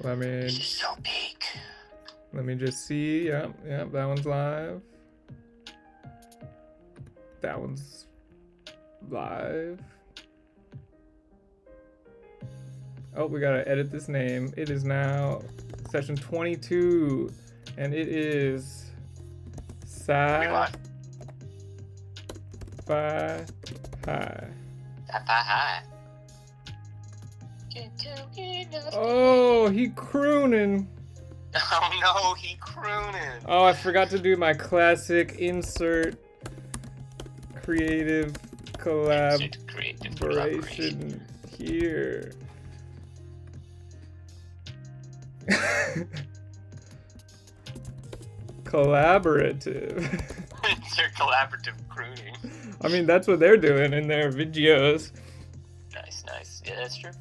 Let me. This is so big. Let me just see. Yep, that one's live. That one's live. Oh, we gotta edit this name. It is now session 22, and it is Sci-Fi High. Sci-Fi High. Oh, he crooning. Oh no, he crooning. Oh, I forgot to do my classic insert creative collaboration here. Collaborative. Insert collaborative crooning. I mean, that's what they're doing in their videos. Nice. Yeah, that's true.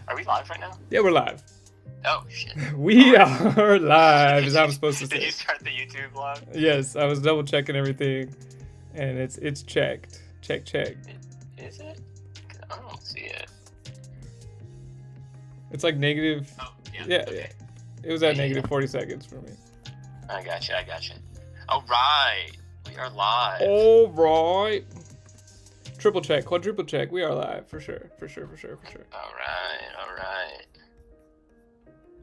Are we live right now? Yeah, we're live. Oh, shit. We are live, as I'm supposed to say. Did you start the YouTube vlog? Yes, I was double checking everything, and it's checked. Check. Is it? I don't see it. It's like negative. Oh, Yeah. Okay. It was at negative 40 seconds for me. I gotcha. All right. We are live. All right. Triple check, quadruple check. We are live for sure. All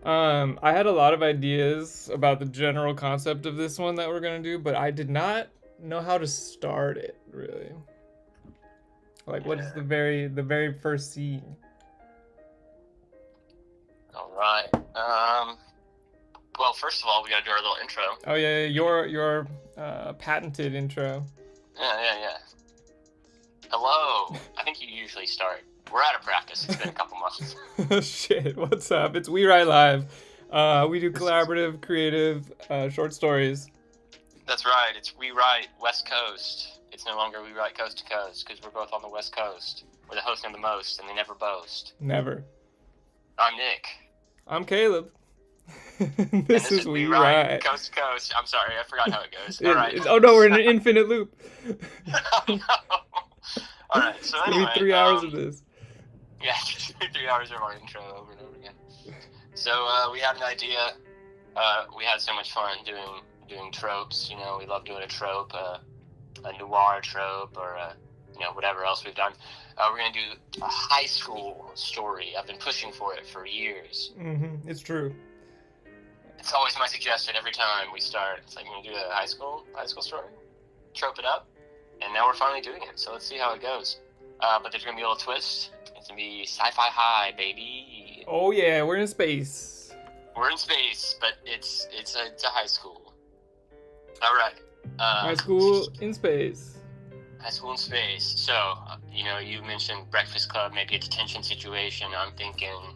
right. I had a lot of ideas about the general concept of this one that we're gonna do, but I did not know how to start it really. Like, what is the very first scene? All right. Well, first of all, we gotta do our little intro. Oh yeah, your patented intro. Yeah. Hello. I think you usually start. We're out of practice. It's been a couple months. Shit, what's up? It's WeWrite Live. We do collaborative, creative, short stories. That's right. It's WeWrite West Coast. It's no longer WeWrite Coast to Coast because we're both on the West Coast. We're the host of the most, and they never boast. Never. I'm Nick. I'm Caleb. This is WeWrite Coast to Coast. I'm sorry, I forgot how it goes. All right. Oh no, we're in an infinite loop. Oh, no. All right. So It's anyway, gonna be 3 hours of this. Yeah, 3 hours of our intro over and over again. So we had an idea. We had so much fun doing tropes. You know, we love doing a trope, a noir trope, or whatever else we've done. We're gonna do a high school story. I've been pushing for it for years. Mm-hmm. It's true. It's always my suggestion every time we start. It's like, we're gonna do a high school story, trope it up, and now we're finally doing it. So let's see how it goes. But there's gonna be a little twist. It's gonna be Sci-Fi High, baby. Oh yeah, we're in space. We're in space, but it's a high school. All right. High school in space. High school in space. So, you mentioned Breakfast Club, maybe a detention situation. I'm thinking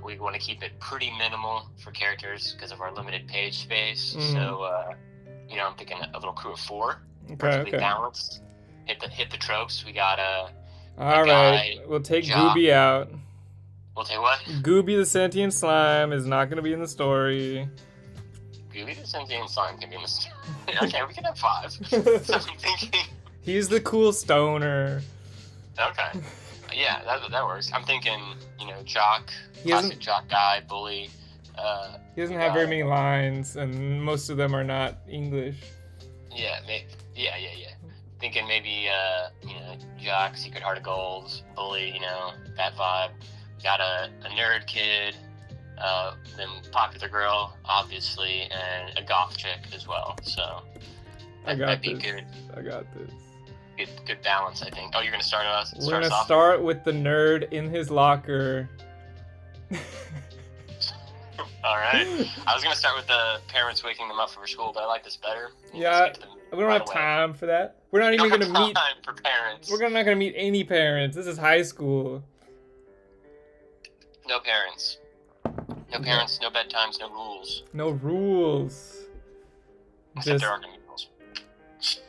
we want to keep it pretty minimal for characters because of our limited page space. Mm. So, I'm thinking a little crew of 4. Okay. Balanced. Hit the tropes. We got All right. We'll take Jock. Gooby out. We'll take what? Gooby the sentient slime is not going to be in the story. Gooby the sentient slime can be in the story. Okay, we can have 5. So I'm thinking. He's the cool stoner. Okay. Yeah, that works. I'm thinking, jock, He classic jock guy, bully. He doesn't have very many lines, and most of them are not English. Yeah. Thinking maybe, jock, secret heart of gold, bully, that vibe. Got a nerd kid, then popular girl, obviously, and a goth chick as well. So that'd be good. I got this. Good balance, I think. Oh, you're gonna start us? We're gonna start with the nerd in his locker. All right. I was gonna start with the parents waking them up for school, but I like this better. Yeah, we don't have time for that. We're not even gonna meet. Time for parents. We're not gonna meet any parents. This is high school. No parents. No parents. No bedtimes. No rules. No rules. Except there are gonna be rules.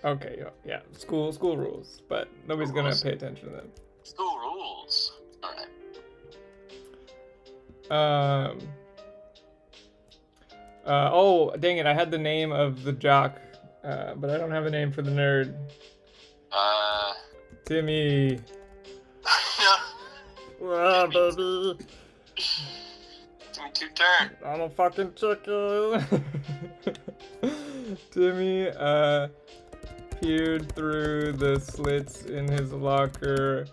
Okay, yeah, school rules, but nobody's gonna pay attention to them. School rules. All right. Oh, dang it! I had the name of the jock, but I don't have a name for the nerd. Timmy. No. Baby. Timmy two-turn. I'm a fucking chicken. Timmy peered through the slits in his locker,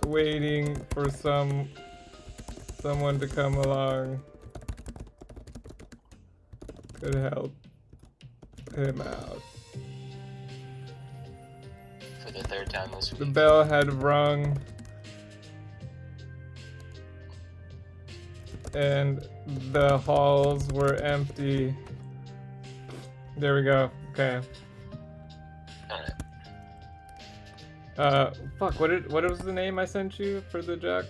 waiting for someone to come along. Could help him out. For the third time this week. The bell had rung, and the halls were empty. There we go. Okay. Alright. Fuck. What was the name I sent you for the jock?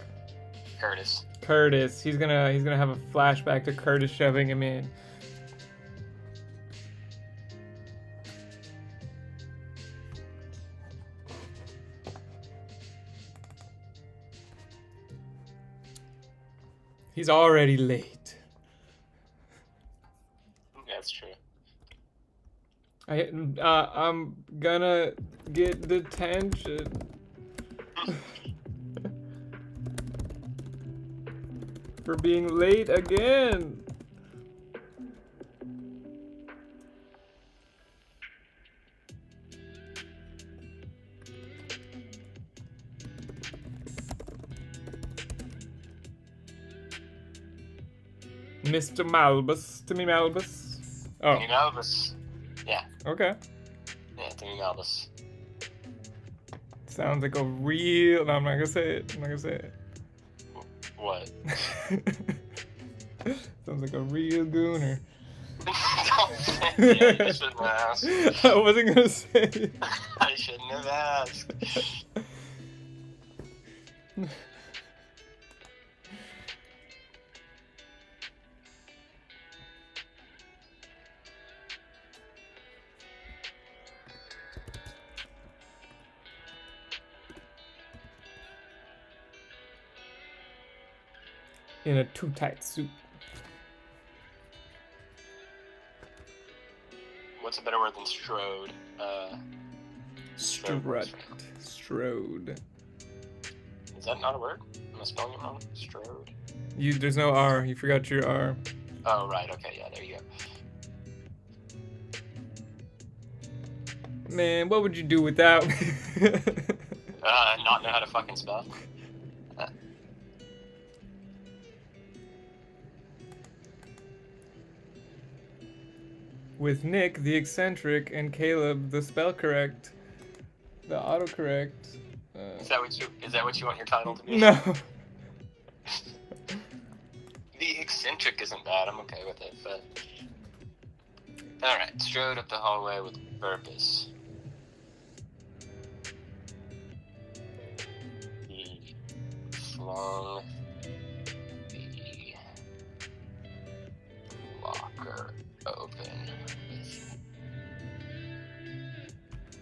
Curtis. Curtis. He's gonna have a flashback to Curtis shoving him in. He's already late. That's true. I'm gonna get detention. For being late again. Mr. Malbus. Timmy Malbus. Oh. Timmy Malbus. Yeah. Okay. Yeah, Timmy Malbus. Sounds like a real... No, I'm not gonna say it. I'm not gonna say it. What? Sounds like a real gooner. Don't say it. You shouldn't have asked. I wasn't gonna say it. I shouldn't have asked. In a too tight suit. What's a better word than strode? Strode. Is that not a word? Am I spelling it wrong? Strode. There's no R. You forgot your R. Oh, right. Okay, yeah, there you go. Man, what would you do without me? Not know how to fucking spell. With Nick, the eccentric, and Caleb, the spell correct, the autocorrect. Is that what you want your title to be? No. The eccentric isn't bad. I'm okay with it, but all right. Strode up the hallway with purpose. He flung the locker open.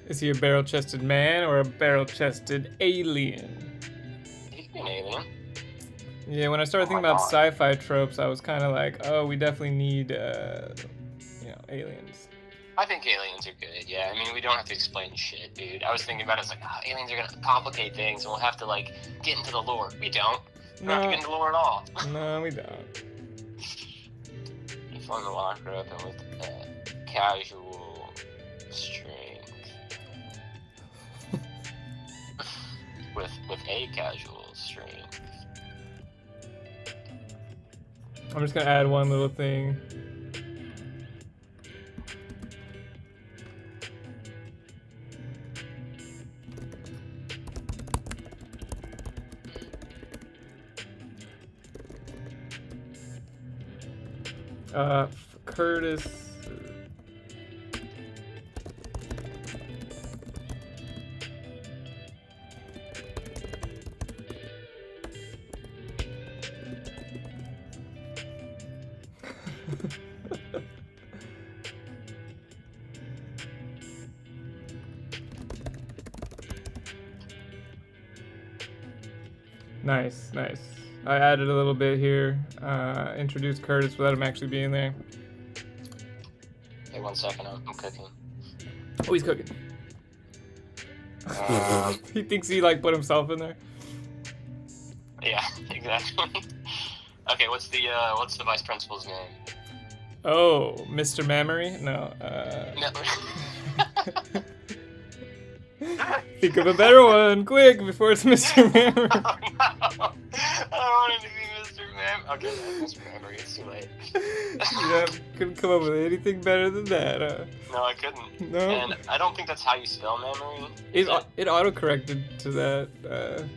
Is he a barrel-chested man or a barrel-chested alien? He could be an alien. Yeah, when I started thinking about sci-fi tropes, I was kind of like, oh, we definitely need, aliens. I think aliens are good, yeah. I mean, we don't have to explain shit, dude. I was thinking about it, it's like, aliens are gonna complicate things, and we'll have to, like, get into the lore. We don't. We don't have to get into the lore at all. No, we don't. He flung the locker open with casual strength. with a casual strength. I'm just gonna add one little thing. Curtis. Nice, nice. I added a little bit here. Introduced Curtis without him actually being there. Hey, 1 second, I'm cooking. Oh, he's cooking. He thinks he, like, put himself in there. Yeah, exactly. Okay, what's the vice principal's name? Oh, Mr. Memory? No. No. Think of a better one, quick, before it's Mr. Memory. Oh, no. I don't want it to be Mr. Memory. Okay, that's Mr. Memory. It's too late. Yeah, couldn't come up with anything better than that, huh? No, I couldn't. No. And I don't think that's how you spell memory. It auto-corrected to that.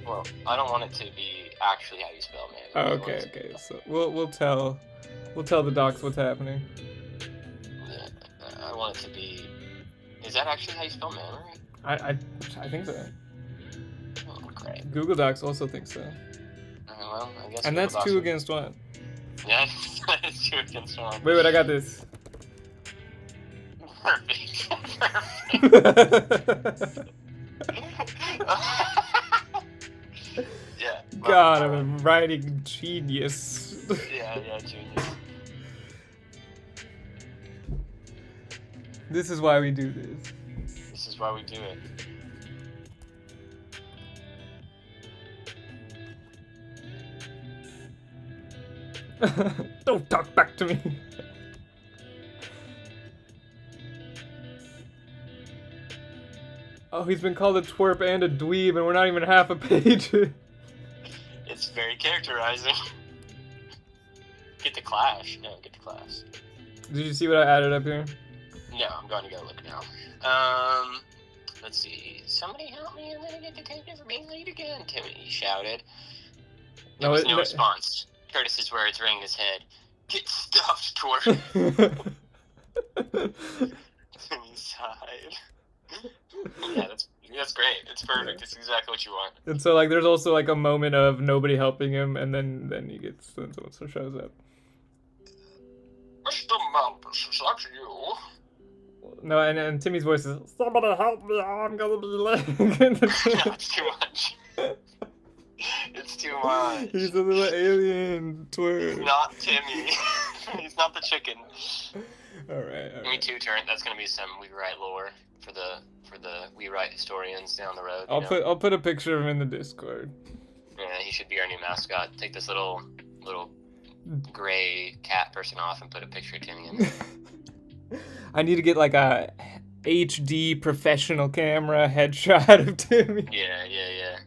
Well, I don't want it to be actually how you spell memory. Oh, okay. So we'll tell the docs what's happening. I want it to be. Is that actually how you spell memory? I think so. Oh, great. Google Docs also thinks so. Well, I guess. And that's 2 against 1. Yeah, that is 2 against 1. Wait, I got this. Perfect. Yeah. God, I'm a writing genius. Yeah, genius. This is why we do this. This is why we do it. Don't talk back to me. Oh, he's been called a twerp and a dweeb, and we're not even half a page. It's very characterizing. Get to clash. No, get to class. Did you see what I added up here? No, I'm going to go look now. Let's see. Somebody help me, I'm gonna get detected for being late again, Timmy shouted. There was no response. Curtis's words rang in his head. Get stuffed, twerp. Timmy sighed. Yeah, that's great. It's perfect. It's exactly what you want. And so, like, there's also, like, a moment of nobody helping him, and then he gets, then someone shows up. Mr. Mampus, is that you? No, and Timmy's voice is, somebody help me, I'm gonna be late. No, it's too much. It's too much. He's a little alien twerp. He's not Timmy. He's not the chicken. Alright. Timmy Two-Turn, that's gonna be some WeWrite lore for the WeWrite historians down the road. I'll put a picture of him in the Discord. Yeah, he should be our new mascot. Take this little gray cat person off and put a picture of Timmy in there. I need to get like a HD professional camera headshot of Timmy. Yeah.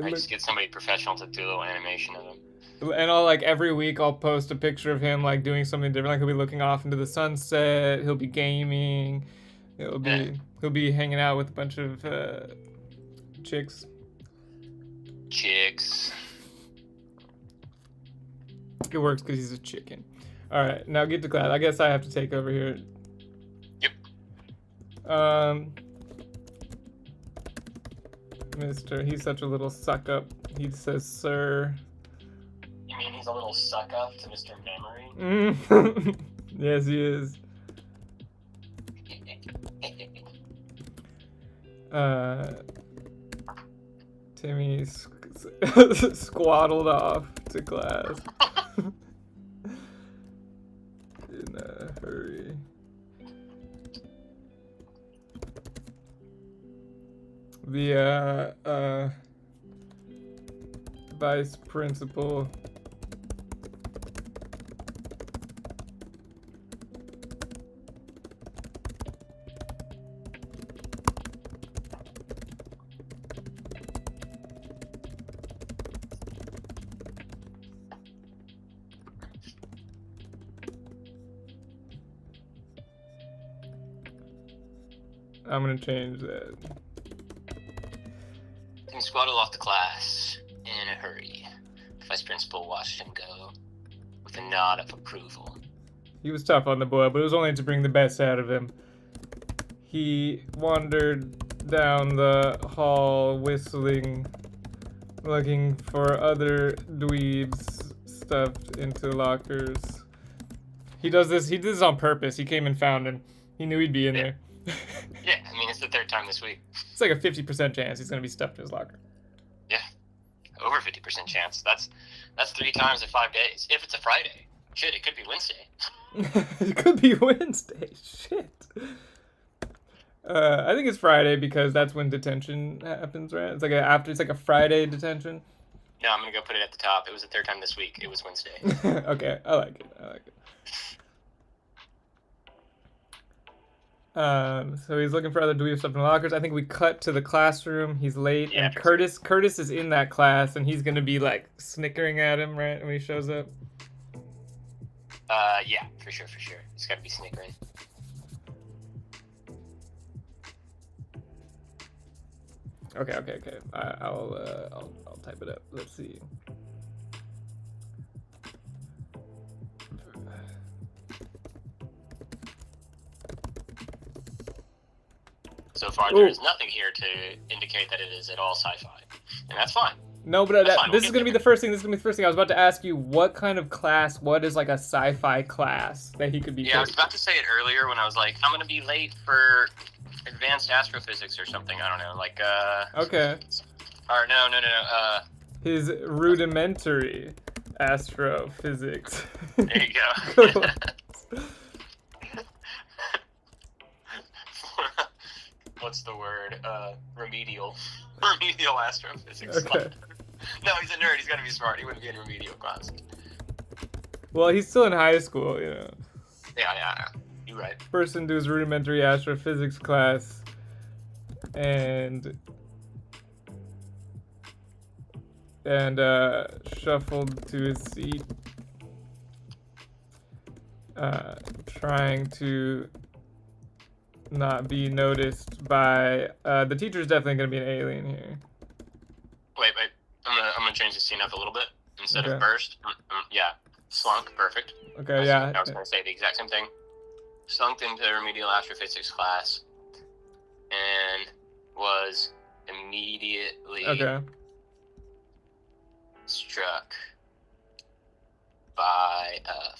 I just get somebody professional to do a little animation of him. And I'll, like, every week I'll post a picture of him, like, doing something different. Like, he'll be looking off into the sunset. He'll be gaming. He'll be hanging out with a bunch of chicks. It works because he's a chicken. All right, now get to class. I guess I have to take over here. Yep. Mister, he's such a little suck up. He says, sir. You mean he's a little suck up to Mr. Memory? Yes, he is. Timmy squaddled off to class in a hurry. The vice principal I'm gonna change that. He squatted off to class in a hurry. The vice principal watched him go with a nod of approval. He was tough on the boy, but it was only to bring the best out of him. He wandered down the hall, whistling, looking for other dweebs stuffed into lockers. He did this on purpose. He came and found him. He knew he'd be in there. Yeah, I mean, it's the 3rd time this week. It's like a 50% chance he's gonna be stuffed in his locker. Yeah, over 50% chance. That's 3 times in 5 days. If it's a Friday. Shit, it could be Wednesday. It could be Wednesday. Shit. I think it's Friday because that's when detention happens, right? It's like a Friday detention. No, I'm gonna go put it at the top. It was the third time this week. It was Wednesday. Okay, I like it. So he's looking for other dweeb stuff in the lockers. I think we cut to the classroom. He's late, Yeah, and Curtis is in that class, and he's gonna be like snickering at him right when he shows up. Yeah, for sure. He's gotta be snickering. Okay. I'll type it up. Let's see. So far, there is nothing here to indicate that it is at all sci-fi, and that's fine. No, but this is gonna be the first thing. I was about to ask you what kind of class. What is like a sci-fi class that he could be? Yeah, I was about to say it earlier when I was like, I'm gonna be late for advanced astrophysics or something. I don't know, like Okay. Or no. His rudimentary astrophysics. There you go. What's the word? Remedial astrophysics. Okay. No, he's a nerd. He's gotta be smart. He wouldn't be in remedial class. Well, he's still in high school, you know. Yeah. You're right. Person to his rudimentary astrophysics class, and shuffled to his seat, trying to not be noticed by the teacher's definitely gonna be an alien here. Wait. I'm gonna change the scene up a little bit instead of burst. Yeah, slunk. Perfect. Okay, I was gonna say the exact same thing. Slunk into remedial astrophysics class, and was immediately struck by a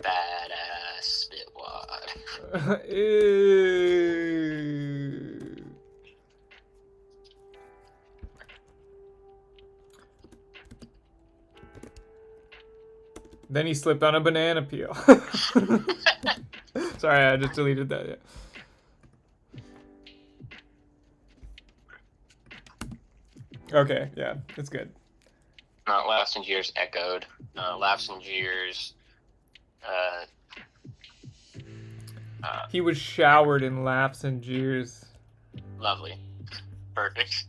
badass spitwad. Ew. Then he slipped on a banana peel. Sorry, I just deleted that. Yeah. Okay, yeah, it's good. Laughs and jeers echoed. Laughs and jeers. He was showered in laughs and jeers. Lovely. Perfect.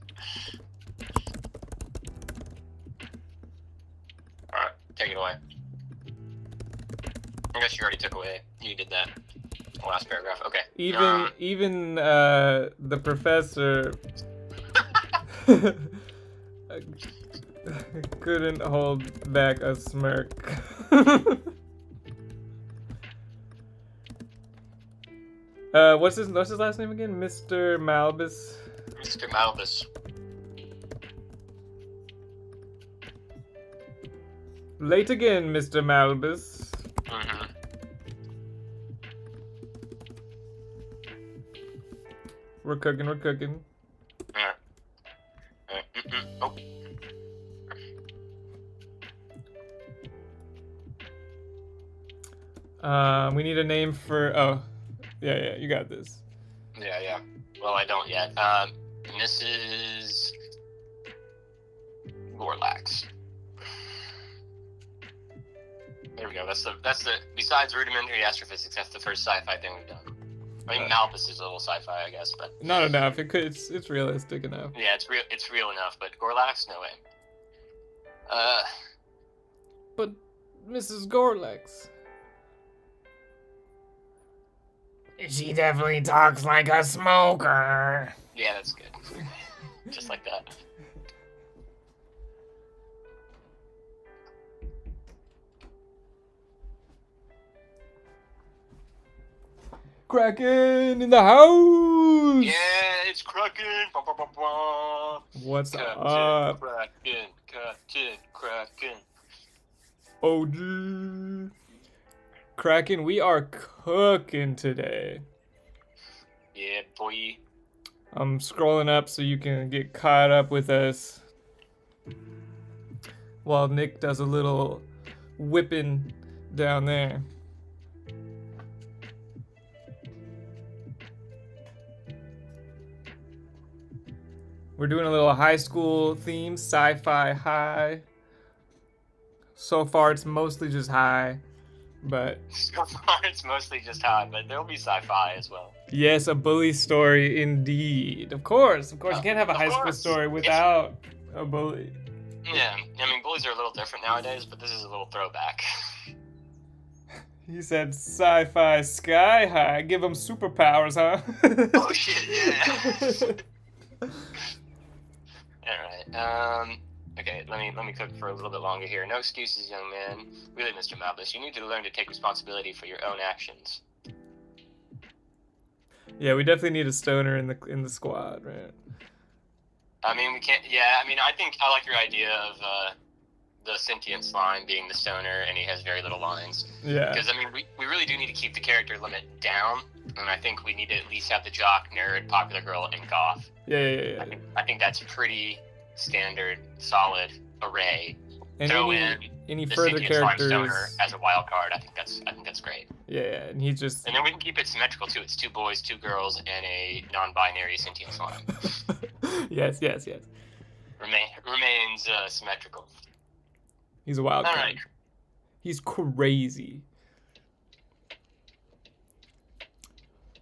Alright, take it away. I guess you already took away. You did that. Last paragraph. Okay. Even the professor couldn't hold back a smirk. What's his last name again? Mr. Malbus. Mr. Malbus. Late again, Mr. Malbus. Mm-hmm. We're cooking. Yeah. Oh. We need a name for. Oh, yeah, you got this. Yeah. Well, I don't yet. Mrs. Gorlax. There we go. That's the. Besides rudimentary astrophysics, that's the first sci-fi thing we've done. I mean, Malbus is a little sci-fi, I guess, but not enough. It's realistic enough. Yeah, it's real enough. But Gorlax, no way. But Mrs. Gorlax. She definitely talks like a smoker. Yeah, that's good. Just like that. Kraken in the house! Yeah, it's Kraken! What's Captain up? Kraken. OG. Kraken, we are cooking today. Yeah, boy. I'm scrolling up so you can get caught up with us while Nick does a little whipping down there. We're doing a little high school theme, sci-fi high. So far, it's mostly just high, but So far, it's mostly just high, but there'll be sci-fi as well. yes, a bully story indeed. Of course. You can't have a high school story without a bully. Yeah, I mean, bullies are a little different nowadays, but this is a little throwback. He said sci-fi sky high. Give them superpowers, huh? Oh shit, yeah. Alright, okay, let me cook for a little bit longer here. No excuses, young man. Really, Mr. Malbus, you need to learn to take responsibility for your own actions. Yeah, we definitely need a stoner in the squad, right? I mean, we can't. Yeah, I mean, I think I like your idea of the sentient slime being the stoner, and he has very little lines. Yeah. Because I mean, we really do need to keep the character limit down, and I think we need to at least have the jock, nerd, popular girl, and goth. Yeah. I think that's pretty standard, solid array. And Throw any the further sentient slime characters stoner as a wild card. I think that's great. Yeah, and he just. And then we can keep it symmetrical too. It's 2 boys, 2 girls, and a non-binary sentient slime. yes. Remains symmetrical. He's a wild card. All right. He's crazy.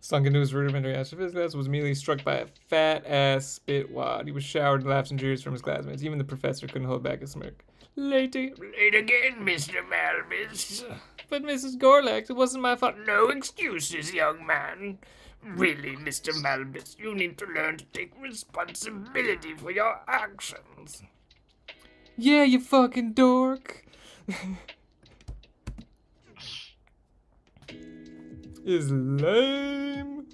Sunk into his rudimentary astrophysics, was immediately struck by a fat-ass spitwad. He was showered in laughs and jeers from his classmates. Even the professor couldn't hold back a smirk. Late again, Mr. Malbus. But Mrs. Gorlax, it wasn't my fault. No excuses, young man. Really, Mr. Malbus, you need to learn to take responsibility for your actions. Yeah, you fucking dork. Is lame.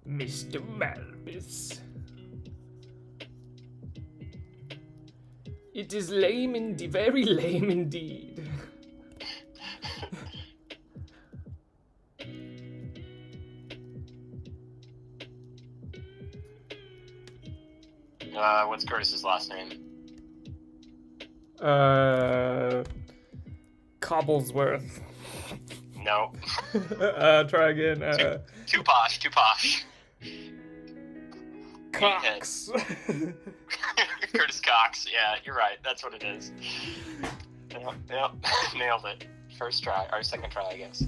Mr. Malbus. It is lame indeed, very lame indeed. What's Curtis's last name? Cobblesworth. No. Try again. Too posh. Cox. Curtis Cox. Yeah, you're right. That's what it is. Yep. Nailed it. First try, or second try, I guess.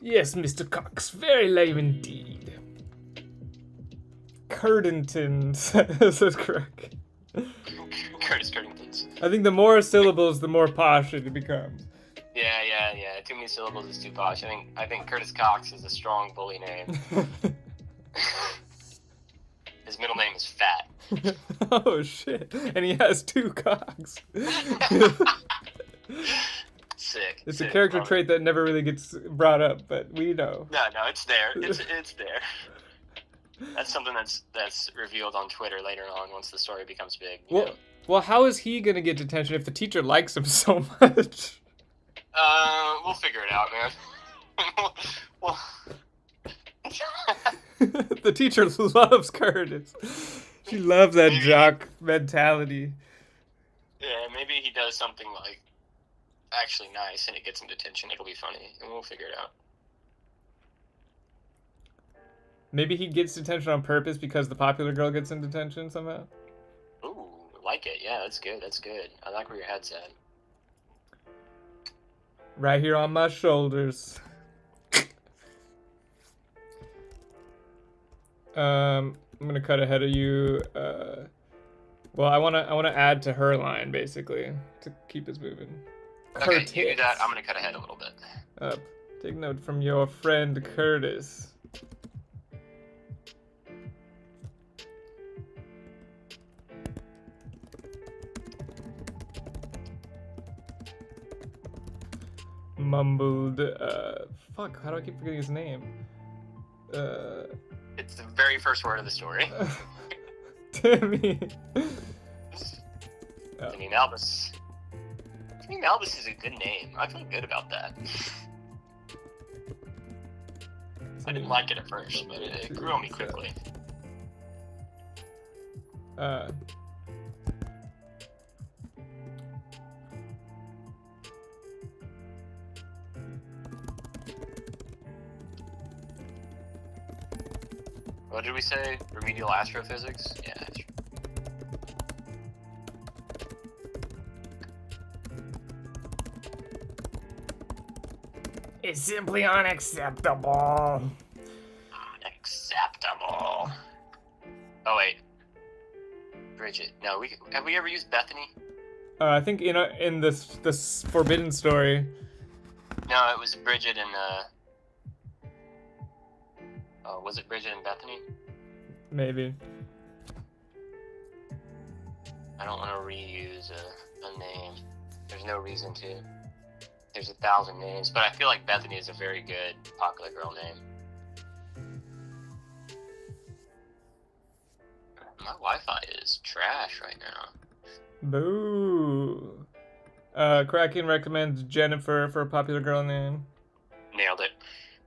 Yes, Mr. Cox. Very lame indeed. Curdington says correct. Curtis Curdingtons. I think the more syllables, the more posh it becomes. Yeah. Too many syllables is too posh. I think Curtis Cox is a strong bully name. His middle name is Fat. Oh shit! And he has 2 cocks. Sick. It's a character trait that never really gets brought up, but we know. No, it's there. It's there. That's something that's revealed on Twitter later on once the story becomes big. Well, how is he gonna get detention if the teacher likes him so much? We'll figure it out, man. The teacher loves Curtis. She loves that jock mentality. Yeah, maybe he does something like actually nice and it gets him detention. It'll be funny, and we'll figure it out. Maybe he gets detention on purpose because the popular girl gets in detention somehow. Ooh, like it. Yeah, that's good. I like where your head's at. Right here on my shoulders. I'm gonna cut ahead of you. Well, I wanna add to her line basically to keep us moving. Okay, you do that. I'm gonna cut ahead a little bit. Take note from your friend Curtis. Mumbled, fuck, how do I keep forgetting his name? It's the very first word of the story. Timmy. Oh. Timmy Malbus. Timmy Malbus is a good name. I feel good about that. I didn't like it at first, but it grew on me quickly. What did we say? Remedial astrophysics? Yeah. It's simply unacceptable. Unacceptable. Oh wait. Bridget. No, have we ever used Bethany? I think in this forbidden story. No, it was Bridget and oh, was it Bridget and Bethany? Maybe. I don't want to reuse a name. There's no reason to. There's 1,000 names, but I feel like Bethany is a very good popular girl name. My Wi-Fi is trash right now. Boo. Kraken recommends Jennifer for a popular girl name. Nailed it.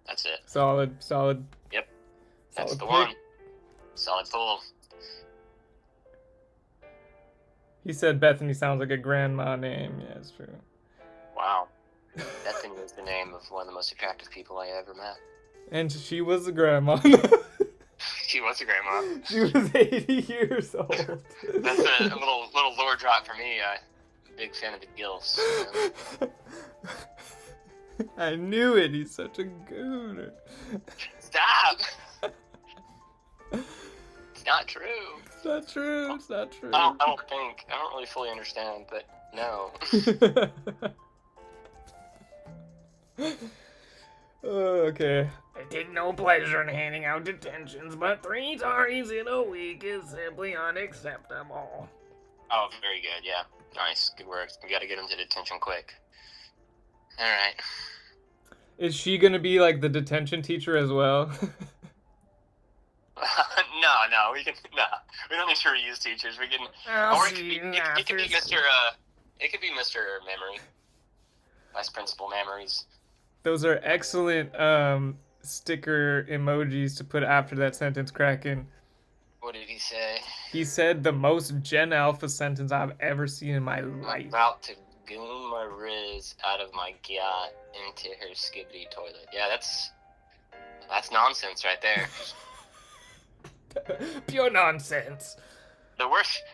That's it. Solid. Yep. That's Solid the pick. one. Solid pull. He said Bethany sounds like a grandma name. Yeah, it's true. Wow. Bethany was the name of one of the most attractive people I ever met. And she was a grandma. She was a grandma. She was 80 years old. That's a little lore drop for me. I'm a big fan of the gilfs. I knew it. He's such a gooner. Stop! It's not true. It's not true. It's not true. I don't really fully understand, but no. Okay. I take no pleasure in handing out detentions, but 3 tardies in a week is simply unacceptable. Oh, very good. Yeah, nice, good work. We got to get him to detention quick. All right. Is she gonna be like the detention teacher as well? No, we don't need to reuse teachers. We can, or it could be Mr. It could be Mr. Memory, Vice Principal Memories. Those are excellent sticker emojis to put after that sentence, Kraken. What did he say? He said the most Gen Alpha sentence I've ever seen in my life. I'm about to goon my Riz out of my yacht into her skibbity toilet. Yeah, that's nonsense right there. Pure nonsense. The worst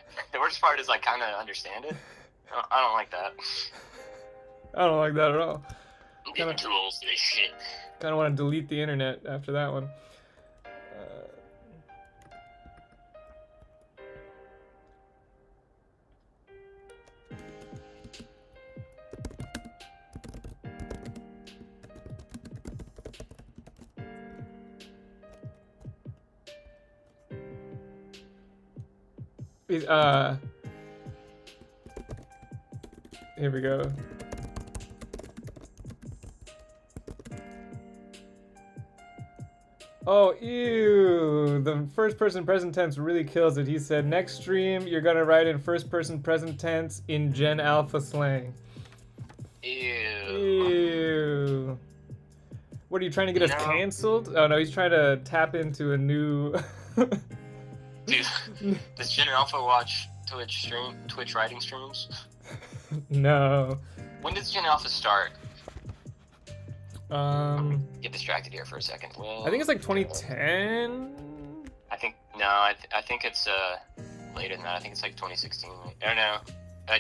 part is I kind of understand it. I don't like that. I don't like that at all. I'm getting too old for this shit. Kind of want to delete the internet after that one. Here we go. Oh, ew. The first person present tense really kills it. He said, next stream, you're gonna write in first person present tense in Gen Alpha slang. Ew. Ew. What, are you trying to get us canceled? Oh no, he's trying to tap into a new... Dude, does Gen Alpha watch Twitch writing streams? No. When does Gen Alpha start? Get distracted here for a second. I think it's like 2010. I think it's later than that. I think it's like 2016. Oh no.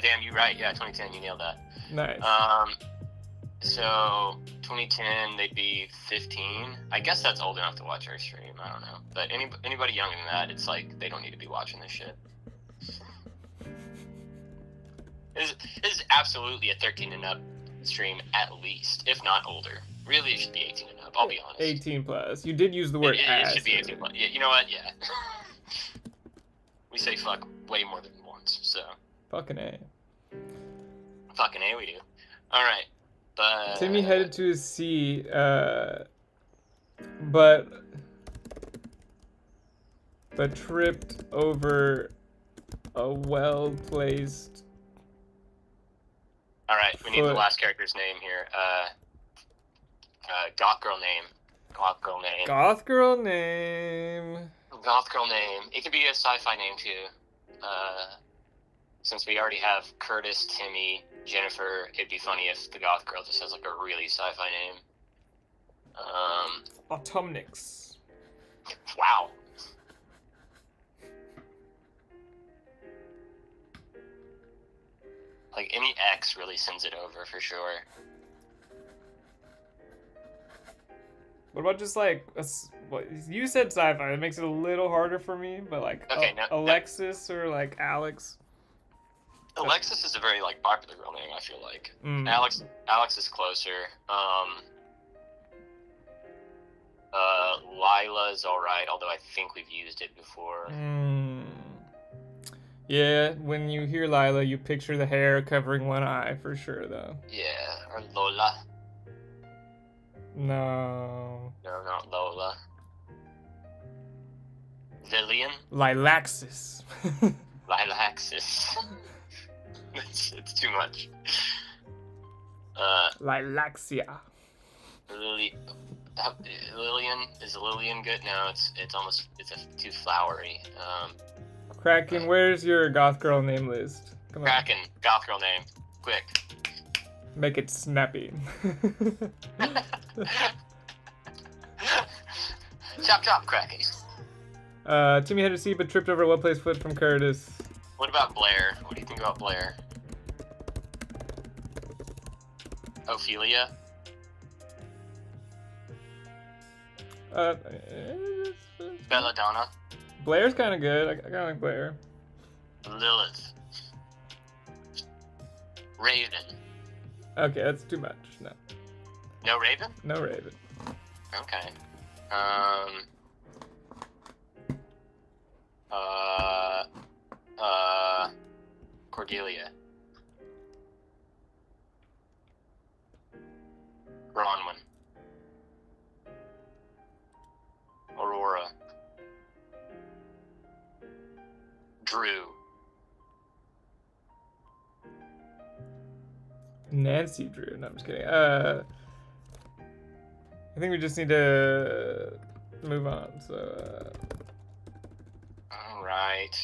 Damn, you're right. Yeah, 2010. You nailed that. Nice. So 2010, they'd be 15. I guess that's old enough to watch our stream. I don't know. But anybody younger than that, it's like they don't need to be watching this shit. This is absolutely a 13 and up stream at least, if not older. Really, it should be 18 and up. I'll be honest. 18 plus. You did use the word ass. It should be 18 plus. Yeah, you know what? Yeah. We say fuck way more than once, so. Fucking A. Fucking A, we do. All right. But Timmy headed to his C, but but tripped over a well-placed. All right, we need the Foot. last character's name here. Goth girl name. Goth girl name. Goth girl name. Goth girl name. It could be a sci-fi name too. Since we already have Curtis, Timmy, Jennifer, it'd be funny if the goth girl just has like a really sci-fi name. Autumnix. Wow. Like any X really sends it over for sure. What about just like what you said sci-fi? It makes it a little harder for me, but like Okay, Alexis or like Alex. Alexis is a very like popular girl name, I feel like. Mm. Alex is closer. Lila's alright, although I think we've used it before. Yeah, when you hear Lila, you picture the hair covering one eye for sure, though. Yeah, or Lola. No. No, not Lola. Lillian? Lilaxis. Lilaxis. it's too much. Lilaxia. Lillian? Is Lillian good? No, it's too flowery. Kraken, where's your goth girl name list? Come on. Kraken, goth girl name. Quick. Make it snappy. Chop chop, Kraken. Timmy had a seat but tripped over a well-placed foot from Curtis. What about Blair? What do you think about Blair? Ophelia? Belladonna? Blair's kind of good. I kind of like Blair. Lilith? Raven? Okay, that's too much. No. No Raven? No Raven. Okay. Cordelia. Bronwyn. Aurora. Drew. Nancy Drew. No, I'm just kidding. I think we just need to move on. So. All right.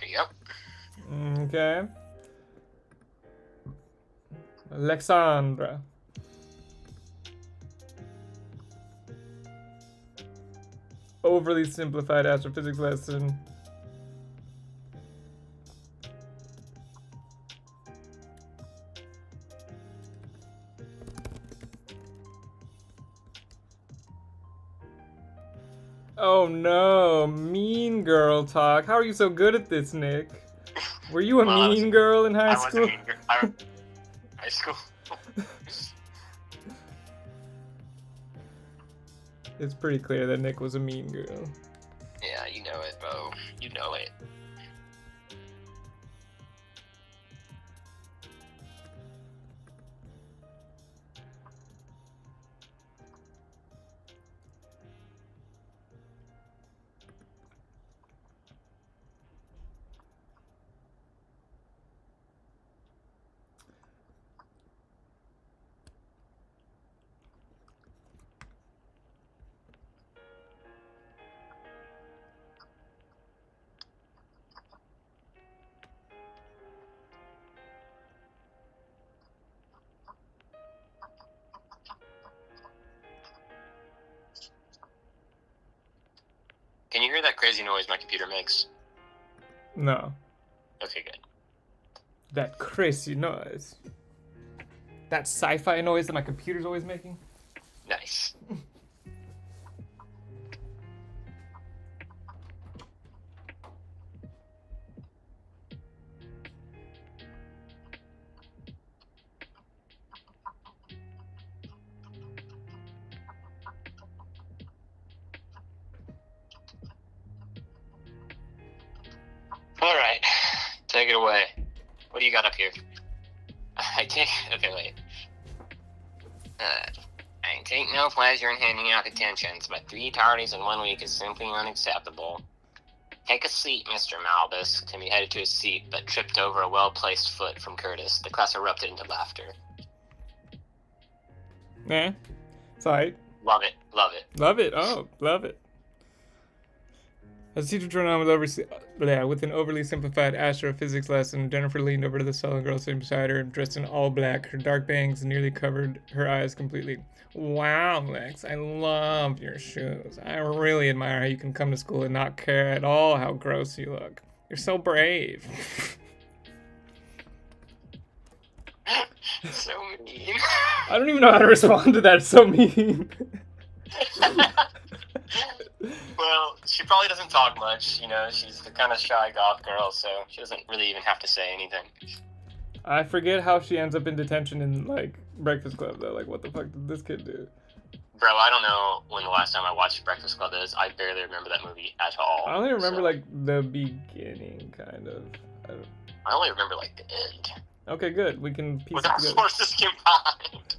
Yep. Okay. Alexandra. Overly simplified astrophysics lesson. Oh no, mean girl talk. How are you so good at this, Nick? Were you a mean girl in high school? I was a mean girl. High school. It's pretty clear that Nick was a mean girl. Yeah, you know it, Bo. You know it. Can you hear that crazy noise my computer makes? No. Okay, good. That crazy noise. That sci-fi noise that my computer's always making. Nice. All right, take it away. What do you got up here? Okay, wait. I take no pleasure in handing out detentions, but 3 tardies in 1 week is simply unacceptable. Take a seat, Mr. Malbus. Timmy headed to his seat, but tripped over a well-placed foot from Curtis. The class erupted into laughter. It's alright. Love it. Love it. Love it. Oh, love it. As the teacher turned on with an overly simplified astrophysics lesson, Jennifer leaned over to the sullen girl sitting beside her, dressed in all black. Her dark bangs nearly covered her eyes completely. Wow, Lex, I love your shoes. I really admire how you can come to school and not care at all how gross you look. You're so brave. So mean. I don't even know how to respond to that. It's so mean. Well, she probably doesn't talk much, you know, she's the kind of shy goth girl, so she doesn't really even have to say anything. I forget how she ends up in detention in, like, Breakfast Club, though. Like, what the fuck did this kid do? Bro, I don't know when the last time I watched Breakfast Club is. I barely remember that movie at all. I only remember, like, the beginning, kind of. I only remember, like, the end. Okay, good. We can piece With it our together. sources combined.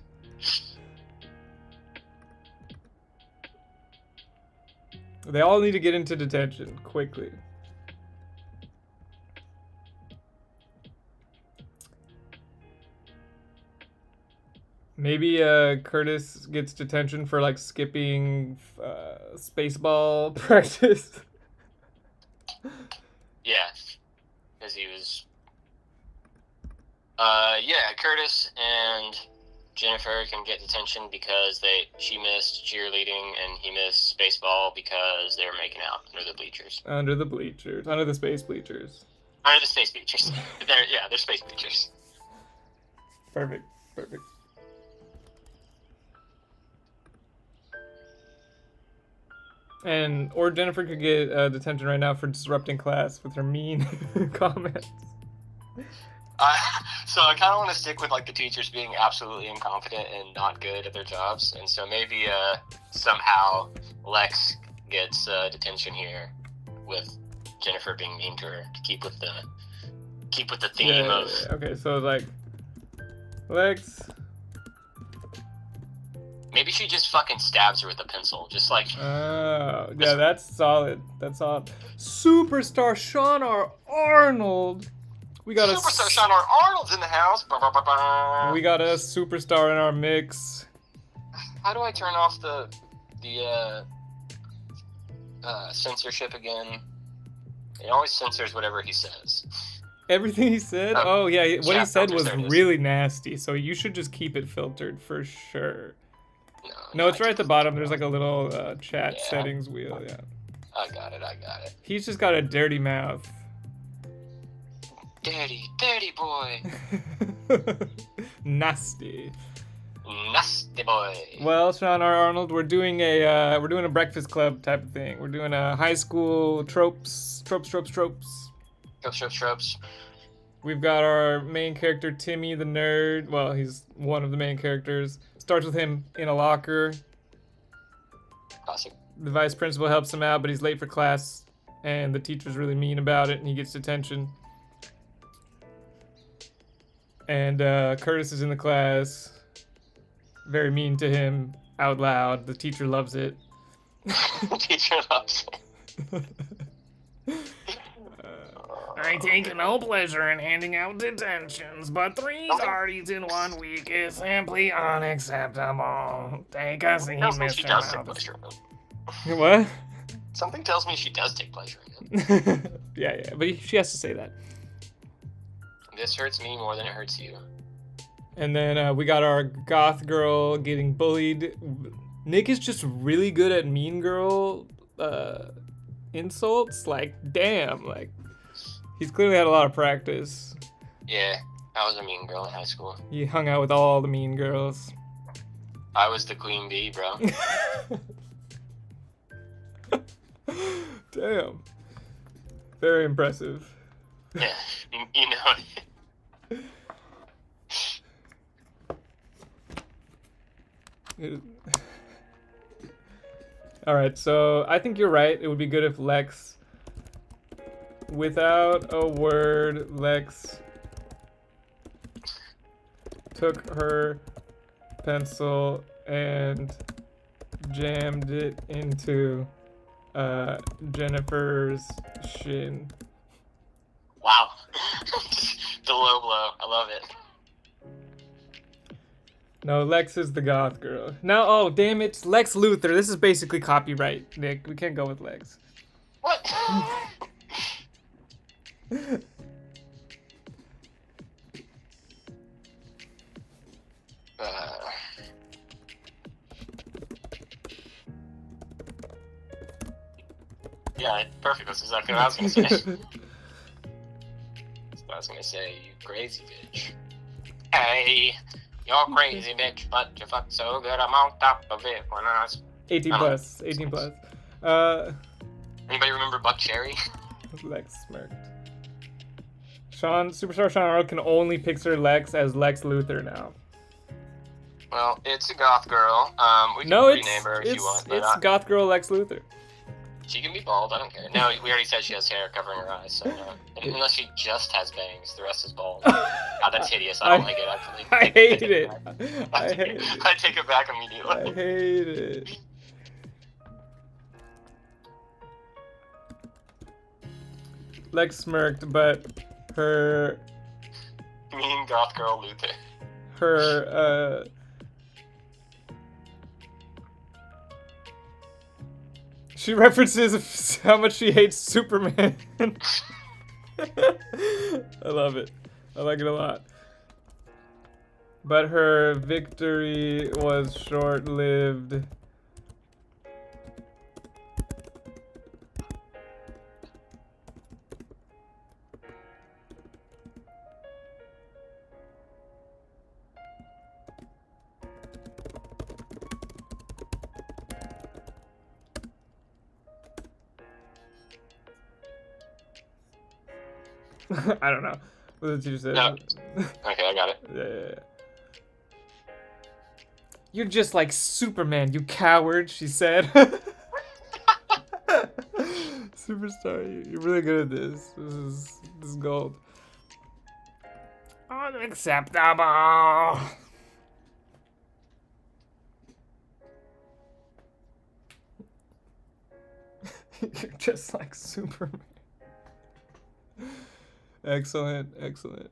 They all need to get into detention, quickly. Maybe Curtis gets detention for like skipping spaceball practice. Yeah, because he was. Yeah, Curtis and Jennifer can get detention because she missed cheerleading and he missed baseball because they were making out under the bleachers. Under the bleachers, under the space bleachers. Under the space bleachers. They're space bleachers. Perfect, perfect. Or Jennifer could get detention right now for disrupting class with her mean comments. So I kind of want to stick with like the teachers being absolutely incompetent and not good at their jobs, and so maybe somehow Lex gets detention here with Jennifer being mean to her to keep with the theme of. Okay, so like Lex. Maybe she just fucking stabs her with a pencil, just like. Oh, yeah, that's solid. That's solid. Superstar Sean R. Arnold. We got Superstar Sean R. Arnold's in the house. Bah, bah, bah, bah. We got a superstar in our mix. How do I turn off the censorship again? It always censors whatever he says. Everything he said? Oh yeah, what he said was filters, really nasty, so you should just keep it filtered for sure. No, it's right at the bottom. There's like a little chat settings wheel, yeah. I got it. He's just got a dirty mouth. Dirty boy. Nasty boy. Well, Sean R. Arnold, we're doing a Breakfast Club type of thing. We're doing a high school tropes. Tropes. We've got our main character, Timmy the nerd. Well, he's one of the main characters. Starts with him in a locker. Classic. The vice principal helps him out, but he's late for class, and the teacher's really mean about it, and he gets detention. And Curtis is in the class, very mean to him, out loud. The teacher loves it. The teacher loves it. I take no pleasure in handing out detentions, but 3 tardies in 1 week is simply unacceptable. Take a seat, She Mr. does take Malbus. pleasure in it. What? Something tells me she does take pleasure in it. Yeah, but she has to say that. This hurts me more than it hurts you. And then we got our goth girl getting bullied. Nick is just really good at mean girl insults. Like, damn, like he's clearly had a lot of practice. Yeah, I was a mean girl in high school. He hung out with all the mean girls. I was the queen bee, bro. Damn. Very impressive. Yeah, you know. Alright, so I think you're right. It would be good if Lex, without a word, Lex took her pencil and jammed it into Jennifer's shin. Wow. The low blow. I love it. No, Lex is the goth girl. No, oh, damn it. Lex Luthor. This is basically copyright, Nick. We can't go with Lex. What? Yeah, perfect. That's exactly what I was gonna say. That's what I was gonna say. You crazy bitch. Hey, you're crazy bitch, but you fuck so good. I'm on top of it when I. 18 plus. 18 plus. Anybody remember Buck Cherry? Lex smirked. Superstar Sean Arnold can only picture Lex as Lex Luthor now. Well, it's a goth girl. We can No, rename her if you want. But it's goth girl Lex Luthor. she can be bald. I don't care. No, we already said she has hair covering her eyes, so no. Unless she just has bangs, the rest is bald. God, that's hideous. I don't like it. Actually. I hate it. I take it back immediately. I hate it. Lex smirked, but her Mean goth girl Luther. She references how much she hates Superman. I love it. I like it a lot. But her victory was short-lived. I don't know what the teacher said. No. Okay, I got it. Yeah. You're just like Superman, you coward, she said. Superstar, you're really good at this. This is gold. Unacceptable. You're just like Superman. Excellent, excellent.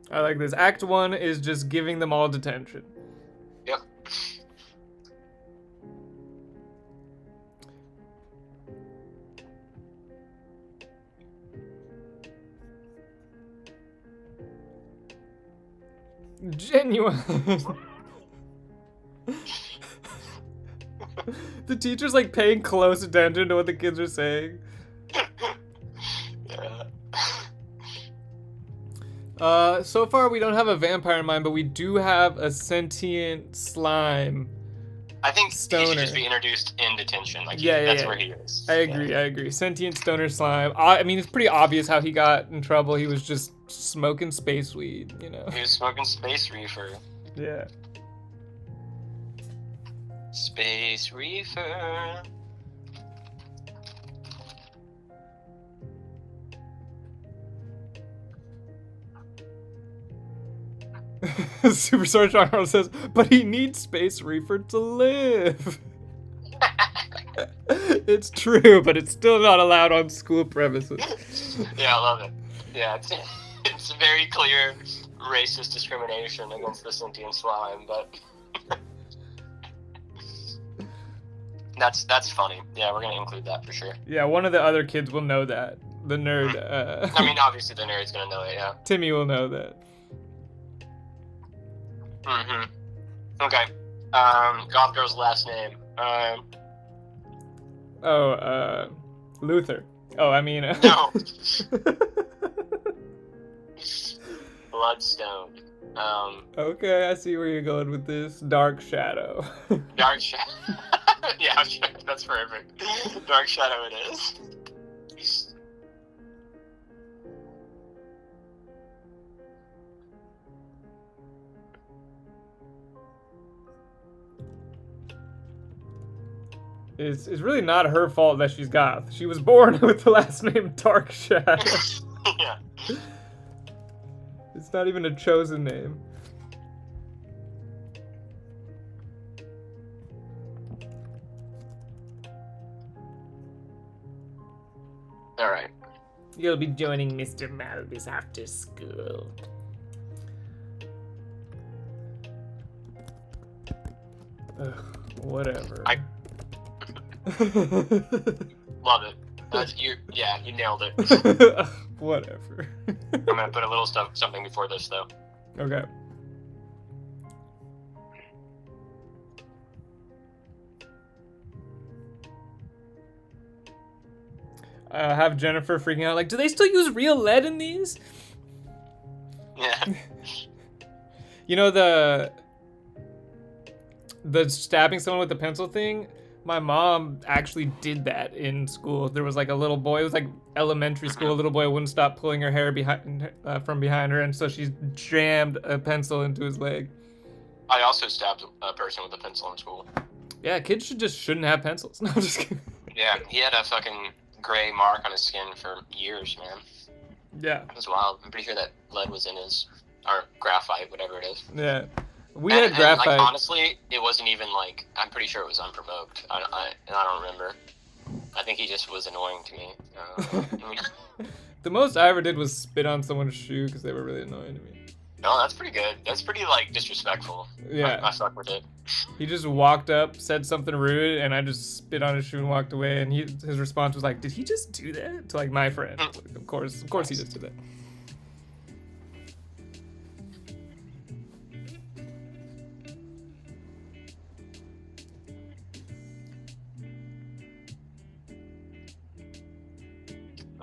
I like this. Act 1 is just giving them all detention. Yep. Genuine. The teacher's like paying close attention to what the kids are saying. Yeah. So far we don't have a vampire in mind, but we do have a sentient slime. I think Stoner. he should just be introduced in detention. Like, Yeah, that's yeah. where he is. I agree. Sentient stoner slime. I mean, it's pretty obvious how he got in trouble. He was just smoking space weed, you know? He was smoking space reefer. Yeah. Space reefer. Superstar Charles says, but he needs space reefer to live. It's true, but it's still not allowed on school premises. Yeah, I love it. Yeah, it's very clear racist discrimination against the sentient slime, but that's funny. Yeah, we're gonna include that for sure. Yeah, one of the other kids will know that. The nerd. I mean, obviously the nerd's gonna know it. Yeah. Timmy will know that. Mm-hmm. Okay. Goth Girl's last name. Luther. Oh, I mean. No. Bloodstone. Okay, I see where you're going with this. Dark Shadow. Dark Shadow. Yeah, sure. That's perfect. Dark Shadow it is. It's really not her fault that she's goth. She was born with the last name Dark Shadow. Yeah. It's not even a chosen name. All right. You'll be joining Mr. Malbus after school. Ugh, whatever. Love it. You nailed it. Whatever. I'm gonna put a little something before this though. Okay. Have Jennifer freaking out like, do they still use real lead in these? Yeah. You know the stabbing someone with the pencil thing? My mom actually did that in school. There was like a little boy, it was like elementary school, a little boy wouldn't stop pulling her hair from behind her, and so she jammed a pencil into his leg. I also stabbed a person with a pencil in school. Yeah, kids shouldn't have pencils. No, I'm just kidding. Yeah, he had a fucking gray mark on his skin for years, man. Yeah. It was wild. I'm pretty sure that lead was in his, or graphite, whatever it is. Yeah. We had graphite. Like, honestly, it wasn't even like, I'm pretty sure it was unprovoked. I don't remember. I think he just was annoying to me. The most I ever did was spit on someone's shoe because they were really annoying to me. No, that's pretty good. That's pretty, like, disrespectful. Yeah. I fuck with it. He just walked up, said something rude, and I just spit on his shoe and walked away. And his response was like, "Did he just do that?" To like my friend. Like, of course, he just did that.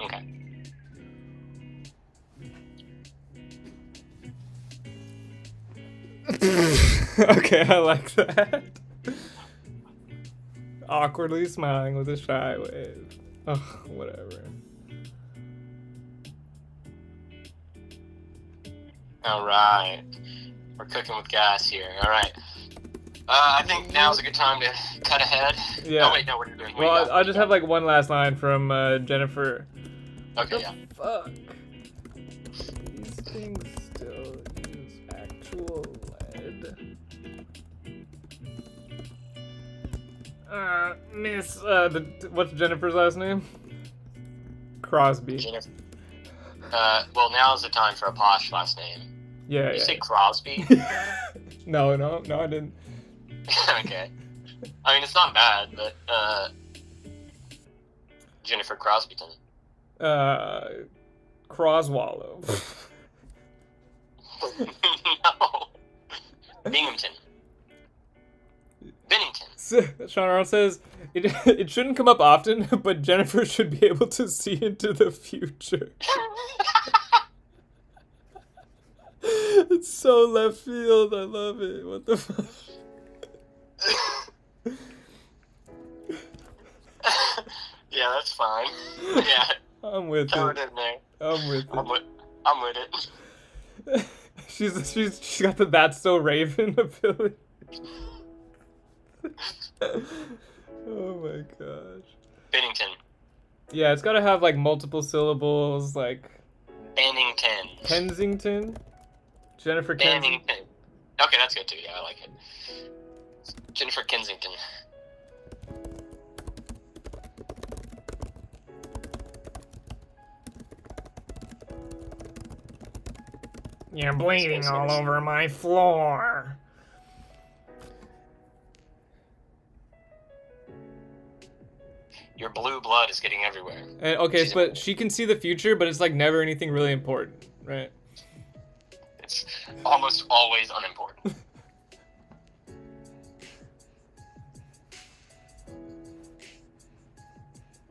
Okay. Okay, I like that. Awkwardly smiling with a shy wave. Ugh, whatever. All right. We're cooking with gas here. All right. I think now's a good time to cut ahead. Yeah. Oh, wait, no, what are you doing? Well, I'll just have like one last line from Jennifer. Okay, yeah. Fuck. These things still use actual lead. Miss, what's Jennifer's last name? Crosby. Jennifer. Well, now's the time for a posh last name. Yeah, Did you yeah. say Crosby? No, I didn't. Okay. I mean, it's not bad, but, Jennifer Crosbyton. Croswallow. No. Binghamton. Bennington. Sean Arnold says, it shouldn't come up often, but Jennifer should be able to see into the future. It's so left field. I love it. What the fuck? Yeah, that's fine. Yeah. I'm with Throw it. it in there. I'm with it. I'm with it. She's got the That's So Raven ability. Oh my gosh. Bennington. Yeah, it's gotta have like multiple syllables, like Bennington. Kensington. Jennifer Kensington. Bennington. Okay, that's good too. Yeah, I like it. Jennifer Kensington. You're bleeding all over my floor. Your blue blood is getting everywhere. And okay, but she can see the future, but it's like never anything really important, right? It's almost always unimportant.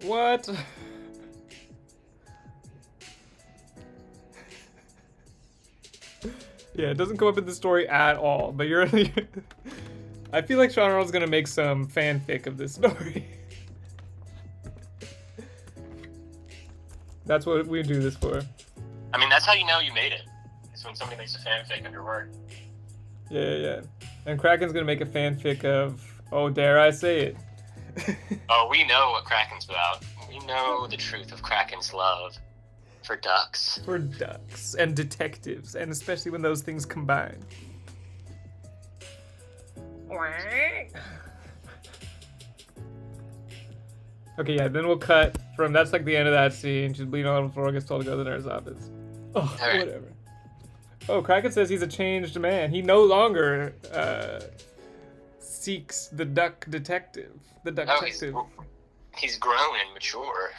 What? Yeah, it doesn't come up in the story at all, but you're I feel like Sean Arnold's gonna make some fanfic of this story. That's what we do this for. I mean, that's how you know you made it. It's when somebody makes a fanfic of your work. Yeah. And Kraken's gonna make a fanfic of, oh, dare I say it? Oh, we know what Kraken's about. We know the truth of Kraken's love for ducks. For ducks and detectives, and especially when those things combine. Okay, yeah, then we'll cut from, that's like the end of that scene. She's bleeding on the floor, gets told to go to the nurse's office. Oh, All right. whatever. Oh, Kraken says he's a changed man. He no longer seeks the duck detective. The duck Oh, detective. he's grown and mature.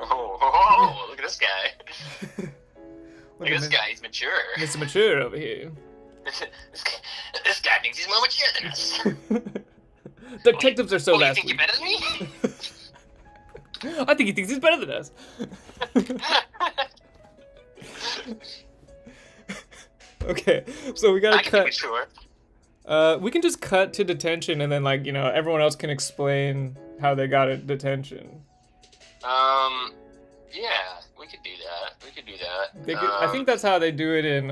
Oh, look at this guy. Look at this guy, he's mature. Mr. Mature over here. This guy thinks he's more mature than us. Detectives are so Oh, you last think you're better than me? I think he thinks he's better than us. Okay, so we gotta I can be cut. mature. We can just cut to detention, and then, like, you know, everyone else can explain how they got at detention. Yeah, we could do that. I think that's how they do it in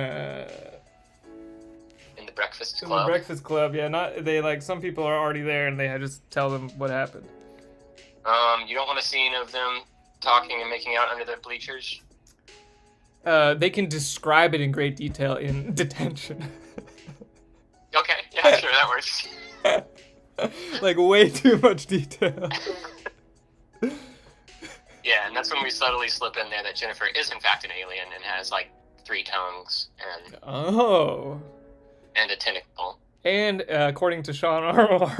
in the Breakfast the Club. Breakfast Club. Yeah, not they like some people are already there, and they just tell them what happened. You don't want a scene of them talking and making out under the bleachers? They can describe it in great detail in detention. Okay, yeah, sure, that works. Like, way too much detail. Yeah, and that's when we subtly slip in there that Jennifer is in fact an alien and has like 3 tongues and Oh. a tentacle. And according to Sean Arnold,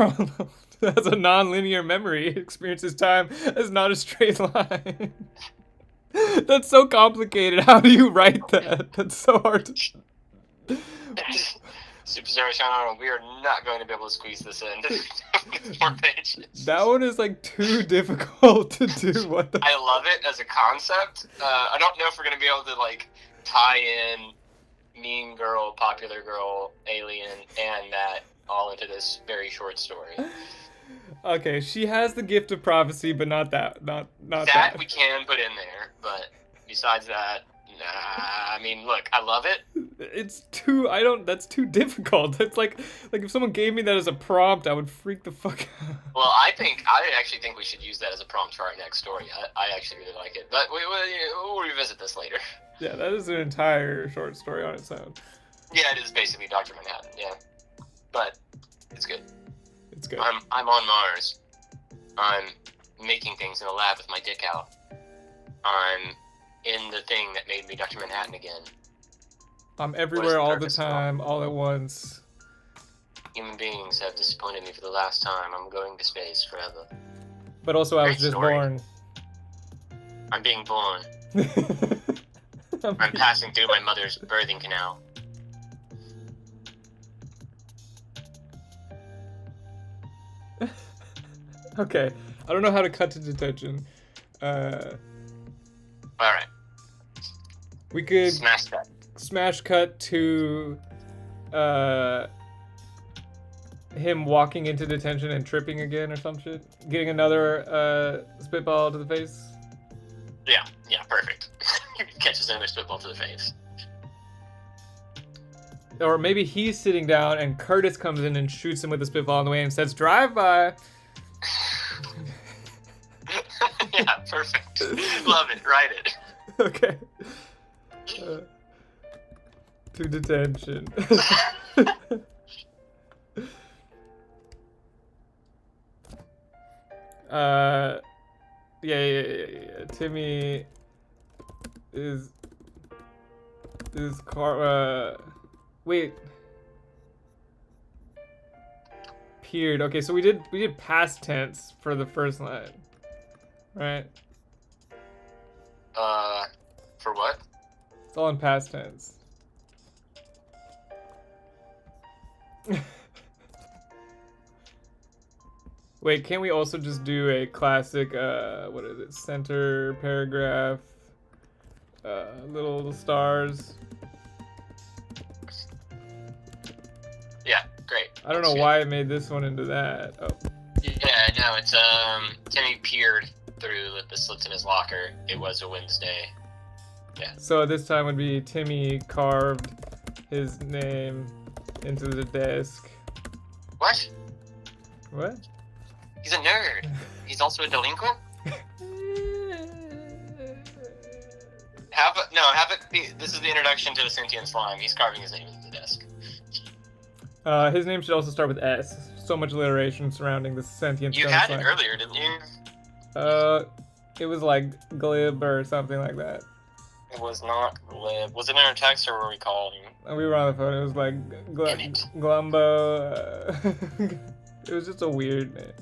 has a non-linear memory. He experiences time as not a straight line. That's so complicated. How do you write that? That's so hard to... Superstar Sean Arnold, we are not going to be able to squeeze this in. 4 pages. That one is like too difficult to do. What the... I love it as a concept. I don't know if we're going to be able to like tie in mean girl, popular girl, alien, and that all into this very short story. Okay, she has the gift of prophecy, but not that. Not That that. we can put in there, but besides that, nah. I mean, look, I love it. It's too. That's too difficult. It's like if someone gave me that as a prompt, I would freak the fuck out. Well, I actually think we should use that as a prompt for our next story. I actually really like it, but we'll revisit this later. Yeah, that is an entire short story on its own. Yeah, it is basically Dr. Manhattan. Yeah, but it's good. It's good. I'm on Mars. I'm making things in a lab with my dick out. I'm in the thing that made me Dr. Manhattan again. I'm What is everywhere the all the purpose of time, all at once. Human beings have disappointed me for the last time. I'm going to space forever. But also, I was Great just story. born. I'm being born. I'm passing through my mother's birthing canal. Okay, I don't know how to cut to detention. Alright, We could smash that. smash cut to him walking into detention and tripping again or some shit. Getting another spitball to the face. Yeah, perfect. Catches another spitball to the face. Or maybe he's sitting down and Curtis comes in and shoots him with a spitball on the way and says, "Drive by." Yeah, perfect. Love it. Write it. Okay. To detention. Yeah. Timmy is wait. Peered. Okay, so we did past tense for the first line. Right? For what? It's all in past tense. Wait, can't we also just do a classic, what is it, center paragraph, little stars? Yeah, great. I don't know why it made this one into that. Oh. Yeah, no, it's, Timmy peered through the slits in his locker. It was a Wednesday. Yeah. So this time would be Timmy carved his name into the desk. What? What? He's a nerd. He's also a delinquent. Have it be. This is the introduction to the sentient slime. He's carving his name into the desk. His name should also start with S. So much alliteration surrounding the sentient You stone had slime. it earlier, didn't you? It was like glib or something like that. It was not glib. Was it in our text or were we calling? We were on the phone. It was like Damn it. Glumbo. It was just a weird name.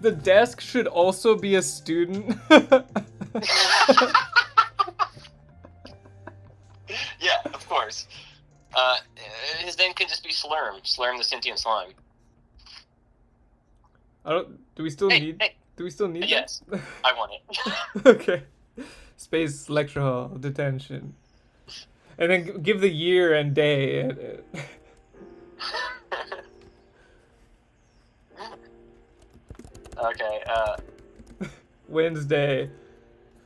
The desk should also be a student. Yeah, of course. His name could just be Slurm. Slurm the sentient slime. Do we still need? Hey. Do we still need? Yes, that? I want it. Okay. Space lecture hall detention. And then give the year and day. Okay, Wednesday,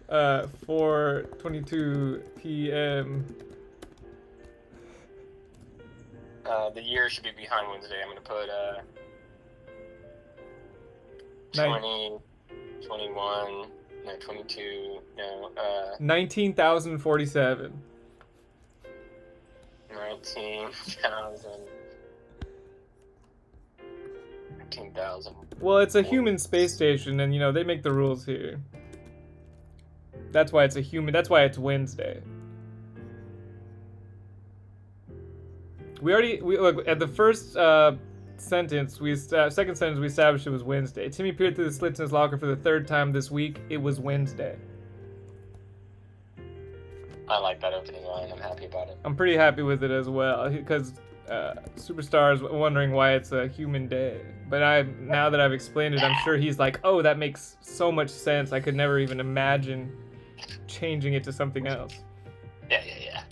4:22 p.m. The year should be behind Wednesday. I'm gonna put, 20, 21, no, 22, no, 19,047. 19,000. Well, it's a human space station, and they make the rules here. That's why it's a human. That's why it's Wednesday. We look at the first sentence. Second sentence we established it was Wednesday. Timmy peered through the slits in his locker for the third time this week. It was Wednesday. I like that opening line. I'm happy about it. I'm pretty happy with it as well because Superstar's wondering why it's a human day. But now that I've explained it, I'm sure he's like, oh, that makes so much sense. I could never even imagine changing it to something else. Yeah.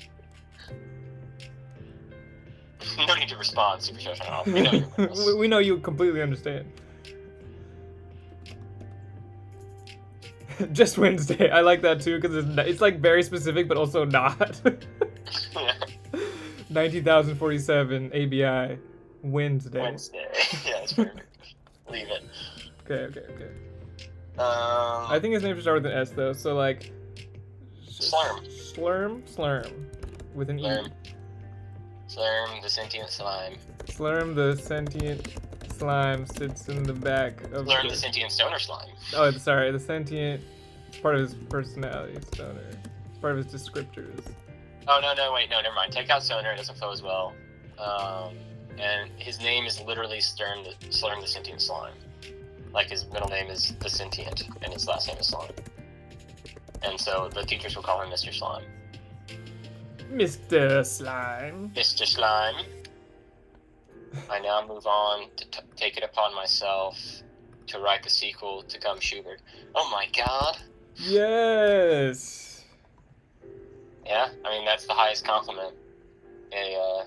No need to respond, Superstar. We know you're with us. We know you completely understand. Just Wednesday. I like that too because it's like very specific, but also not. 19,047 ABI Wednesday. Wednesday. Yeah, it's perfect. Leave it. Okay. I think his name should start with an S though. So like. Slurm. With an Slurm. E. Slurm the sentient slime. Slurm the sentient slime sits in the back of Slurm the sentient stoner slime. Oh, sorry, the sentient is part of his personality, stoner. It's part of his descriptors. Oh, no, wait, no, never mind. Take out stoner, it doesn't flow as well. And his name is literally Slurm the sentient slime. Like, his middle name is the sentient, and his last name is slime. And so the teachers will call him Mr. Slime. Mr. Slime. Mr. Slime. I now move on to take it upon myself to write the sequel to Come Schubert. Oh my god. Yes. Yeah, I mean, that's the highest compliment. I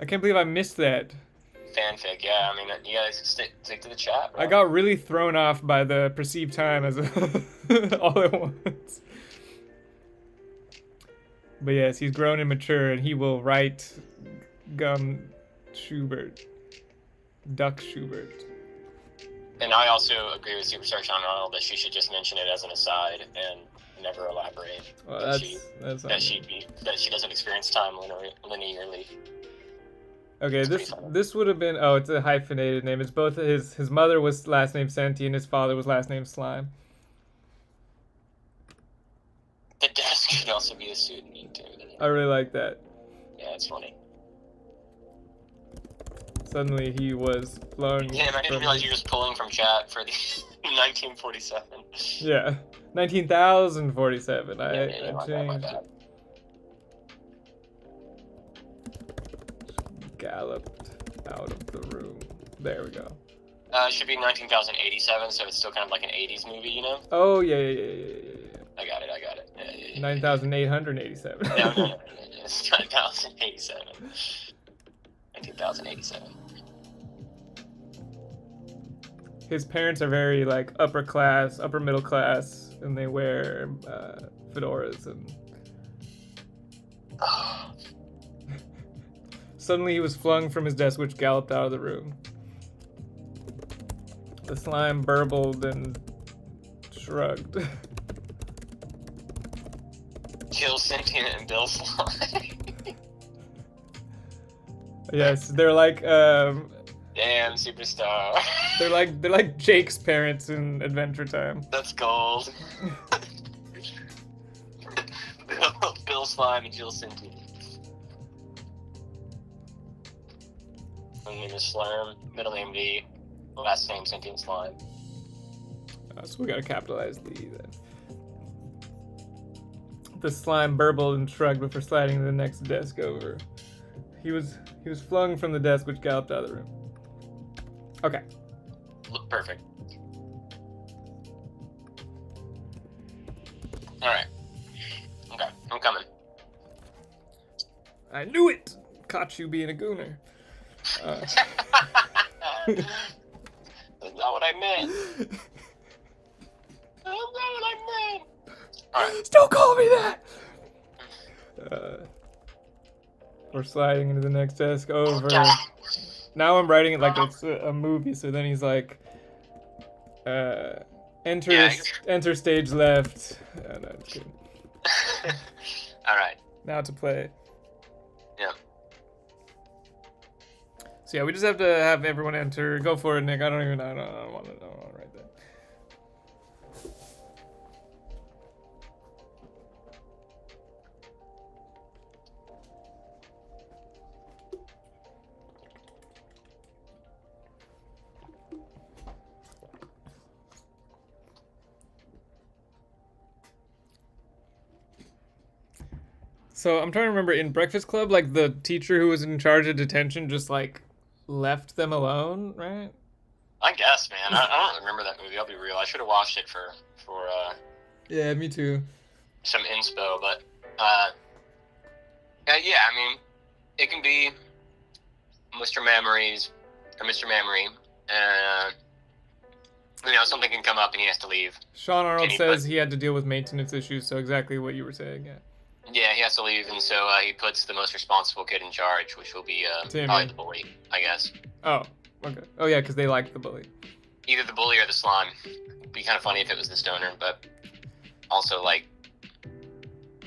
can't believe I missed that. Fanfic, yeah, I mean, you guys stick to the chat, bro. I got really thrown off by the perceived time as all at once. But yes, he's grown and mature, and he will write Schubert. Duck Schubert. And I also agree with Superstar Sean Ronald that she should just mention it as an aside and never elaborate. Well, that that's she doesn't experience time linearly. Okay, this would have been it's a hyphenated name. It's both his mother was last name Senti and his father was last name Slime. The desk could also be a pseudonym too. I really like that. Yeah, it's funny. Suddenly he was flung. Damn, I didn't realize you were just pulling from chat for the 1947. Yeah, 19,047. I my changed bad. it. Galloped out of the room. There we go. It should be 19,087, so it's still kind of like an 80s movie, you know? Oh yeah. I got it. Yeah. 9,887. No. It's 9,087. 19,087. His parents are very like upper middle class, and they wear fedoras and. Oh, Suddenly he was flung from his desk, which galloped out of the room. The slime burbled and shrugged. Kill sentient and Bill slime. Yes, they're like Damn, superstar. they're like Jake's parents in Adventure Time. That's gold. Bill slime and Jill sentient. Name is Slurm, middle name V, last name sentient slime. So we gotta capitalize the E then. The slime burbled and shrugged before sliding to the next desk over. He was flung from the desk, which galloped out of the room. Okay. Look perfect. Alright. Okay, I'm coming. I knew it! Caught you being a gooner. That's not what I meant. That's not what I meant. Alright. Don't call me that! We're sliding into the next desk over. Now I'm writing it like it's a movie, so then he's like, enter stage left. Oh, no, just kidding. Alright. Now to play. Yeah. So yeah, we just have to have everyone enter. Go for it, Nick. I don't want to write that. So I'm trying to remember, in Breakfast Club, like the teacher who was in charge of detention just like left them alone, right? I guess, man. I don't remember that movie. I'll be real. I should have watched it for Yeah, me too. some inspo, but yeah. I mean, it can be Mr. Memories or Mr. Memory, and something can come up and he has to leave. Sean Arnold says he had to deal with maintenance issues, so exactly what you were saying, yeah. Yeah, he has to leave, and so he puts the most responsible kid in charge, which will be probably the bully, I guess. Oh, okay. Oh yeah, because they like the bully. Either the bully or the slime. It'd be kind of funny if it was the stoner, but also, like, I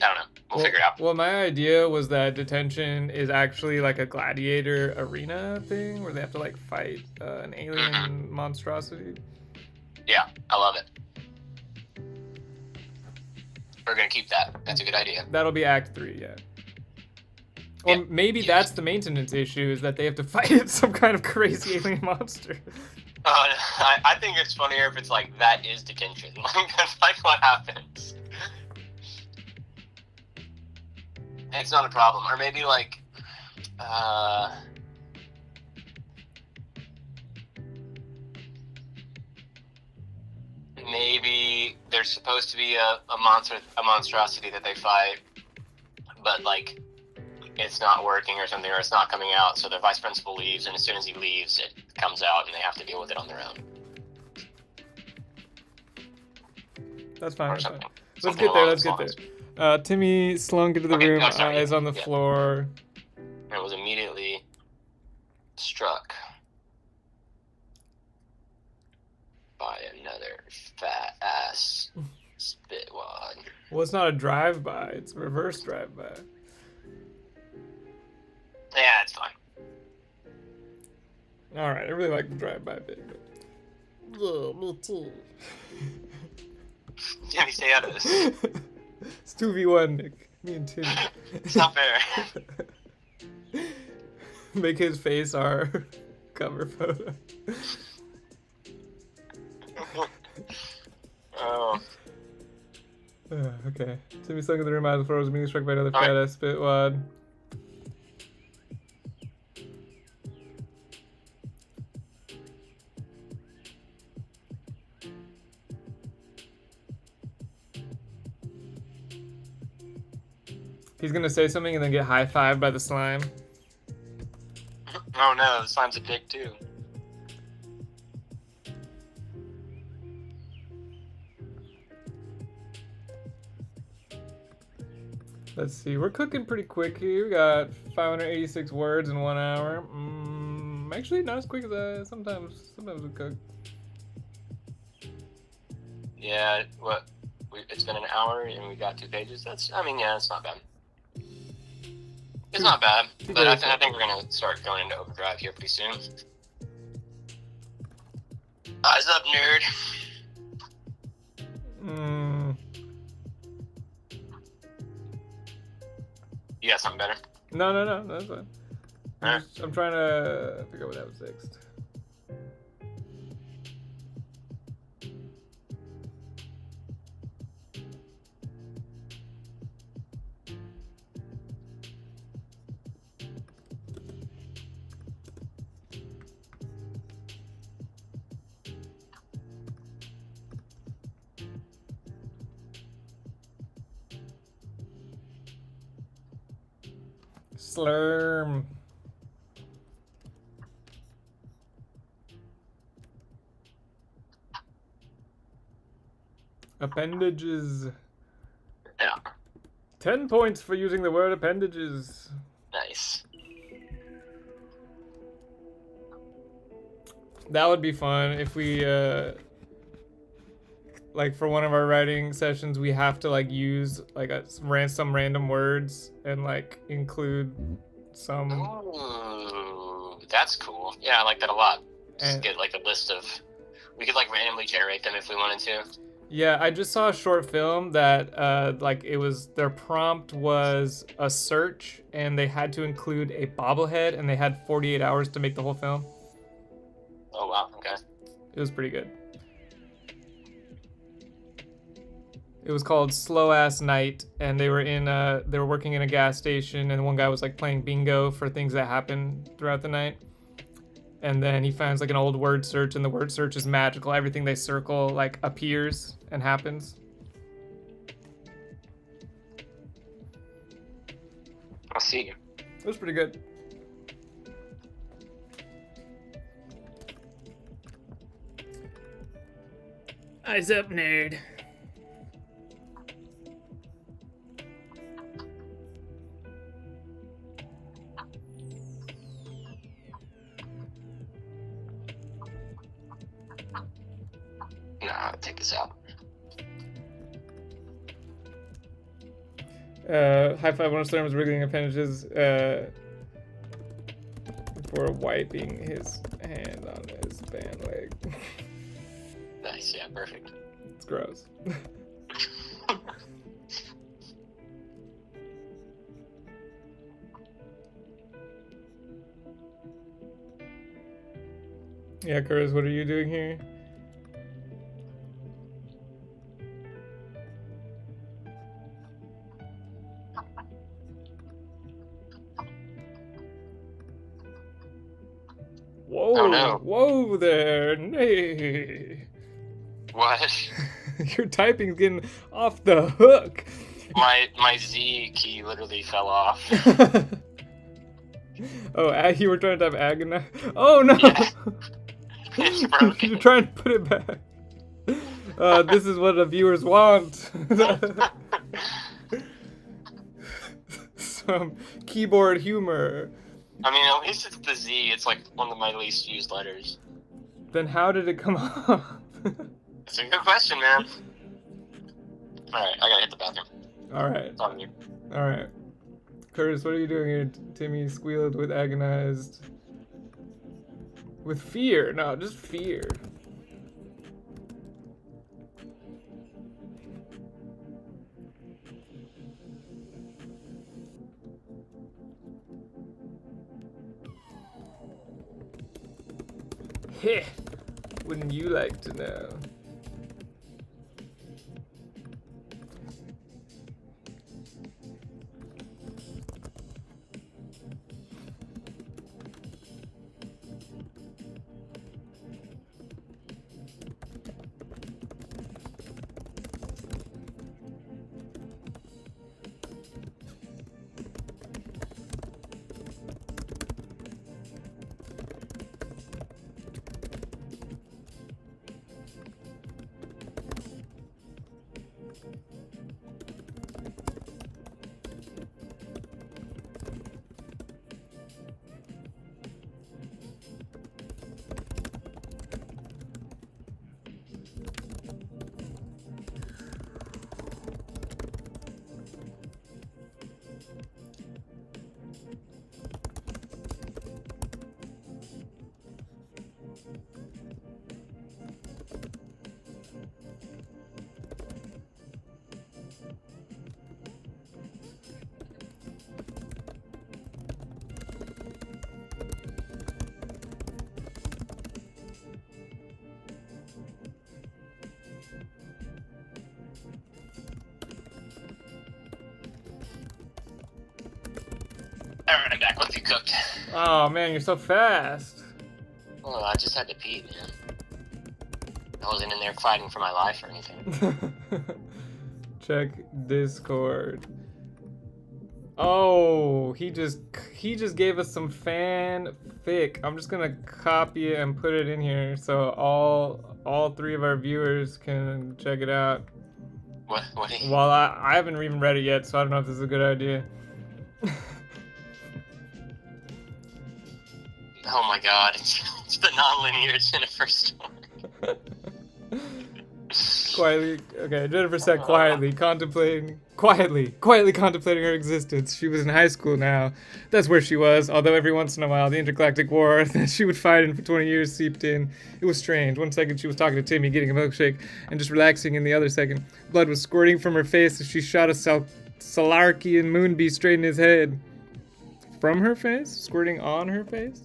don't know. We'll figure it out. Well, my idea was that detention is actually like a gladiator arena thing where they have to like fight an alien monstrosity. Yeah, I love it. We're gonna keep that. That's a good idea. That'll be Act 3, yeah. Or maybe that's the maintenance issue, is that they have to fight some kind of crazy alien monster. I think it's funnier if it's like, that is detention. That's like what happens. It's not a problem. Or maybe like, maybe there's supposed to be a monstrosity that they fight, but like it's not working or something, or it's not coming out, so the vice principal leaves, and as soon as he leaves, it comes out and they have to deal with it on their own. That's fine. That's fine. Let's get there. Timmy slunk into the room, eyes on the floor. And was immediately struck by another fat ass spitwad. Well, it's not a drive-by, it's a reverse drive-by. Yeah, it's fine. Alright, I really like the drive-by bit. But... Yeah, me too. Timmy, stay out of this. It's 2v1, Nick. Me and Timmy. It's not fair. Make his face our cover photo. Oh. Okay. Timmy slunk in the room, out of the floor, was being struck by another fat ass spitwad. He's gonna say something and then get high-fived by the slime. Oh no, the slime's a dick too. Let's see, we're cooking pretty quick here. We got 586 words in 1 hour. Actually, not as quick as sometimes we cook. Yeah, it's been an hour and we got 2 pages. I mean, yeah, it's not bad. It's not bad, but I think we're gonna start going into overdrive here pretty soon. Eyes up, nerd. You got something better? No, that's fine. I'm trying to figure out what happens next. Slurm. Appendages. Yeah. 10 points for using the word appendages. Nice. That would be fun if we, like for one of our writing sessions, we have to like use like some random words and like include some. Ooh, that's cool. Yeah, I like that a lot. Just get like a list of. We could like randomly generate them if we wanted to. Yeah, I just saw a short film that like it was their prompt was a search and they had to include a bobblehead and they had 48 hours to make the whole film. Oh wow, okay. It was pretty good. It was called Slow Ass Night, and they were working in a gas station, and one guy was like playing bingo for things that happened throughout the night. And then he finds like an old word search, and the word search is magical. Everything they circle like appears and happens. I see. It was pretty good. Eyes up, nerd. Nah, take this out. High five one of Storm's wriggling appendages before wiping his hand on his band leg. Nice, yeah, perfect. It's gross. Yeah, Curtis, what are you doing here? Whoa, oh, no. Whoa there, nay. What? Your typing's getting off the hook. My Z key literally fell off. Oh, you were trying to type agonize? Oh no! Yeah. It's broken. You're trying to put it back. This is what the viewers want. Some keyboard humor. I mean, at least it's the Z. It's like one of my least used letters. Then how did it come off? It's a good question, man. Alright, I gotta hit the bathroom. Alright. It's on you. Alright. Curtis, what are you doing here? Timmy squealed with agonized. With fear. No, just fear. Heh. Wouldn't you like to know? Alright, I'm back. What's you cooked? Oh man, you're so fast. Oh, I just had to pee, man. I wasn't in there fighting for my life or anything. Check Discord. Oh, he just gave us some fanfic. I'm just gonna copy it and put it in here so all three of our viewers can check it out. What? Well, I haven't even read it yet, so I don't know if this is a good idea. Oh my god, it's the non-linear Jennifer story. Quietly, okay, Jennifer said quietly contemplating her existence. She was in high school now. That's where she was, although every once in a while the intergalactic war that she would fight in for 20 years seeped in. It was strange. One second she was talking to Timmy, getting a milkshake, and just relaxing in the other second. Blood was squirting from her face as she shot a Salarkian moonbee straight in his head. From her face? Squirting on her face?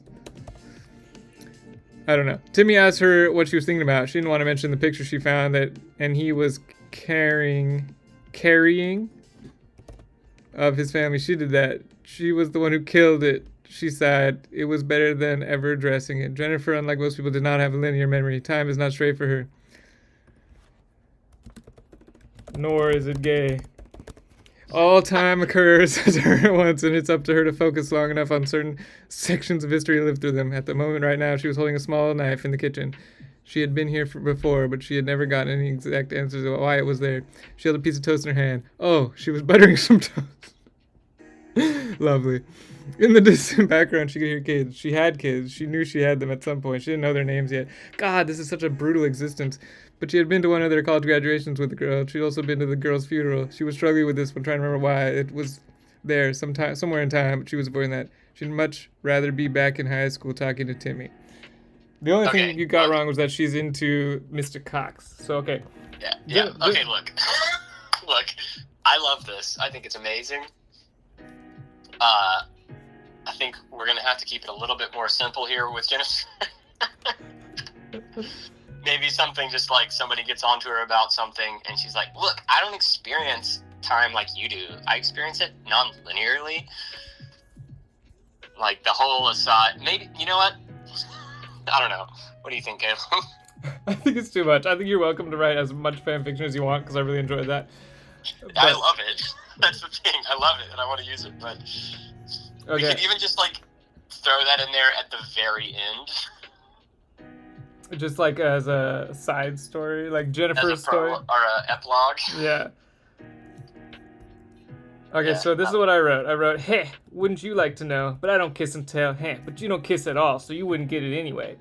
I don't know. Timmy asked her what she was thinking about. She didn't want to mention the picture she found and he was carrying of his family. She did that. She was the one who killed it. She sighed. It was better than ever addressing it. Jennifer, unlike most people, did not have a linear memory. Time is not straight for her. Nor is it gay. All time occurs to her at once, and it's up to her to focus long enough on certain sections of history to live through them. At the moment right now, she was holding a small knife in the kitchen. She had been here before, but she had never gotten any exact answers about why it was there. She held a piece of toast in her hand. Oh, she was buttering some toast. Lovely. In the distant background, she could hear kids. She had kids. She knew she had them at some point. She didn't know their names yet. God, this is such a brutal existence. But she had been to one of their college graduations with the girl. She'd also been to the girl's funeral. She was struggling with this one, trying to remember why. It was there somewhere in time, but she was avoiding that. She'd much rather be back in high school talking to Timmy. The only thing you got wrong was that she's into Mr. Cox. So, okay. Yeah. Okay, look. Look, I love this. I think it's amazing. I think we're going to have to keep it a little bit more simple here with Jennifer. Maybe something just like somebody gets onto her about something and she's like, look, I don't experience time like you do. I experience it non-linearly. Like the whole aside. Maybe, you know what? I don't know. What do you think, Caleb? I think it's too much. I think you're welcome to write as much fan fiction as you want because I really enjoyed that. I love it. That's the thing. I love it and I want to use it. But we could even just like throw that in there at the very end. Just like as a side story, like Jennifer's story. Or an epilogue. Yeah. Okay, so this is what I wrote. I wrote, hey, wouldn't you like to know? But I don't kiss and tell. Hey, but you don't kiss at all, so you wouldn't get it anyway.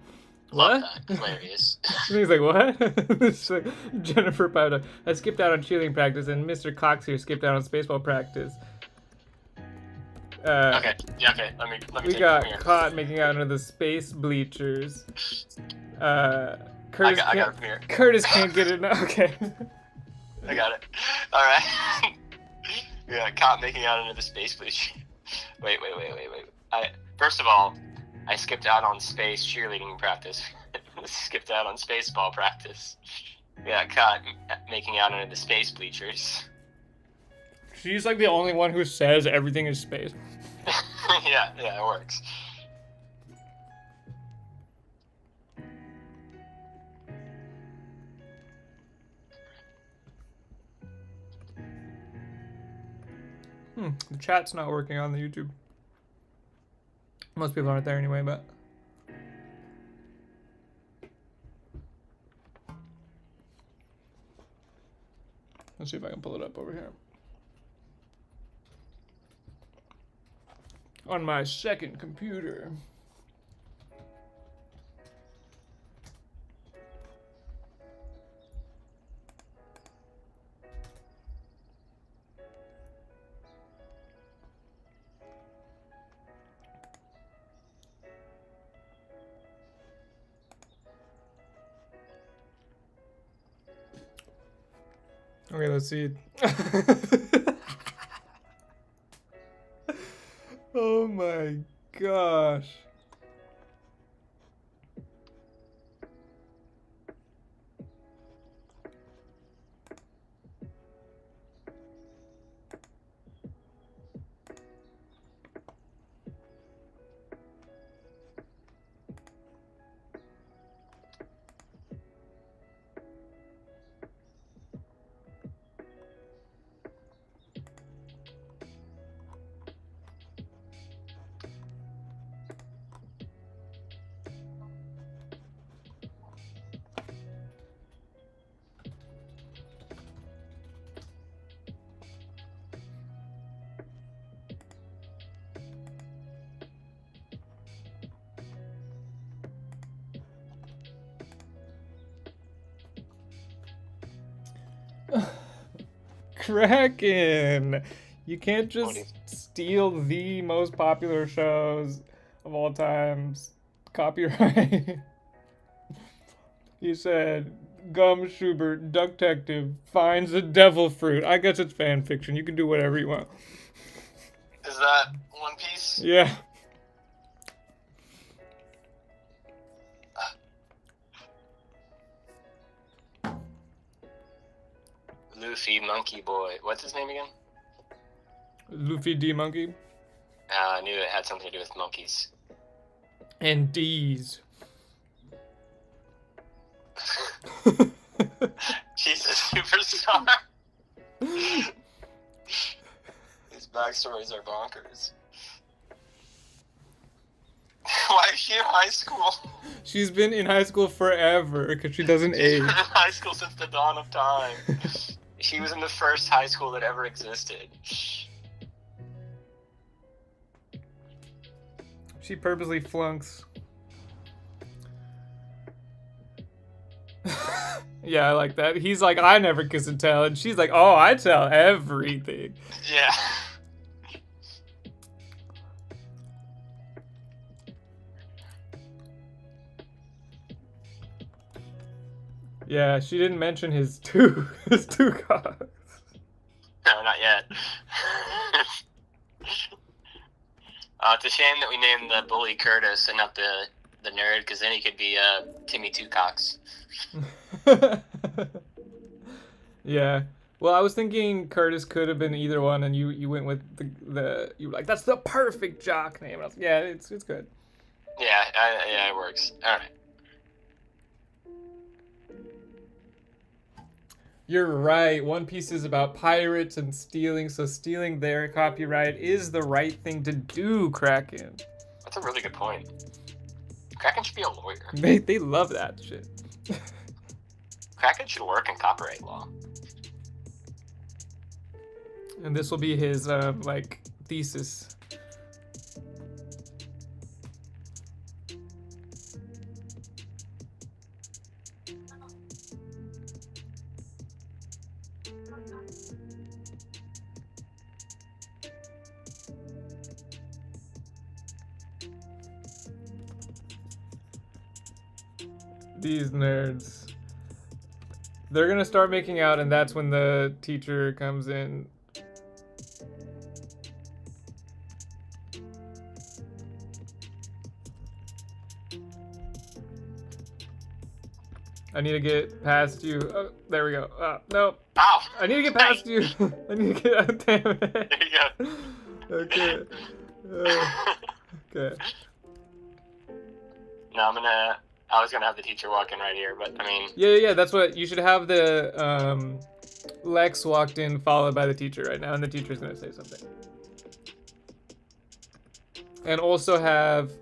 Love What? that. Hilarious. He's like, what? It's like, Jennifer Powder. I skipped out on cheerleading practice, and Mr. Cox here skipped out on spaceball practice. Okay. Yeah. Okay. Let me. We got caught making out under the space bleachers. Curtis I got it from here. Curtis can't get it. Okay. I got it. All right. We got caught making out under the space bleacher. Wait. First of all, I skipped out on space cheerleading practice. Skipped out on spaceball practice. We got caught making out under the space bleachers. She's like the only one who says everything is space. yeah, it works. The chat's not working on the YouTube. Most people aren't there anyway, but... Let's see if I can pull it up over here. On my second computer. Okay, let's see. Oh my gosh. Kraken! You can't What just steal the most popular shows of all times. Copyright. He said, Gum Schubert, detective, finds a devil fruit. I guess it's fan fiction. You can do whatever you want. Is that One Piece? Yeah. Luffy, Monkey Boy. What's his name again? Luffy D Monkey. I knew it had something to do with monkeys. And D's. She's a superstar. These backstories are bonkers. Why is she in high school? She's been in high school forever because she doesn't She's age. been in high school since the dawn of time. She was in the first high school that ever existed. She purposely flunks. Yeah, I like that. He's like, I never kiss and tell. And she's like, oh, I tell everything. Yeah. Yeah, she didn't mention his two cocks. No, not yet. It's a shame that we named the bully Curtis and not the nerd, because then he could be Timmy Two Cocks. Yeah. Well, I was thinking Curtis could have been either one, and you went with the you were like, that's the perfect jock name. And I was like, yeah, it's good. Yeah, yeah, it works. All right. You're right. One Piece is about pirates and stealing, so stealing their copyright is the right thing to do, Kraken. That's a really good point. Kraken should be a lawyer. They love that shit. Kraken should work in copyright law. And this will be his like thesis. These nerds. They're gonna start making out, and that's when the teacher comes in. I need to get past you. Oh, there we go. No. Ow! I need to get past you. I need to get. Oh, damn it. There you go. Okay. Okay. No, I was gonna have the teacher walk in right here, but I mean. Yeah. That's what you should have. The Lex walked in, followed by the teacher right now, and the teacher's gonna say something. And also have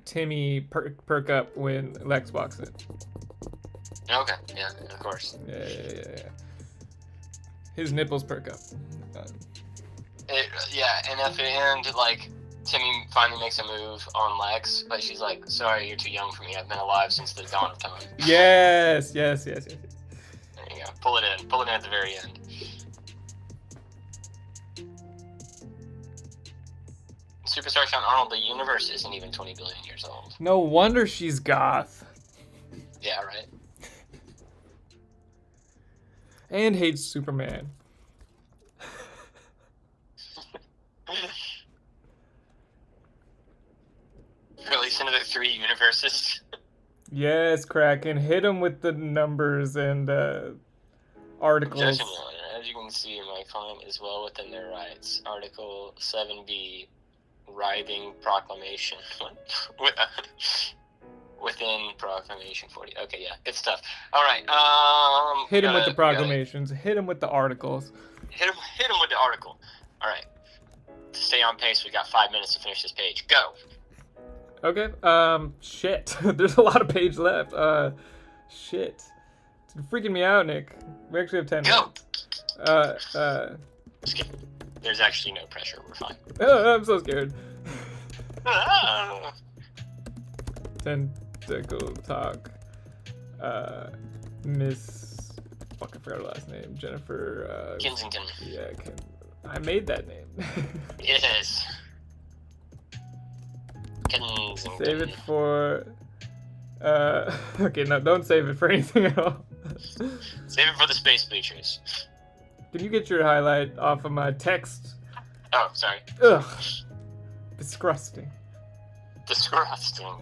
Timmy perk up when Lex walks in. Okay, yeah, of course. Yeah. His nipples perk up. Yeah, and at the end, like, Timmy finally makes a move on Lex, but she's like, sorry, you're too young for me. I've been alive since the dawn of time. Yes. There you go. Pull it in at the very end. Superstar Sean Arnold, the universe isn't even 20 billion years old. No wonder she's goth. Yeah, right? And hates Superman. Release another 3 universes. Yes, Kraken. Hit him with the numbers and articles. Objection, Your Honor. As you can see, my client is well within their rights. Article 7B, writhing proclamation. Within proclamation 40. Okay, yeah, good stuff. All right. Hit him with the proclamations. Hit him with the articles. Hit him with the article. All right. To stay on pace, we got 5 minutes to finish this page. Go. Okay. Shit. There's a lot of page left. Shit. It's freaking me out, Nick. We actually have 10 minutes. Skip. There's actually no pressure. We're fine. Oh, I'm so scared. Tentacle talk. Miss fuck, I forgot her last name. Jennifer. Kensington. Yeah, I made that name. Yes. Kensington. Save it for. Okay, no, don't save it for anything at all. Save it for the space bleachers. Can you get your highlight off of my text? Oh, sorry. Ugh. Disgusting. Disgusting.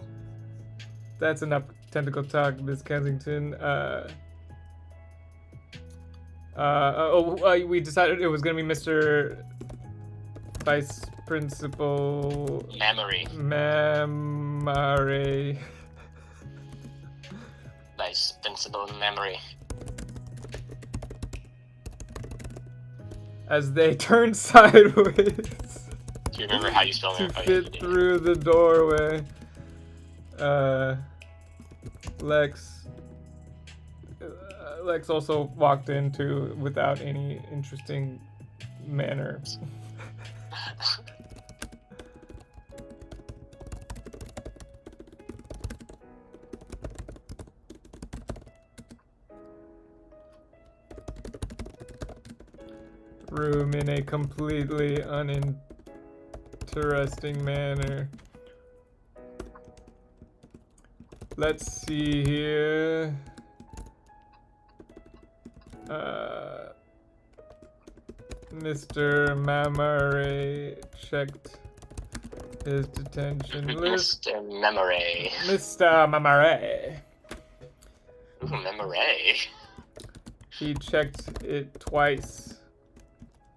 That's enough tentacle talk, Miss Kensington. We decided it was gonna be Mr. Vice Principal Memory. Mamare. Vice Principal Memory. As they turned sideways Do you remember how you spell to it? fit through the doorway. Lex also walked into without any interesting manner. Room in a completely uninteresting manner. Let's see here. Mr. Mamare checked his detention list. Mr. Memory. Mr. Mamare. Ooh, Memory. He checked it twice.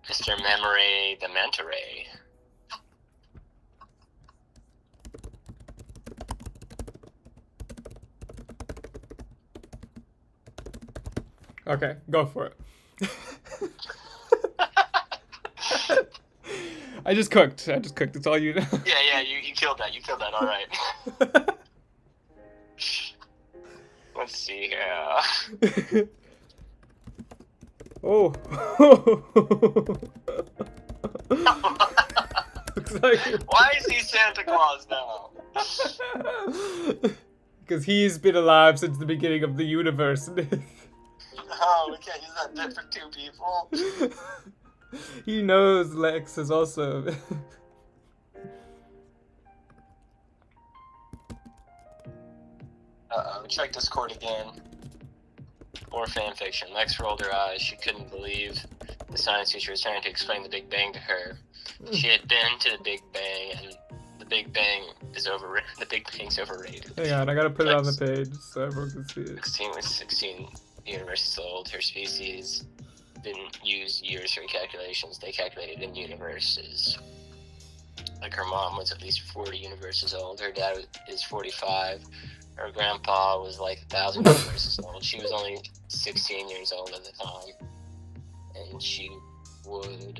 Mr. Memory the Manta Ray. Okay, go for it. I just cooked. It's all you know. Yeah, you killed that. You killed that, alright. Let's see here. Oh. Looks like Why is he Santa Claus now? because he's been alive since the beginning of the universe. Oh, we can't use that bit for two people. He knows Lex is also. Check Discord again. More fanfiction. Lex rolled her eyes. She couldn't believe the science teacher was trying to explain the Big Bang to her. She had been to the Big Bang, and the Big Bang is overrated. The Big Bang's overrated. Hang on, I gotta put it on the page so everyone can see it. 16 universes old. Her species didn't use years for calculations. They calculated in universes. Like her mom was at least 40 universes old. Her dad is 45. Her grandpa was like 1,000 universes old. She was only 16 years old at the time. And she would,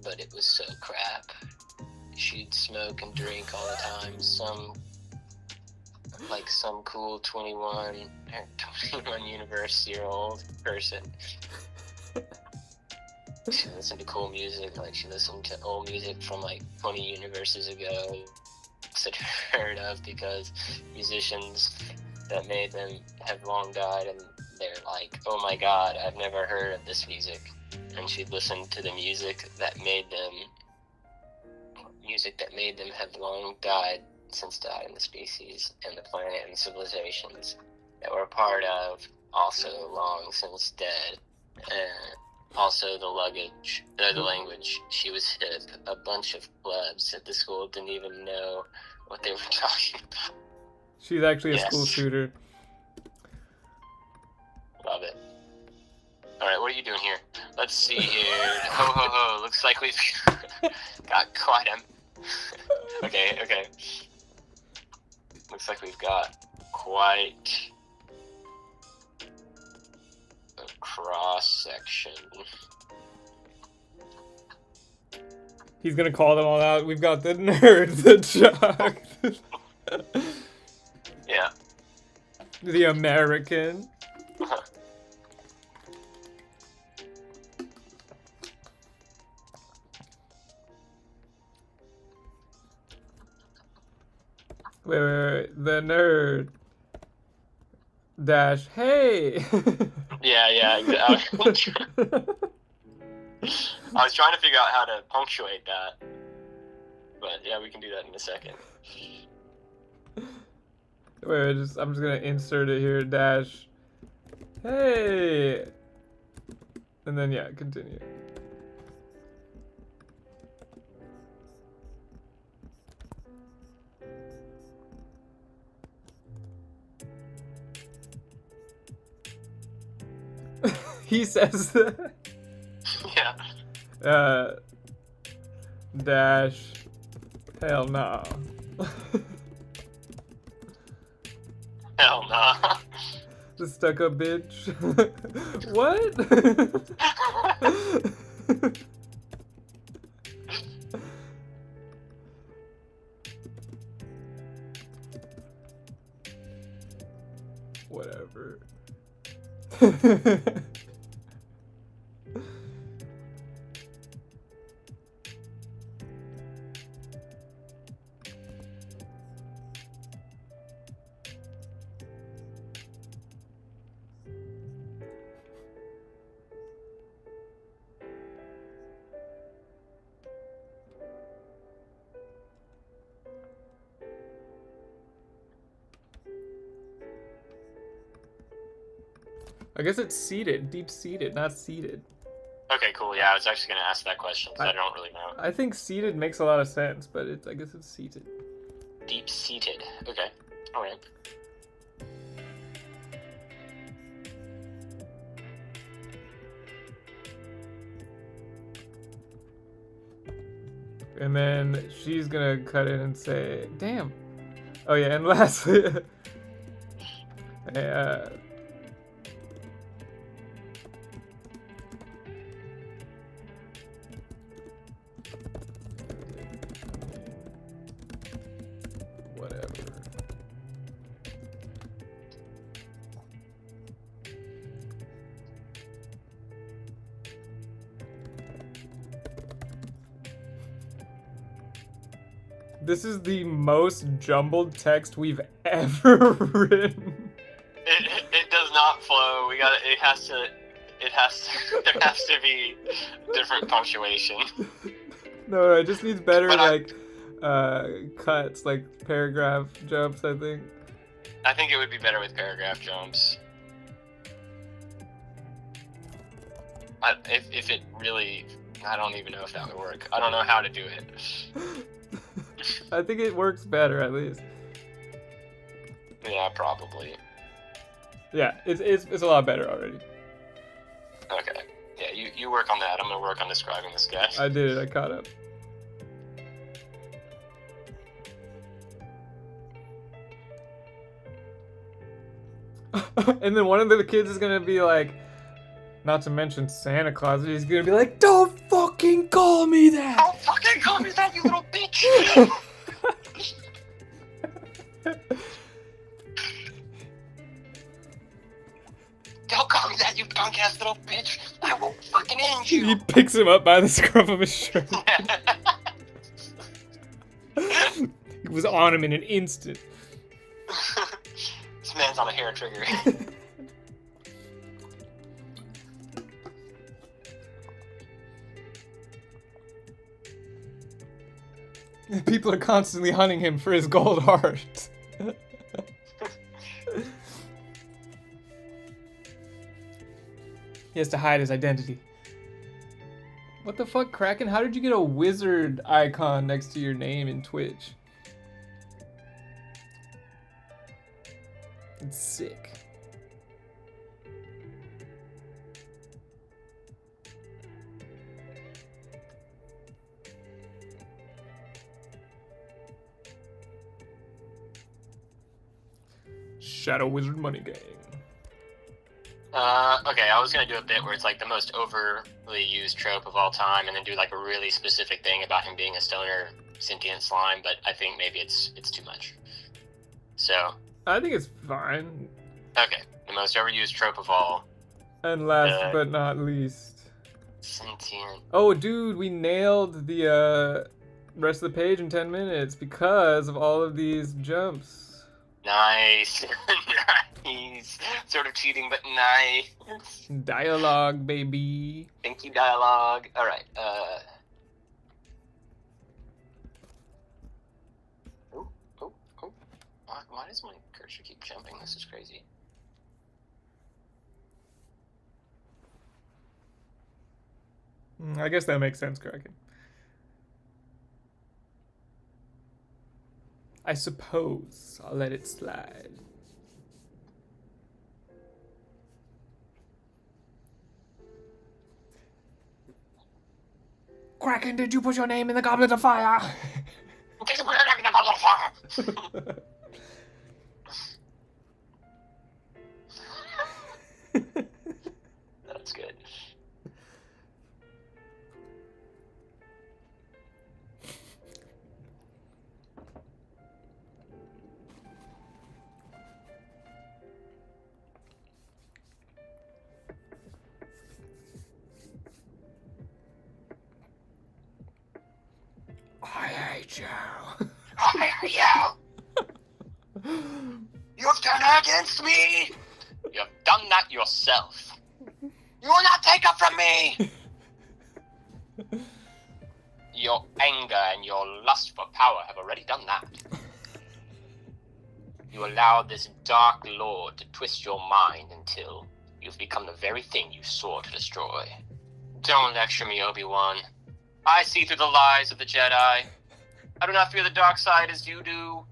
but it was so crap. She'd smoke and drink all the time. Some cool 21 universe-year-old person. She listened to cool music, like she listened to old music from like 20 universes ago. Had heard of because musicians that made them have long died, and they're like, oh my god, I've never heard of this music. And she'd listen to the music that made them have long died, since died in the species and the planet and civilizations that were part of also long since dead. And also the language. She was hip. A bunch of plebs at the school didn't even know what they were talking about. She's actually a school shooter. Love it. Alright, what are you doing here? Let's see here. Ho ho ho, looks like we've got quite a... Okay. Looks like we've got quite a cross-section. He's gonna call them all out. We've got the nerd, the jock, Yeah. the American. Wait, the nerd. dash hey. Yeah, exactly. I was trying to figure out how to punctuate that. But yeah, we can do that in a second. Wait, I'm just gonna insert it here, dash hey. And then yeah, continue. He says that. Yeah. Dash hell no. Hell nah. The stuck up bitch. What? Whatever. I guess it's seated, deep seated, not seated. Okay, cool. Yeah, I was actually going to ask that question because I don't really know. I think seated makes a lot of sense, but I guess it's seated. Deep seated. Okay. All right. And then she's gonna cut in and say, damn. Oh yeah, and lastly, whatever. This is the most jumbled text we've ever written. It does not flow. There has to be different punctuation. No, it just needs better But cuts, like paragraph jumps, I think. I think it would be better with paragraph jumps. If it really, I don't even know if that would work. I don't know how to do it. I think it works better, at least. Yeah, probably. Yeah, it's a lot better already. Okay. Yeah, you work on that. I'm gonna work on describing this guy. I did it. I caught up. And then one of the kids is gonna be like, not to mention Santa Claus, he's gonna be like, "Don't fucking call me that! Don't fucking call me that, you little bitch!" Don't call me that, you punk ass little bitch! I will fucking end you! He picks him up by the scruff of his shirt. He was on him in an instant. This man's on a hair trigger. People are constantly hunting him for his gold heart. He has to hide his identity. What the fuck, Kraken? How did you get a wizard icon next to your name in Twitch? It's sick. Shadow Wizard Money Gang. Okay, I was gonna do a bit where it's like the most overly used trope of all time, and then do like a really specific thing about him being a stoner sentient slime, but I think maybe it's too much. So. I think it's fine. Okay, the most overused trope of all. And last but not least. Sentient. Oh, dude, we nailed the rest of the page in 10 minutes because of all of these jumps. Nice. Nice. Sort of cheating, but nice. Dialogue, baby. Thank you, dialogue. Alright, Oh. Why does my cursor keep jumping? This is crazy. I guess that makes sense, Kraken. I suppose I'll let it slide. Kraken, did you put your name in the goblet of fire? That's good. I hate you. I hate you! You've turned against me! You've done that yourself. You will not take it from me! Your anger and your lust for power have already done that. You allowed this dark lord to twist your mind until you've become the very thing you swore to destroy. Don't lecture me, Obi-Wan. I see through the lies of the Jedi. I do not fear the dark side as you do.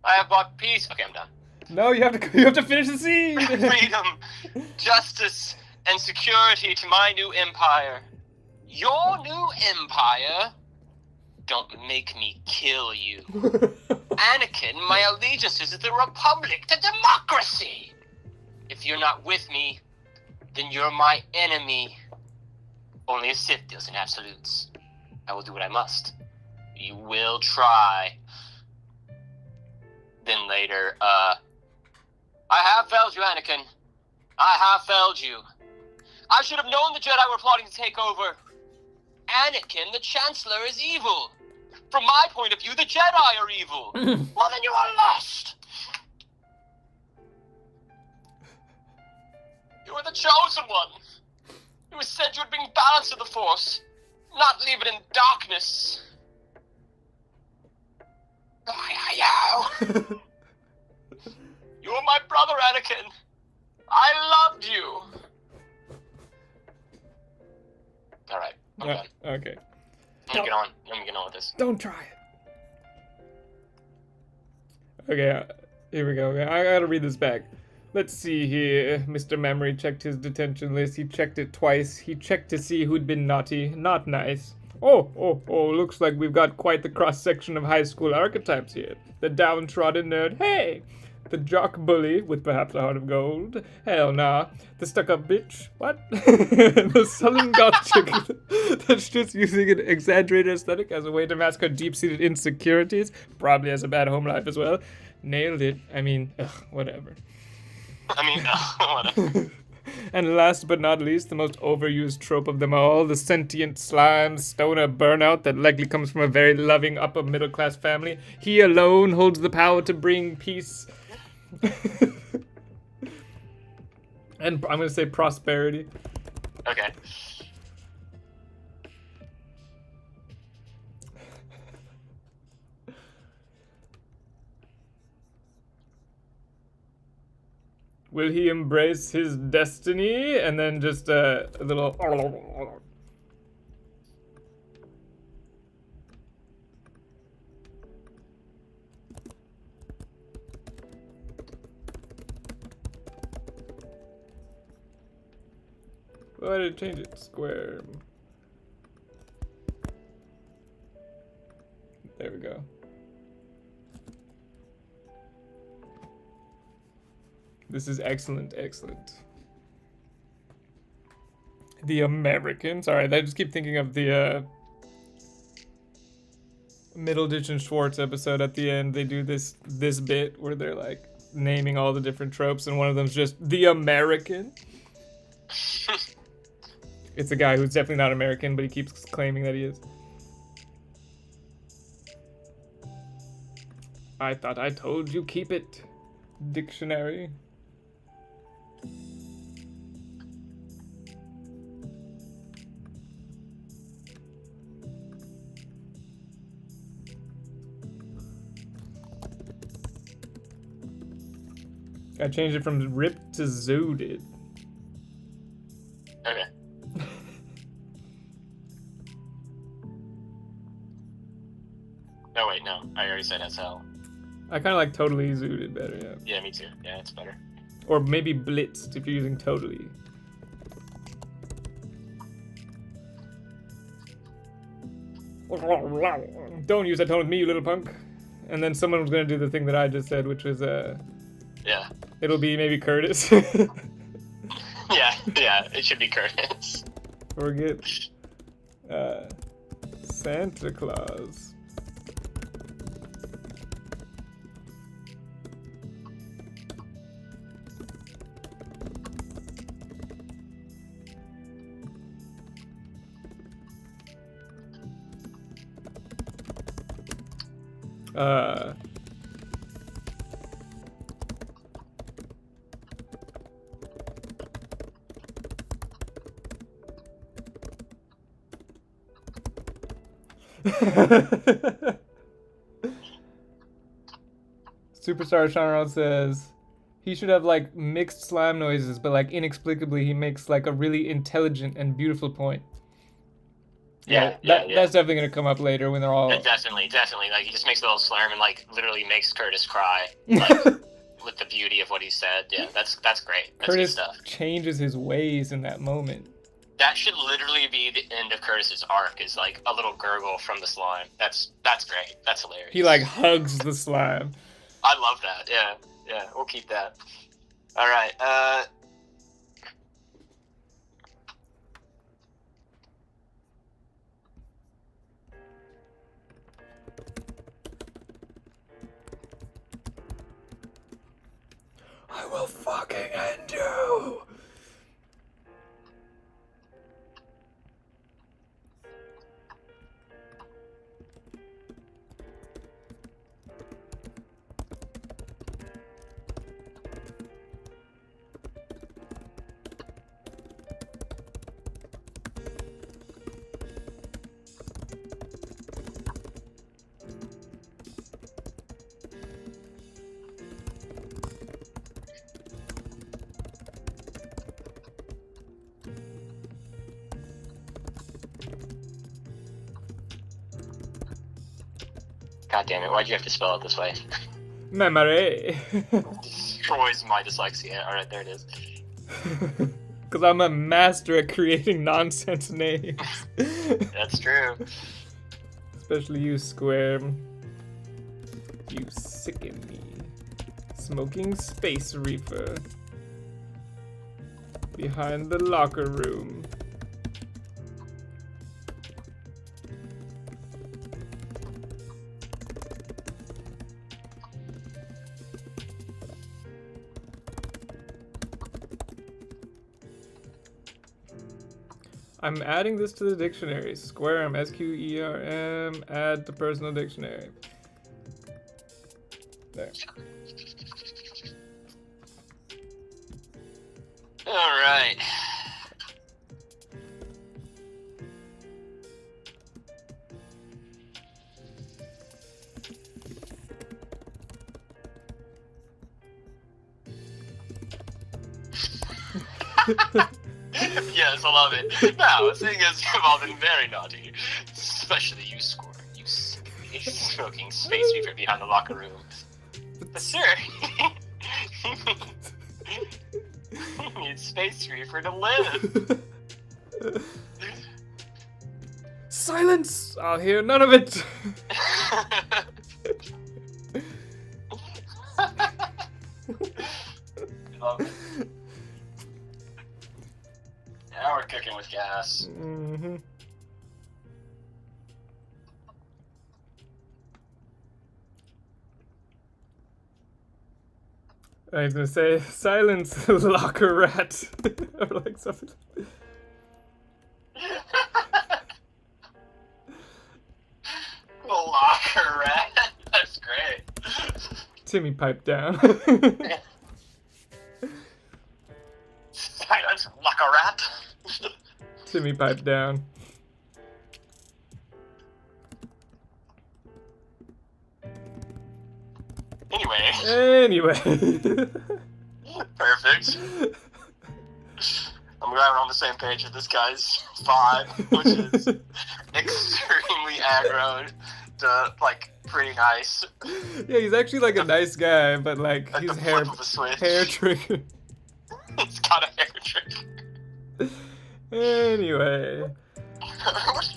I have brought peace. Okay, I'm done. No, you have to finish the scene. Freedom, justice, and security to my new empire. Your new empire? Don't make me kill you. Anakin, my allegiance is to the Republic, to democracy. If you're not with me, then you're my enemy. Only a Sith deals in absolutes. I will do what I must. You will try. Then later, I have failed you, Anakin. I have failed you. I should have known the Jedi were plotting to take over. Anakin, the Chancellor, is evil. From my point of view, the Jedi are evil. Well, then you are lost. You are the chosen one. It was said you would bring balance to the Force, not leave it in darkness. You were my brother, Anakin. I loved you. Alright, I'm done. Okay. Let me get on with this. Don't try it. Okay, here we go. I gotta read this back. Let's see here. Mr. Memory checked his detention list. He checked it twice. He checked to see who'd been naughty. Not nice. Oh, looks like we've got quite the cross-section of high school archetypes here. The downtrodden nerd, hey! The jock bully, with perhaps a heart of gold, hell nah. The stuck-up bitch, what? The sullen goth chick that's just using an exaggerated aesthetic as a way to mask her deep-seated insecurities, probably has a bad home life as well. Nailed it. I mean, whatever. Whatever. And last but not least, the most overused trope of them all, the sentient slime stoner burnout that likely comes from a very loving upper middle class family. He alone holds the power to bring peace. And I'm gonna say prosperity. Okay. Will he embrace his destiny? And then just a little... Why did it change it? Square. There we go. This is excellent, excellent. The Americans. Alright, I just keep thinking of the Middleditch and Schwartz episode at the end. They do this bit where they're like naming all the different tropes, and one of them's just the American. It's a guy who's definitely not American, but he keeps claiming that he is. I thought I told you keep it. Dictionary. I changed it from ripped to zooded. Okay. Oh wait, no. I already said SL. I kind of like totally zooded better, yeah. Yeah, me too. Yeah, it's better. Or maybe blitzed if you're using totally. Don't use that tone with me, you little punk. And then someone was gonna do the thing that I just said, which was Yeah. it'll be maybe Curtis. Yeah, it should be Curtis. Forget Santa Claus. Superstar Shanron says he should have like mixed slime noises, but like inexplicably he makes like a really intelligent and beautiful point. Yeah. That's definitely gonna come up later when they're all. Definitely. Like he just makes a little slurm and like literally makes Curtis cry, like with the beauty of what he said. Yeah, that's great. That's Curtis good stuff. changes his ways in that moment. That should literally be the end of Curtis's arc. Is like a little gurgle from the slime. That's great. That's hilarious. He like hugs the slime. I love that. Yeah, we'll keep that. All right. I will fucking end you. God damn it! Why'd you have to spell it this way? Memory. Destroys my dyslexia. All right, there it is. Because I'm a master at creating nonsense names. That's true. Especially you, Square. You sicken me. Smoking space reefer. Behind the locker room. I'm adding this to the dictionary. Squarem, S-Q-E-R-M, add to personal dictionary. There. All right. Yes, I love it. Now, seeing as you've all been very naughty, especially you, Squirm, you smoking space reefer behind the locker room. But sir, you need space reefer to live. Silence! I'll hear none of it! Love it. Now we're cooking with gas. Mm-hmm. I was gonna say, silence, locker rat. Or like something. The locker rat. That's great. Timmy piped down. Silence, like a rat. Timmy piped down. Anyway, perfect. I'm glad we're on the same page with this guy's vibe, which is extremely aggro to, like, pretty nice. Yeah, he's actually like a nice guy, but like Like he's the hair flip of a switch. trigger. He's got a hair trick. Anyway.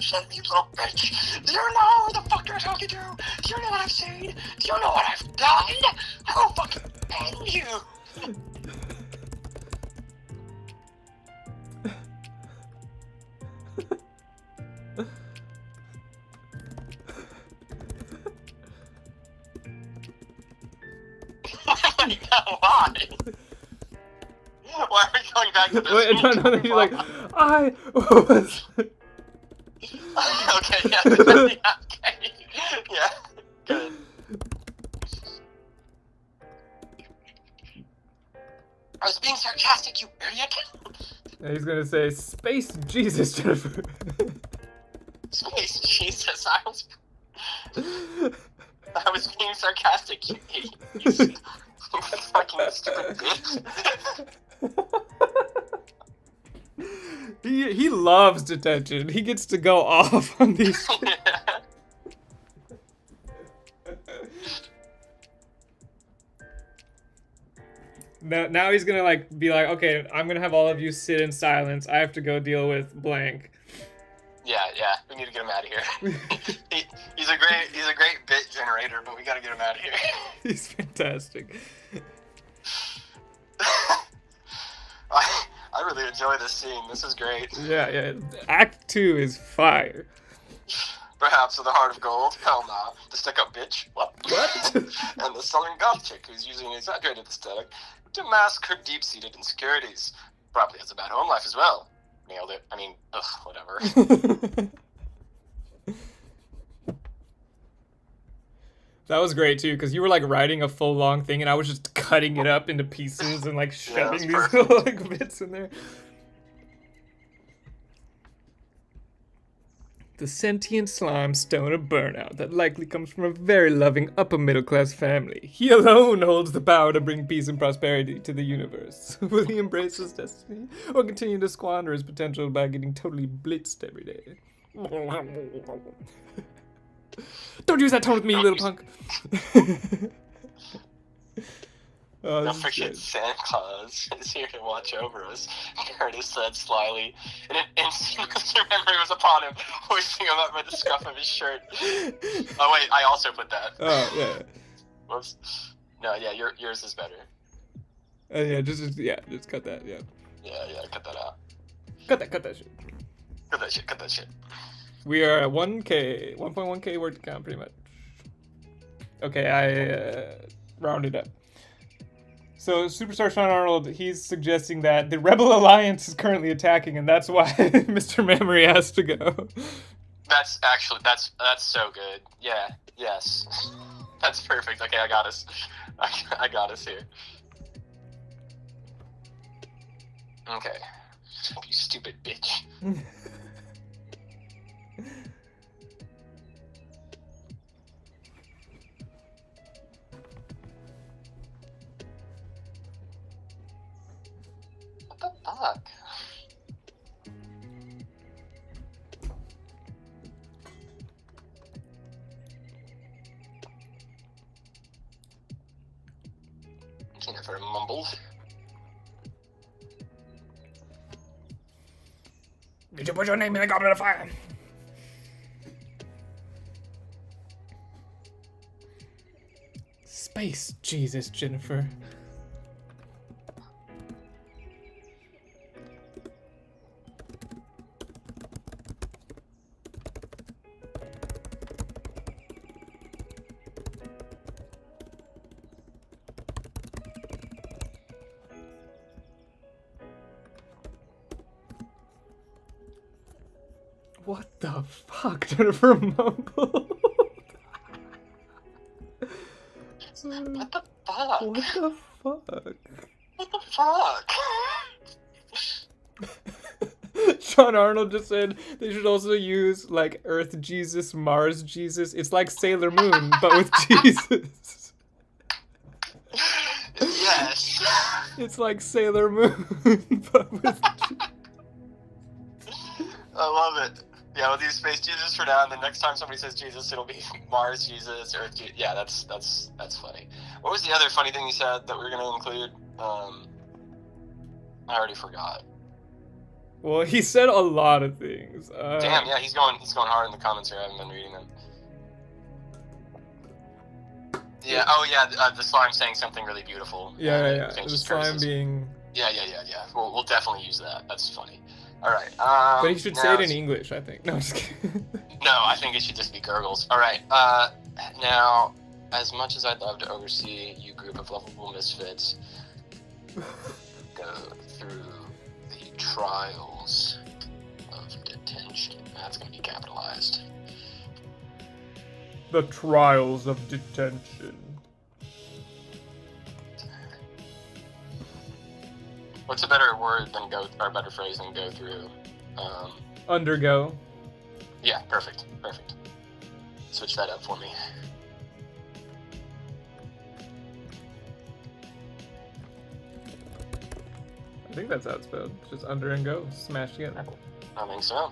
Shut up, you little bitch. Do you know who the fuck you're talking to? Do you know what I've seen? Do you know what I've done? I will fucking end you. Why? Why are we going back to this? Wait, no, he's like, I was. Okay, yeah, okay, yeah, good. I was being sarcastic, you idiot. And he's gonna say, Space Jesus, Jennifer. Space Jesus, I was being sarcastic, you idiot. You fucking stupid bitch. He loves detention. He gets to go off on these. Now he's gonna like be like, okay, I'm gonna have all of you sit in silence. I have to go deal with blank. Yeah, we need to get him out of here. He's a great bit generator, but we gotta get him out of here. He's fantastic. I really enjoy this scene. This is great. Yeah. Act 2 is fire. Perhaps with a heart of gold? Hell nah. The stuck-up bitch? What? And the southern goth chick who's using an exaggerated aesthetic to mask her deep-seated insecurities. Probably has a bad home life as well. Nailed it. I mean, ugh, whatever. That was great too, because you were like writing a full long thing and I was just cutting it up into pieces and like shoving these perfect. little like bits in there. The sentient slime stone of burnout that likely comes from a very loving upper middle class family. He alone holds the power to bring peace and prosperity to the universe. Will he embrace his destiny or continue to squander his potential by getting totally blitzed every day? Don't use that tone with me, you little punk. Oh, Don't forget Santa Claus is here to watch over us, Curtis said slyly, and an instant memory was upon him, hoisting him up by the scruff of his shirt. Oh wait, I also put that. Oh, yeah. Whoops. No, yeah, yours is better. Yeah, just cut that, yeah. Yeah, cut that out. Cut that shit. Cut that shit. We are at 1.1k word count, pretty much. Okay, I rounded up. So, Superstar Sean Arnold, he's suggesting that the Rebel Alliance is currently attacking, and that's why Mr. Memory has to go. That's so good. Yeah, yes. That's perfect. Okay, I got us. I got us here. Okay. You stupid bitch. What the fuck? Jennifer mumbled. Did you put your name in the goblet of fire? Space Jesus, Jennifer. What the fuck, Jennifer mumbled? What the fuck? What the fuck? What the fuck? Sean Arnold just said they should also use like Earth Jesus, Mars Jesus. It's like Sailor Moon, but with Jesus. Yes. It's like Sailor Moon, but with I love it. Yeah, we'll do Space Jesus for now, and then next time somebody says Jesus, it'll be Mars Jesus, Earth Jesus. Yeah, that's funny. What was the other funny thing you said that we were going to include? I already forgot. Well, he said a lot of things. Damn, yeah, he's going hard in the comments here. I haven't been reading them. Yeah. Oh, yeah. The slime saying something really beautiful. Yeah. The slime being. Yeah. We'll definitely use that. That's funny. All right. But he should say it in English, I think. No, I'm just kidding. No, I think it should just be gurgles. All right. Now, as much as I'd love to oversee you group of lovable misfits go through the trials of detention. That's going to be capitalized. The trials of detention. What's a better word than go, or a better phrase than go through? Undergo. Yeah, perfect. Switch that up for me. I think that's how it's spelled. Just under and go. Smash together. I think so.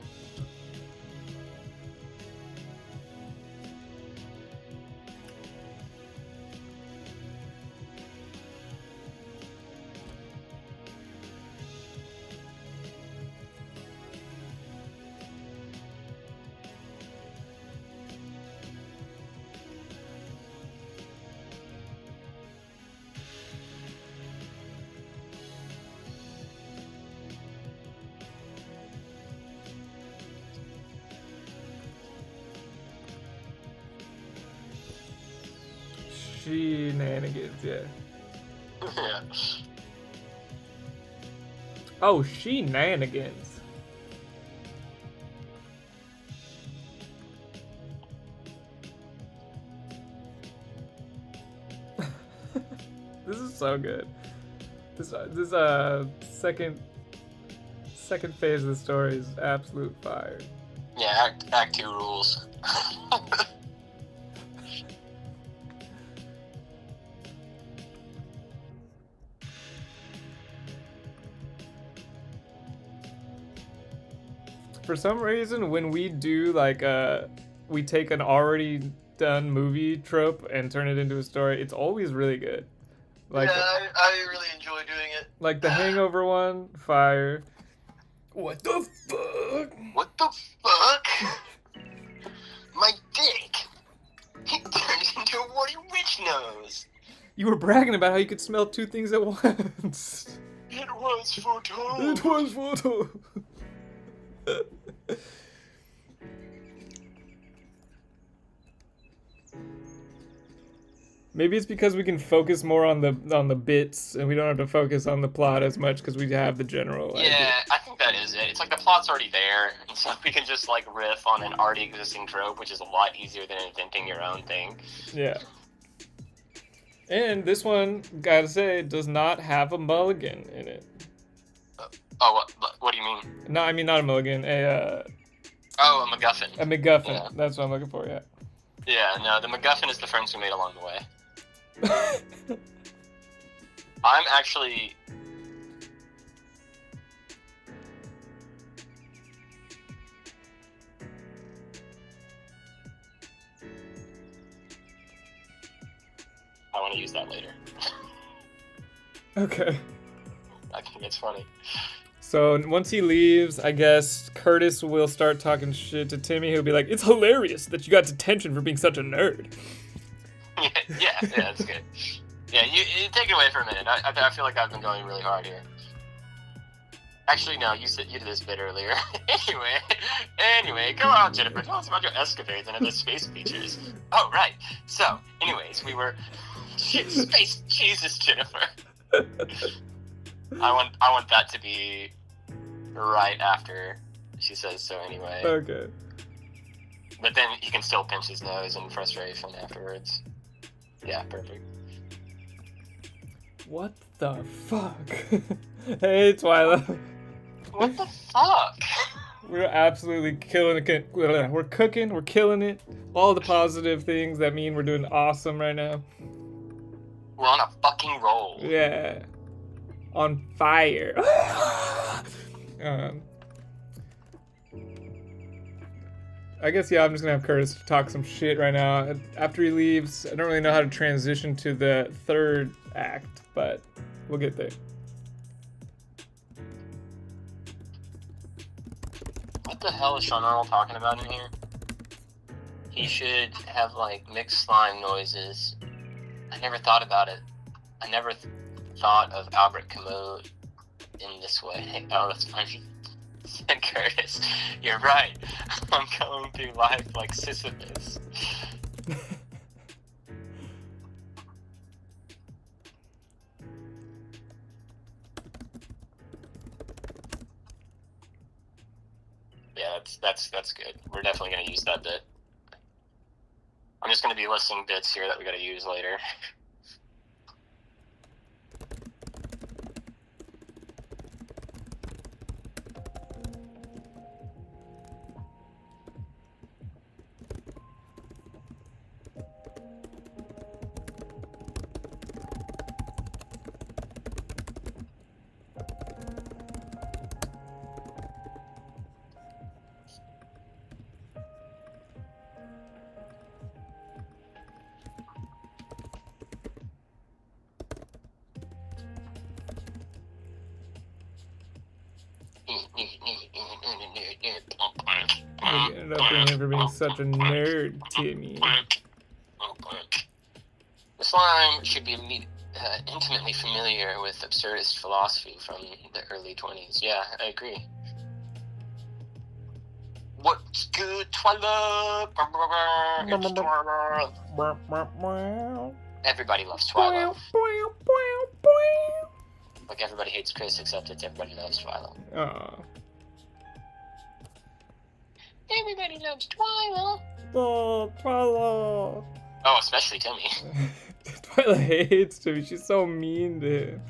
Shenanigans, yeah. Yeah. Oh, shenanigans. This is so good. This second phase of the story is absolute fire. Yeah, act 2 rules. For some reason, when we do like we take an already done movie trope and turn it into a story, it's always really good. Like, yeah, I really enjoy doing it. Like the Hangover one, fire. What the fuck? What the fuck? My dick! He turned into a warty witch nose! You were bragging about how you could smell 2 things at once. It was foretold! It was photo. Maybe it's because we can focus more on the bits and we don't have to focus on the plot as much because we have the general idea. Yeah, I think that is it. It's like the plot's already there, and so we can just like riff on an already existing trope, which is a lot easier than inventing your own thing. Yeah. And this one, gotta say, does not have a mulligan in it. Oh, what do you mean? No, I mean not a mulligan, Oh, a MacGuffin. a MacGuffin. Yeah. That's what I'm looking for, yeah. Yeah, no, the MacGuffin is the friends we made along the way. I'm actually... I want to use that later. Okay. I think it's funny. So once he leaves, I guess Curtis will start talking shit to Timmy. He'll be like, "It's hilarious that you got detention for being such a nerd." yeah, that's good. Yeah, you take it away for a minute. I feel like I've been going really hard here. Actually, no, you did this bit earlier. anyway, come on, Jennifer. Tell us about your escapades and the space features. Oh, right. So, anyways, we were... Space Jesus, Jennifer. I want that to be right after she says so anyway. Okay. But then he can still pinch his nose in frustration afterwards. Yeah, perfect. What the fuck? Hey, Twyla. What the fuck? We're absolutely killing it. We're cooking. We're killing it. All the positive things that mean we're doing awesome right now. We're on a fucking roll. Yeah. On fire. I guess, yeah, I'm just gonna have Curtis talk some shit right now. After he leaves, I don't really know how to transition to the third act, but we'll get there. What the hell is Sean Arnold talking about in here? He should have, like, mixed slime noises. I never thought about it. I never thought of Albert Camus in this way. Oh, that's funny. Said Curtis, you're right. I'm going through life like Sisyphus. Yeah, that's good. We're definitely gonna use that bit. I'm just gonna be listing bits here that we gotta use later. You ended up being for being such a nerd, Timmy. The slime should be intimately familiar with absurdist philosophy from the early 20s. Yeah, I agree. What's good, Twilight? It's Twilight. Everybody loves Twilight. Like, everybody hates Chris, except it's everybody loves Twilight. Aw. Everybody loves Twilight. Oh, Twyla. Oh, especially Timmy. Twyla hates Timmy. She's so mean to him.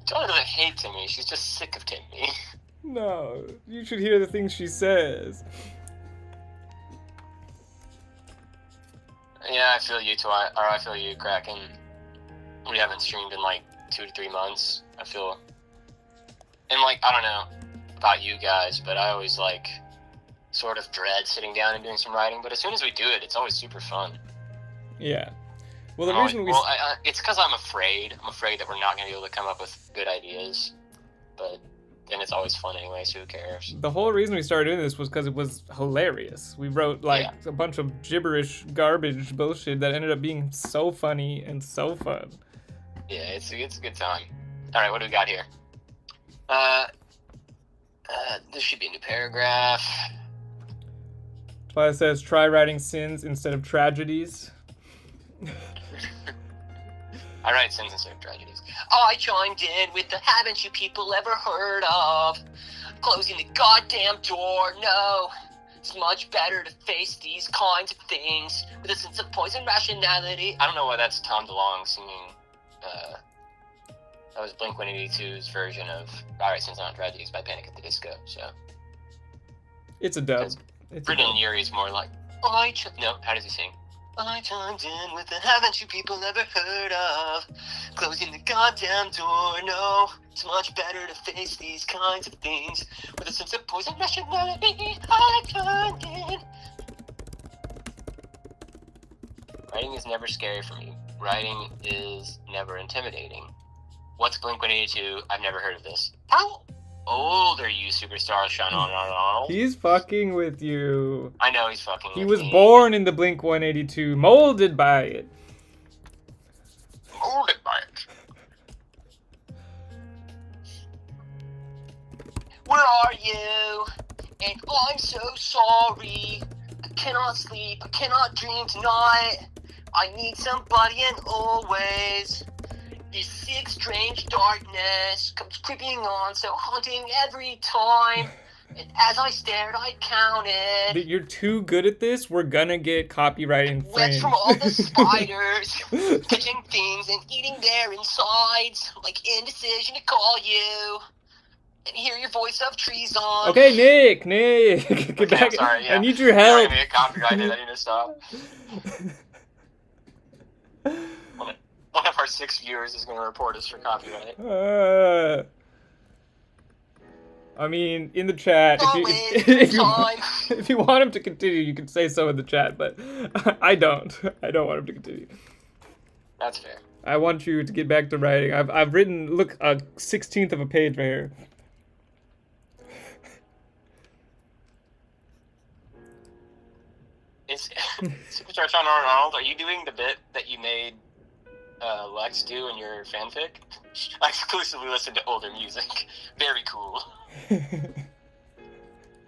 Twilight doesn't hate Timmy, she's just sick of Timmy. No, you should hear the things she says. Yeah, I feel you, Twilight. Or I feel you, Kraken. We haven't streamed in like 2 to 3 months. I feel, and like, I don't know about you guys, but I always like sort of dread sitting down and doing some writing. But as soon as we do it, it's always super fun. Yeah. Well, the reason we it's because I'm afraid. I'm afraid that we're not going to be able to come up with good ideas. But then it's always fun anyway, so who cares? the whole reason we started doing this was because it was hilarious. We wrote like a bunch of gibberish, garbage bullshit that ended up being so funny and so fun. Yeah, it's a good time. All right, what do we got here? This should be a new paragraph. Twyla says, try writing sins instead of tragedies. I write sins instead of tragedies. I chimed in with the haven't you people ever heard of? Closing the goddamn door, no. It's much better to face these kinds of things with a sense of poison rationality. I don't know why that's Tom DeLonge singing. That was Blink-182's version of I Write Sins Not Tragedies by Panic at the Disco, so. It's a dub. Brendan Urie's more like, no, how does he sing? I chimed in with the haven't you people ever heard of? Closing the goddamn door, no. It's much better to face these kinds of things with a sense of poison rationality. I chimed in. Writing is never scary for me. Writing is never intimidating. What's Blink-182? I've never heard of this. How old are you, superstar Sean Arnold? He's fucking with you. I know he's fucking with me. He was born in the Blink-182, molded by it. Molded by it. Where are you? And I'm so sorry. I cannot sleep. I cannot dream tonight. I need somebody and always. This sick, strange darkness comes creeping on, so haunting every time. And as I stared, I counted. That you're too good at this. We're gonna get copyright infringed. Webs from all the spiders, catching things and eating their insides, like indecision to call you and hear your voice of treason. Okay, Nick, get Okay, back. I'm sorry, yeah. I need your You're help. gonna get copyrighted. I need to stop. One of our 6 viewers is gonna report us for copyright. I mean, in the chat, if you want him to continue, you can say so in the chat, but I don't. I don't want him to continue. That's fair. I want you to get back to writing. I've written, look, a 16th of a page right here. Is Superstar Sean Arnold, are you doing the bit that you made Lex do in your fanfic? I exclusively listen to older music. Very cool.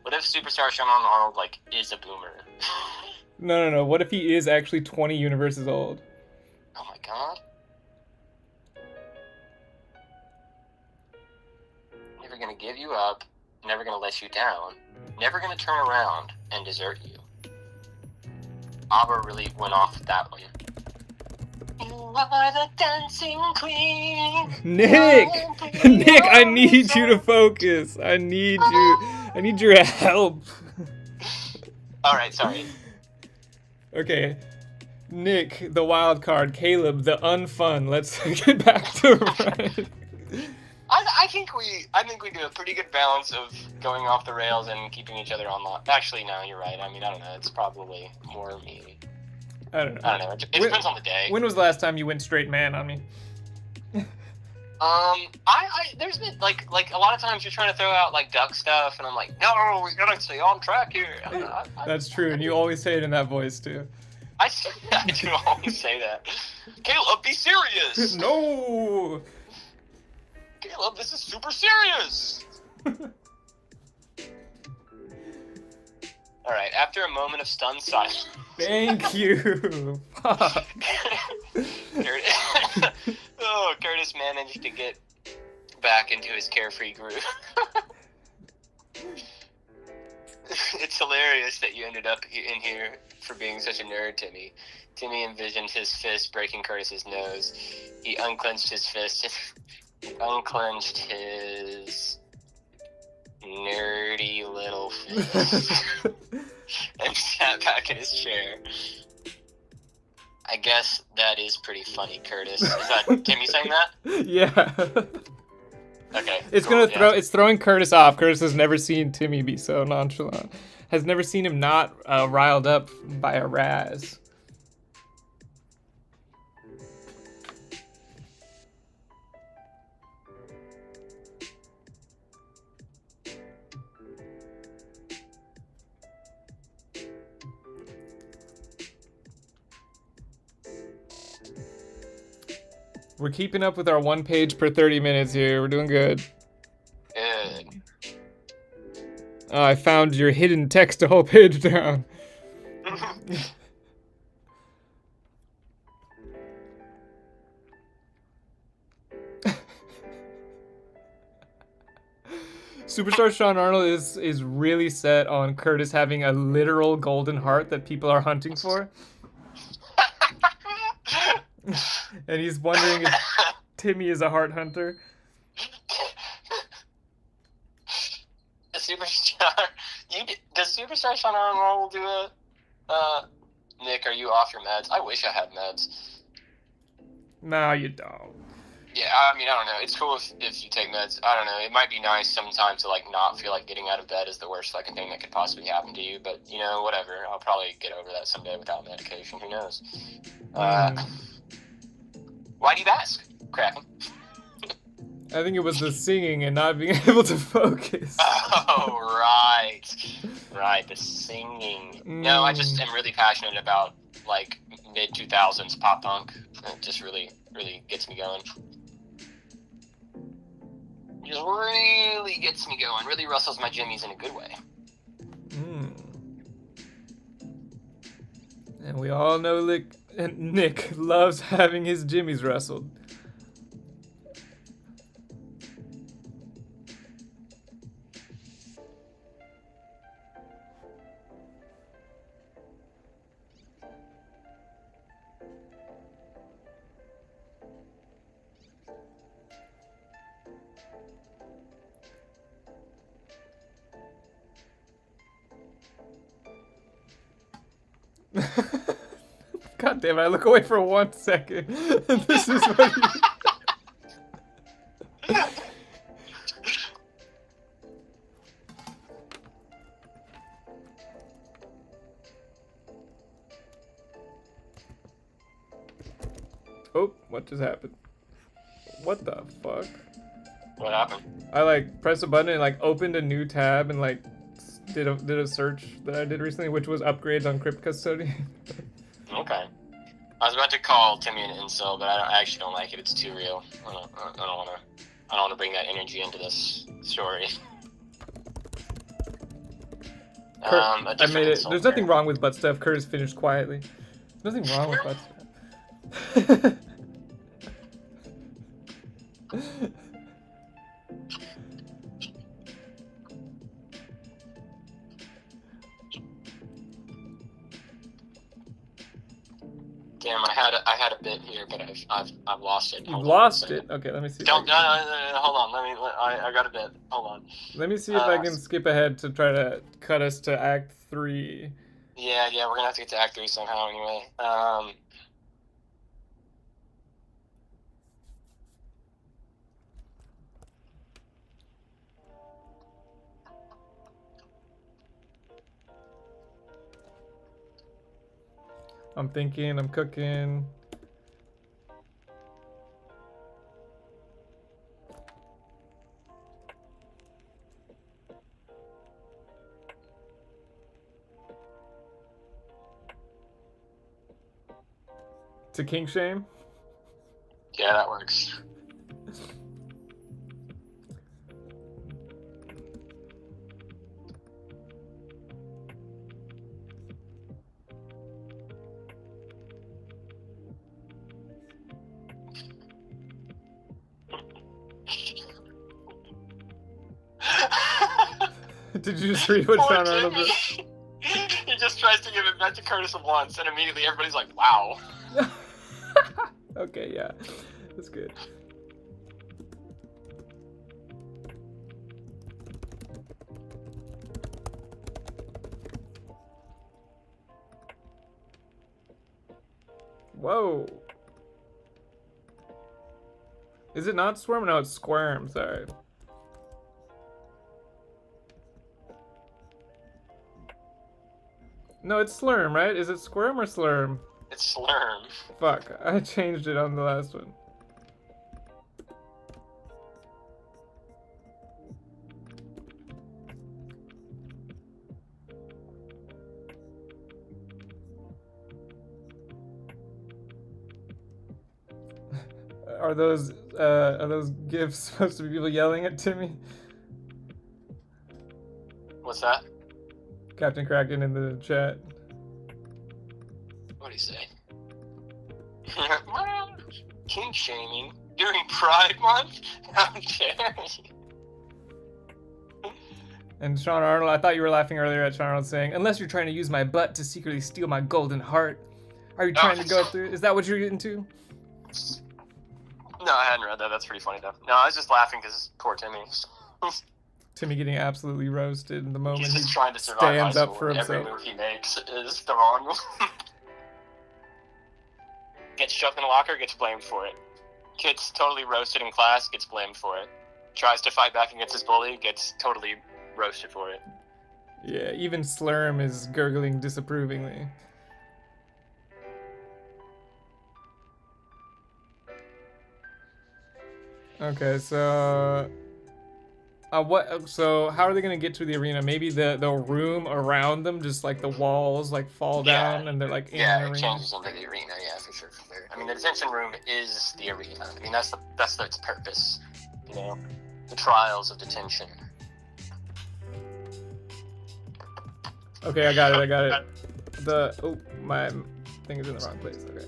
What if Superstar Sean Arnold, like, is a boomer? No. What if he is actually 20 universes old? Oh my god. Never gonna give you up, never gonna let you down, never gonna turn around and desert you. Abba really went off with that one. You are the dancing queen. Nick! Nick, I need you to focus. I need your help. Alright, sorry. Okay. Nick, the wild card. Caleb, the unfun. Let's get back to writing. I think we do a pretty good balance of going off the rails and keeping each other on lock. Actually, no, you're right. I mean, I don't know. It's probably more me. I don't know. I don't know. It depends on the day. When was the last time you went straight man on me? There's been like a lot of times you're trying to throw out like duck stuff, and I'm like, no, we gotta stay on track here. That's true, and you always say it in that voice too. I do always say that. Caleb, be serious. No. Caleb, this is super serious. All right. After a moment of stunned silence. Thank you. Fuck. Curtis managed to get back into his carefree groove. It's hilarious that you ended up in here for being such a nerd, Timmy. Timmy envisioned his fist breaking Curtis's nose. He unclenched his fist. Unclenched his nerdy little fist and sat back in his chair. I guess that is pretty funny, Curtis. Is that Timmy saying that? Yeah. Okay. It's cool, it's throwing Curtis off. Curtis has never seen Timmy be so nonchalant. Has never seen him not riled up by a razz. We're keeping up with our 1 page per 30 minutes here. We're doing good. Good. I found your hidden text a whole page down. Superstar Sean Arnold is really set on Curtis having a literal golden heart that people are hunting for. And he's wondering if Timmy is a heart hunter. Does Superstar Sean Arnold do a Nick, are you off your meds? I wish I had meds. No, you don't. Yeah, I mean, I don't know. It's cool if you take meds. I don't know. It might be nice sometimes to like not feel like getting out of bed is the worst fucking thing that could possibly happen to you. But you know, whatever. I'll probably get over that someday without medication. Who knows? Why do you ask, Kraken? I think it was the singing and not being able to focus. Oh, right. Right, the singing. No, I just am really passionate about, like, mid-2000s pop punk. It just really, really gets me going. Just really gets me going. Really rustles my jimmies in a good way. And we all know Nick loves having his jimmies rustled. God damn it! I look away for 1 second. This is what you. Oh, what just happened? What the fuck? What happened? I like pressed a button and like opened a new tab and like did a search that I did recently, which was upgrades on Crypt Custodian. Okay. I was about to call Timmy an incel, but I actually don't like it. It's too real. I don't want to bring that energy into this story. Kurt, I made it. There's nothing wrong with butt stuff. Curtis finished quietly. There's nothing wrong with butt stuff. Damn, I had a bit here, but I've lost it. You've lost it? Okay, let me see. Don't no, hold on. I got a bit. Hold on. Let me see if I can skip ahead to try to cut us to Act 3. Yeah, we're gonna have to get to Act 3 somehow anyway. I'm thinking, I'm cooking. To kink shame? Yeah, that works. Did you just read what Sean Arnold did? He just tries to give it back to Curtis once, and immediately everybody's like, wow. Okay, yeah. That's good. Whoa. Is it not swarm? No, it's squirm, sorry. No, it's slurm, right? Is it squirm or slurm? It's slurm. Fuck, I changed it on the last one. Are those gifs supposed to be people yelling at Timmy? What's that? Captain Kraken in the chat. What'd he say? Kink shaming during Pride Month? How dare you? And Sean Arnold, I thought you were laughing earlier at Sean Arnold saying, unless you're trying to use my butt to secretly steal my golden heart. Are you trying to go through? Is that what you're getting to? No, I hadn't read that. That's pretty funny, though. No, I was just laughing because poor Timmy. Timmy getting absolutely roasted in the moment He's just he trying to survive stands high up school. for himself. Every move he makes is the wrong one. Gets shoved in a locker, gets blamed for it. Gets totally roasted in class, gets blamed for it. Tries to fight back against his bully, gets totally roasted for it. Yeah, even Slurm is gurgling disapprovingly. Okay, so so how are they gonna get to the arena? Maybe the room around them, just like the walls like fall down and they're like in the arena. Yeah, it changes into the arena, yeah, for sure. I mean, the detention room is the arena. I mean, that's its purpose, you know, the trials of detention. Okay, I got it. My thing is in the wrong place. Okay.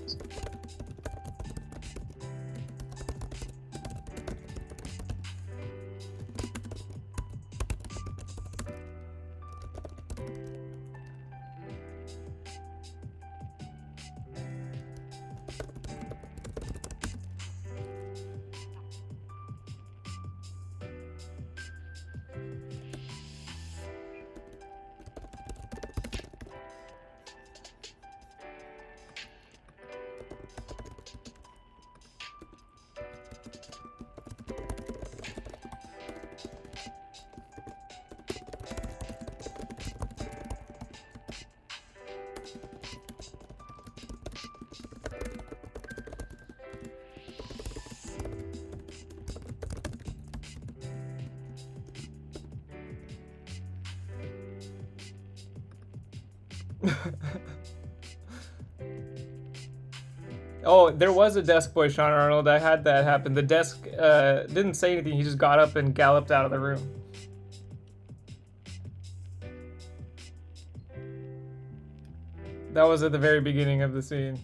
Oh, there was a desk boy, Sean Arnold. I had that happen. The desk didn't say anything. He just got up and galloped out of the room. That was at the very beginning of the scene.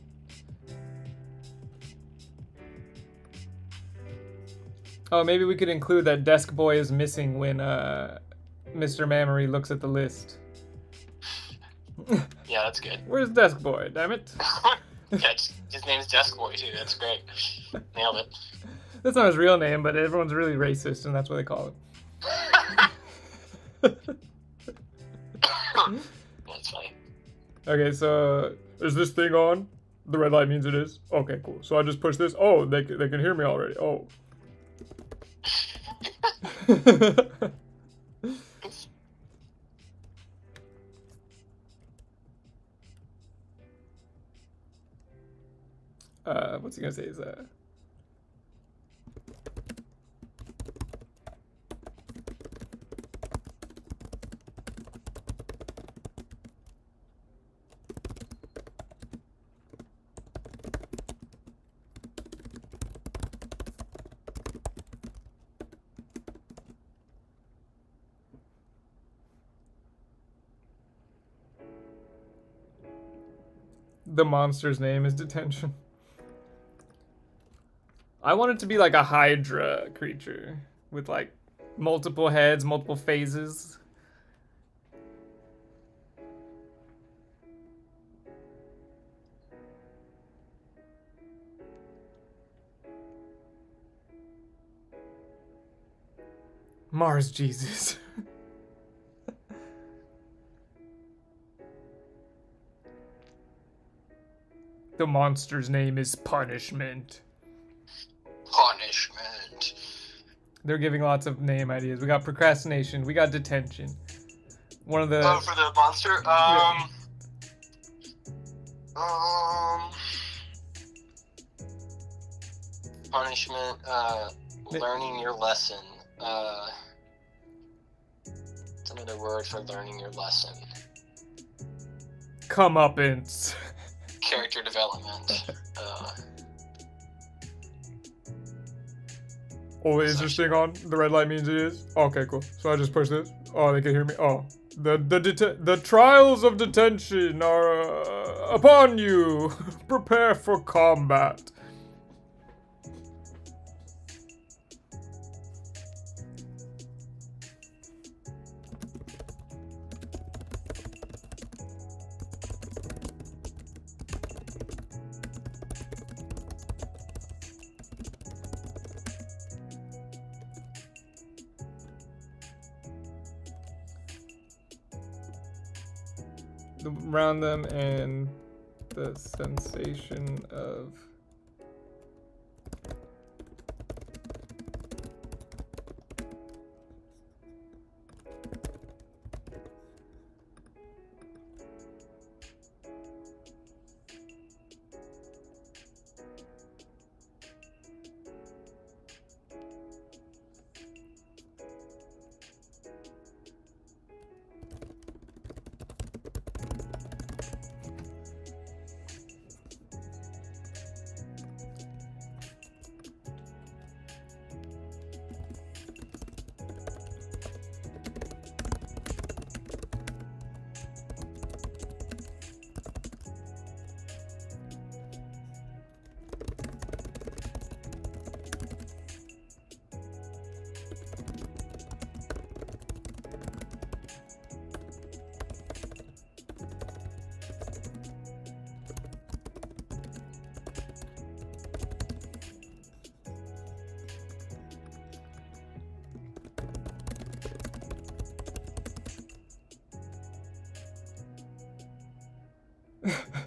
Oh, maybe we could include that desk boy is missing when Mr. Mammary looks at the list. Yeah, that's good. Where's desk boy? Damn it! Yeah, his name's Desk Boy too. That's great. Nailed it. That's not his real name, but everyone's really racist, and that's what they call it. That's funny. Okay, so is this thing on? The red light means it is. Okay, cool. So I just push this. Oh, they can hear me already. Oh. What's he gonna say? Is the monster's name is detention. I want it to be like a Hydra creature with like multiple heads, multiple phases. Mars Jesus. The monster's name is Punishment. Punishment. They're giving lots of name ideas. We got procrastination. We got detention. One of the. Oh, for the monster. Punishment. Learning your lesson. It's another word for learning your lesson. Comeuppance. Character development. Oh, is this thing on? The red light means it is? Okay, cool. So I just push this. Oh, they can hear me. Oh. The trials of detention are upon you. Prepare for combat. Around them and the sensation of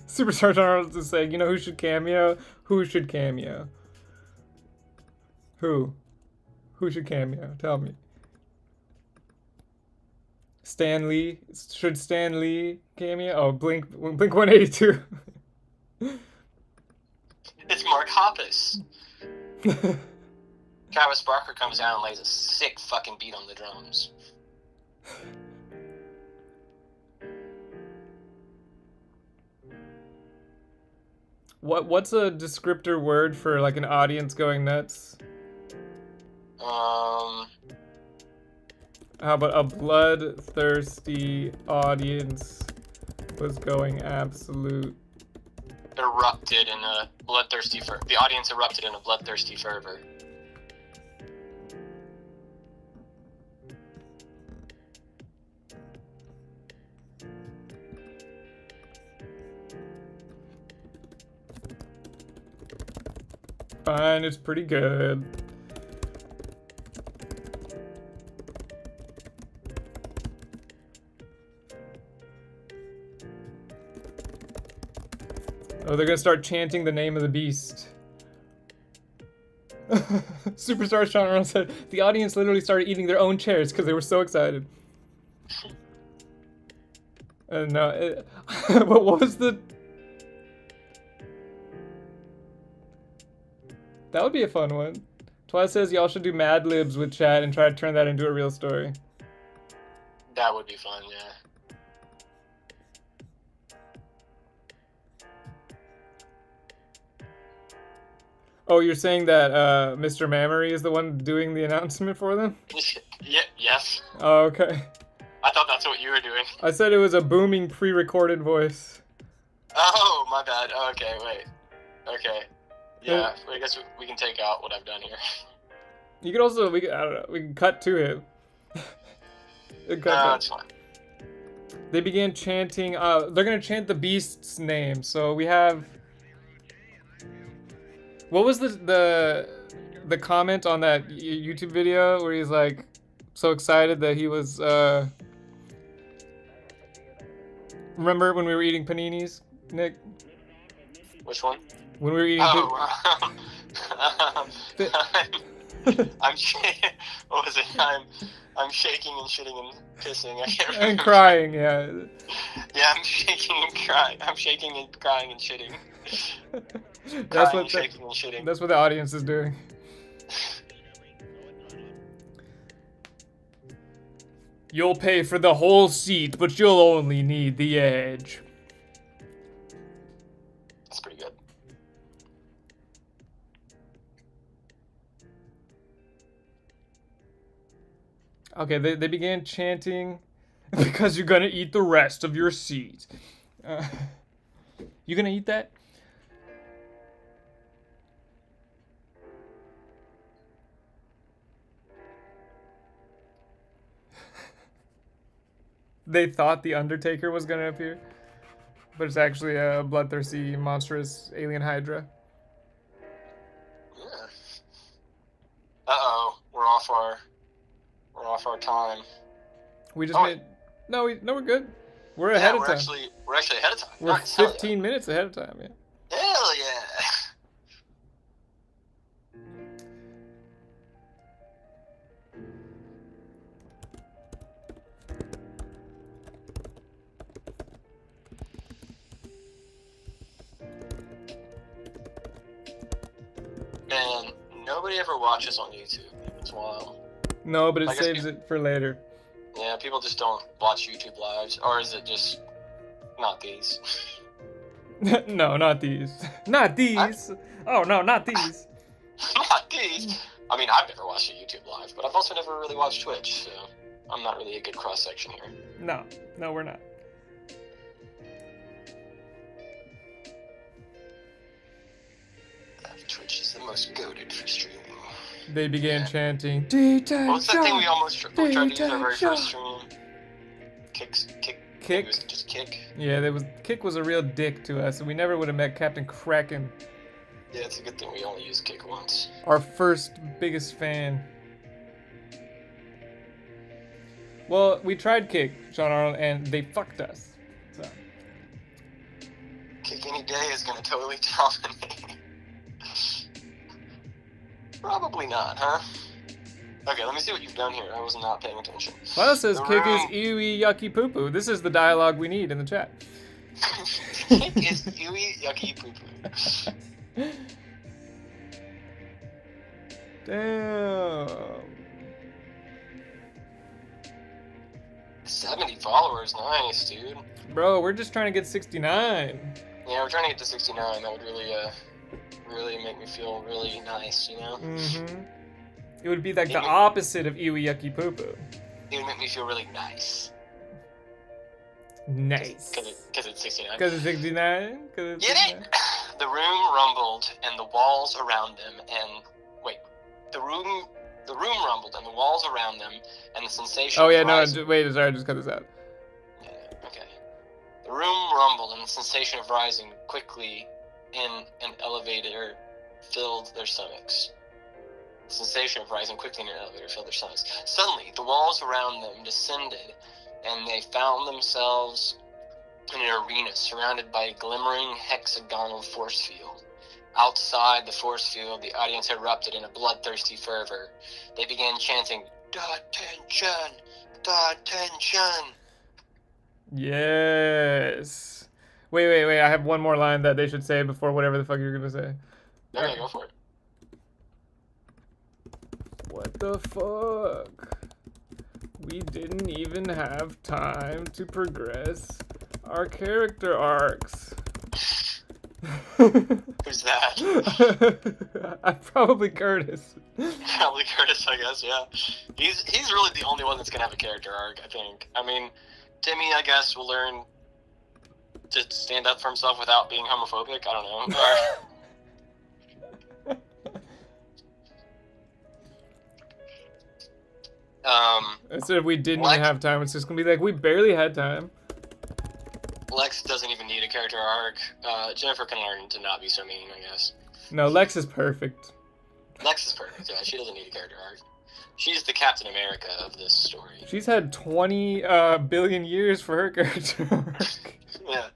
Superstar Charles is saying, you know who should cameo? Who should cameo? Who? Who should cameo? Tell me. Stan Lee? Should Stan Lee cameo? Oh, Blink 182. It's Mark Hoppus. Travis Barker comes down and lays a sick fucking beat on the drums. What's a descriptor word for like an audience going nuts? Um, How about a bloodthirsty audience was going absolute? erupted in a bloodthirsty fervor. The audience erupted in a bloodthirsty fervor. Fine, it's pretty good. Oh, they're gonna start chanting the name of the beast. Superstar Sean Arnold said the audience literally started eating their own chairs because they were so excited. No, but what was the? That would be a fun one. Twice says y'all should do Mad Libs with chat and try to turn that into a real story. That would be fun, yeah. Oh, you're saying that Mr. Mammary is the one doing the announcement for them? Yeah, yes. Oh, okay. I thought that's what you were doing. I said it was a booming pre-recorded voice. Oh, my bad. Okay, wait. Okay. Yeah, I guess we can take out what I've done here. You could also, I don't know, we can cut to it. No, that's fine. They began chanting, they're gonna chant the beast's name, so we have... What was the comment on that YouTube video where he's like so excited that he was remember when we were eating paninis, Nick? Which one? When we were eating Oh, what was it? I'm shaking and shitting and pissing. I can't remember. and crying, yeah. Yeah, I'm shaking and crying. I'm shaking and crying and shitting. That's Crying, what shaking and shitting. that's what the audience is doing. You'll pay for the whole seat, but you'll only need the edge. That's pretty good. Okay, they began chanting because you're gonna eat the rest of your seat. You gonna eat that? They thought the Undertaker was gonna appear, but it's actually a bloodthirsty, monstrous alien Hydra. Yeah. Uh-oh, we're off our time. We just made. No, we're good. We're ahead of time. We're actually ahead of time. We're Nice, hell 15 minutes ahead of time. Yeah. yeah. Hell yeah. Man, nobody ever watches on YouTube. It's wild. No, but it I guess saves it for later. Yeah, people just don't watch YouTube lives, or is it just not these? No, not these. Not these. Oh no, not these. Not these. I mean, I've never watched a YouTube live, but I've also never really watched Twitch, so I'm not really a good cross section here. No, we're not. Twitch is the most goated for streaming. They began chanting. D10 What was that thing we almost tried to use our very D10 first stream? Kick. Kick? It was just kick. Yeah, Kick was a real dick to us, and we never would have met Captain Kraken, Yeah, it's a good thing we only used kick once. our first biggest fan. Well, we tried Kick, Sean Arnold, and they fucked us. So. Kick any day is gonna totally dominate. Probably not, huh? Okay, let me see what you've done here. I was not paying attention. Well, says The Kick is room. ewy yucky poo poo. This is the dialogue we need in the chat. Kick is gooey, yucky, poo poo. Damn. 70 followers, nice, dude. Bro, we're just trying to get 69. Yeah, we're trying to get to 69. That would really make me feel really nice, you know? Mm-hmm. It would be like the Maybe- opposite of ewy yucky poo poo. It would make me feel really nice. Nice. Because it's 69. Because it's 69? Because it's Get 69? it? The room rumbled and the walls around them the room rumbled and the walls around them and the sensation Oh of yeah, no, rising... wait, sorry, just cut this out. Yeah, okay. The room rumbled and the sensation of rising quickly in an elevator filled their stomachs. The sensation of rising quickly in an elevator filled their stomachs. Suddenly, the walls around them descended and they found themselves in an arena surrounded by a glimmering hexagonal force field. Outside the force field, the audience erupted in a bloodthirsty fervor. They began chanting, "Da-tension! Da-tension!" Yes. Wait, I have one more line that they should say before whatever the fuck you're gonna say. Okay, go for it. What the fuck? We didn't even have time to progress our character arcs. Who's that? Probably Curtis. Probably Curtis, I guess, yeah. He's really the only one that's gonna have a character arc, I think. I mean, Timmy, I guess, will learn to stand up for himself without being homophobic. I don't know. Instead of we didn't Lex- have time, it's just gonna be like we barely had time. Lex doesn't even need a character arc. Jennifer can learn to not be so mean, I guess. No, Lex is perfect. Lex is perfect, yeah. She doesn't need a character arc. She's the Captain America of this story. She's had 20 billion years for her character arc. Yeah.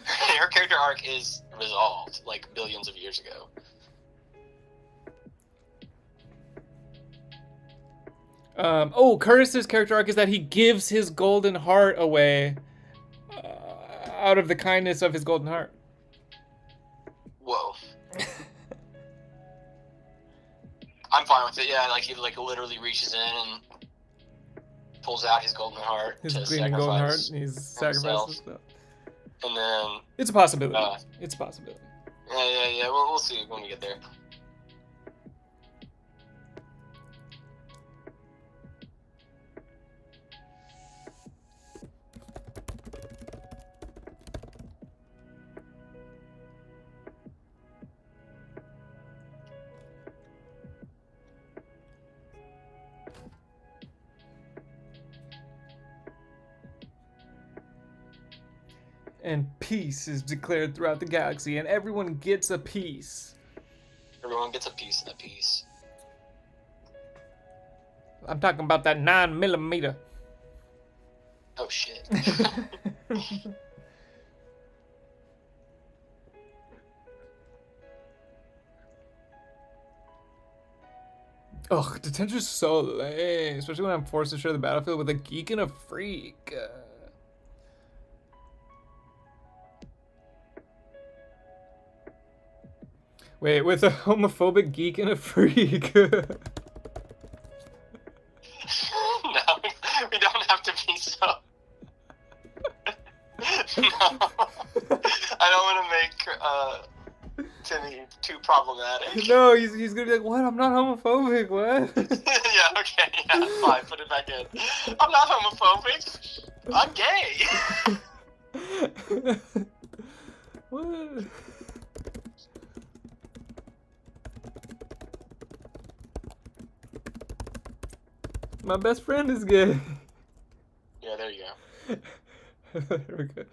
Her character arc is resolved, like, billions of years ago. Curtis's character arc is that he gives his golden heart away out of the kindness of his golden heart. Whoa. I'm fine with it, yeah. Like, he, like, literally reaches in and pulls out his golden heart His to gleaming golden heart, sacrifice and he's himself. sacrificed stuff. And then, It's a possibility. It's a possibility. yeah, we'll see when we get there. And peace is declared throughout the galaxy, and everyone gets a piece. Everyone gets a piece of the piece. I'm talking about that 9mm. Oh, shit. Ugh, detention's so lame, especially when I'm forced to share the battlefield with a geek and a freak. Wait, with a homophobic geek and a freak. No, we don't have to be so... No. I don't want to make Timmy too problematic. No, he's gonna be like, what? I'm not homophobic, what? Yeah, okay, yeah, fine, put it back in. I'm not homophobic. I'm gay. What? My best friend is gay. Yeah, there you go. There we go.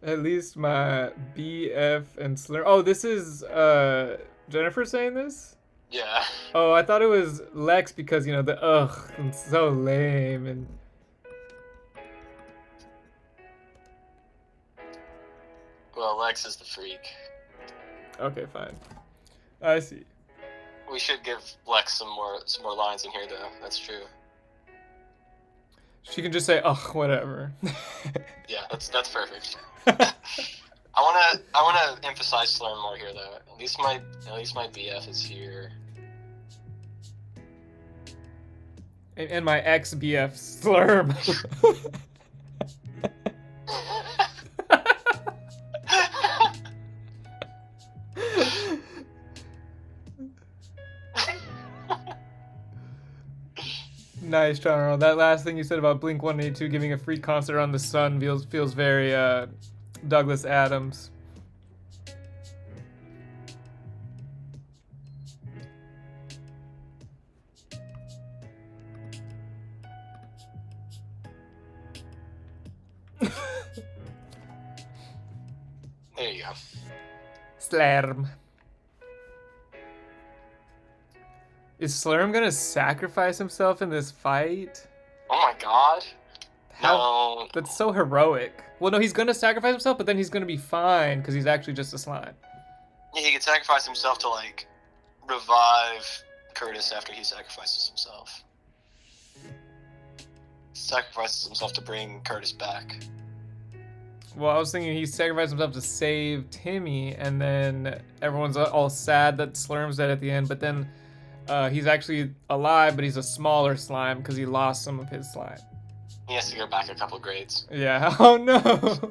At least my BF and Slur. Oh, this is Jennifer saying this? Yeah. Oh, I thought it was Lex because, you know, the ugh, it's so lame and... Well, Lex is the freak. Okay, fine. I see. We should give Lex some more lines in here, though. That's true. She can just say, ugh, whatever. Yeah, that's perfect. I wanna emphasize Slurm more here, though. At least my BF is here. And my ex-BF Slurm. Nice, John. That last thing you said about Blink-182 giving a free concert on the sun feels very Douglas Adams. There you go. Slurm. Is Slurm gonna sacrifice himself in this fight? Oh my god. How? No. That's so heroic. Well, no, he's gonna sacrifice himself, but then he's gonna be fine because he's actually just a slime. Yeah, he could sacrifice himself to, like, revive Curtis after he sacrifices himself. Sacrifices himself to bring Curtis back. Well, I was thinking he sacrificed himself to save Timmy, and then everyone's all sad that Slurm's dead at the end, but then he's actually alive, but he's a smaller slime because he lost some of his slime. He has to go back a couple grades. Yeah, oh no!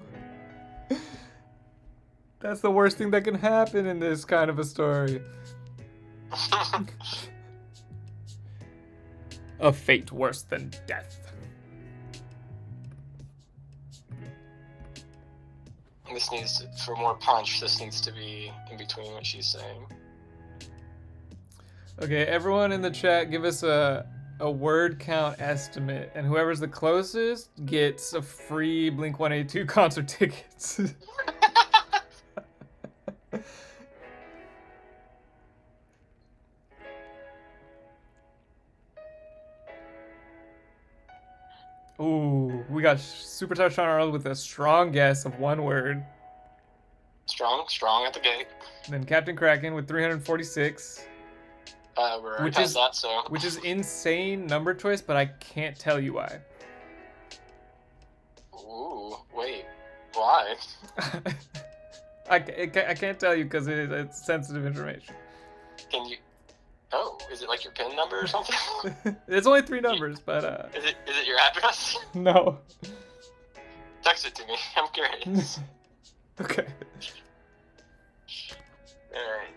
That's the worst thing that can happen in this kind of a story. A fate worse than death. This needs, for more punch, this needs to be in between what she's saying. Okay, everyone in the chat, give us a word count estimate, and whoever's the closest gets a free Blink-182 concert tickets. Ooh, we got Superstar Sean Arnold with a strong guess of one word. Strong at the gate. And then Captain Kraken with 346. We're already past that, so. Which is insane number choice, but I can't tell you why. Ooh, wait. Why? I can't tell you because it's sensitive information. Can you... Oh, is it like your PIN number or something? It's only 3 numbers, but Is it your address? no. Text it to me. I'm curious. Okay. Alright.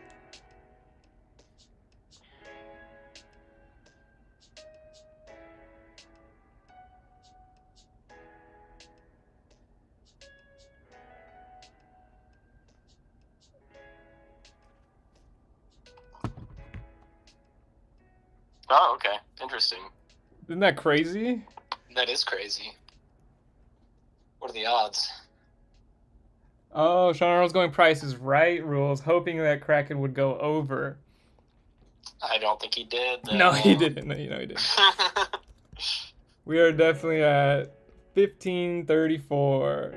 Oh, okay. Interesting. Isn't that crazy? That is crazy. What are the odds? Oh, Sean Arnold's going Price is Right rules, hoping that Kraken would go over. I don't think he did. Though. No, he didn't. No, he didn't. We are definitely at 1534.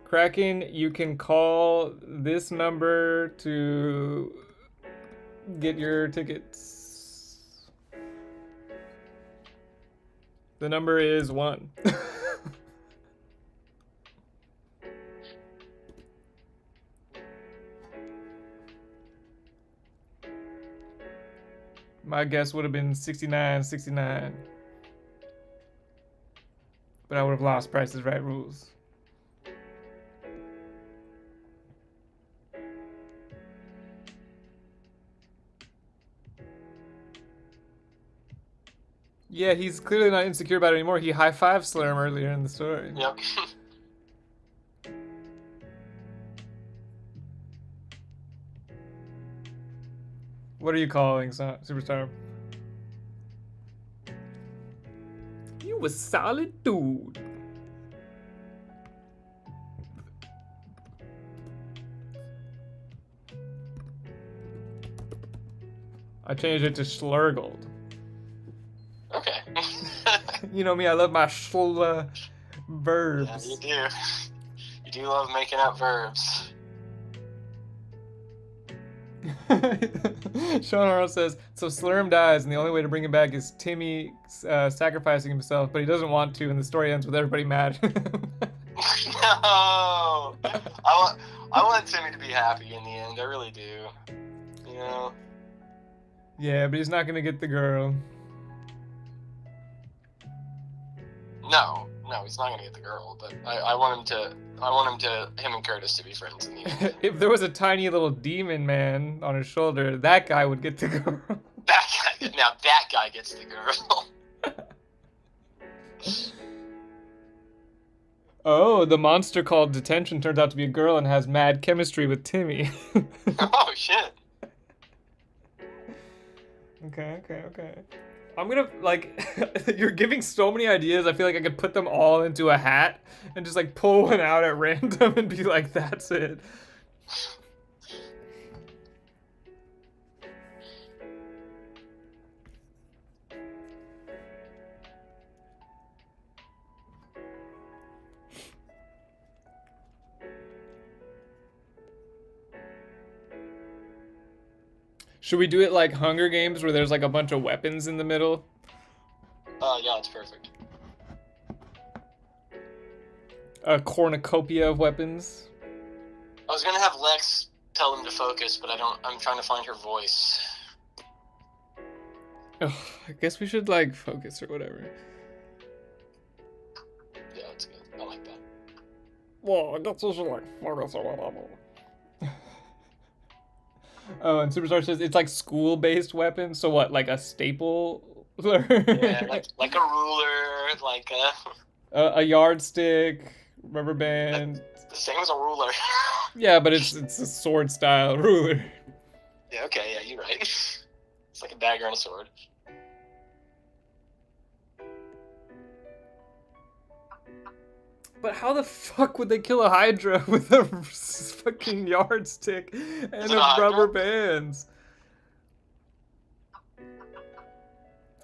Kraken, you can call this number to get your tickets. The number is 1. My guess would have been 69. But I would have lost Price is Right rules. Yeah, he's clearly not insecure about it anymore. He high-fived Slurm earlier in the story. Yep. What are you calling, Superstar? You a solid dude. I changed it to Schlurgled. Okay. You know me, I love my verbs. Yeah, you do. You do love making up verbs. Sean Arnold says, so Slurm dies, and the only way to bring him back is Timmy sacrificing himself, but he doesn't want to, and the story ends with everybody mad. No! I want Timmy to be happy in the end. I really do. You know? Yeah, but he's not gonna get the girl. No, he's not gonna get the girl. But I want him and Curtis to be friends in the end. If there was a tiny little demon man on his shoulder, that guy would get the girl. That guy gets the girl. Oh, the monster called Detention turns out to be a girl and has mad chemistry with Timmy. Oh shit. Okay. I'm gonna, like, you're giving so many ideas, I feel like I could put them all into a hat and just, like, pull one out at random and be like, that's it. Should we do it like Hunger Games where there's like a bunch of weapons in the middle? Yeah, it's perfect. A cornucopia of weapons? I was gonna have Lex tell them to focus, but I'm trying to find her voice. Ugh, I guess we should like focus or whatever. Yeah, that's good. I like that. Well, I guess we should like focus or whatever. Oh, and Superstar says it's like school-based weapons. So what, like a stapler? Yeah, like a ruler, like a yardstick, rubber band. the same as a ruler. Yeah, but it's a sword-style ruler. Yeah, okay, yeah, you're right. It's like a dagger and a sword. But how the fuck would they kill a Hydra with a fucking yardstick and a rubber bands?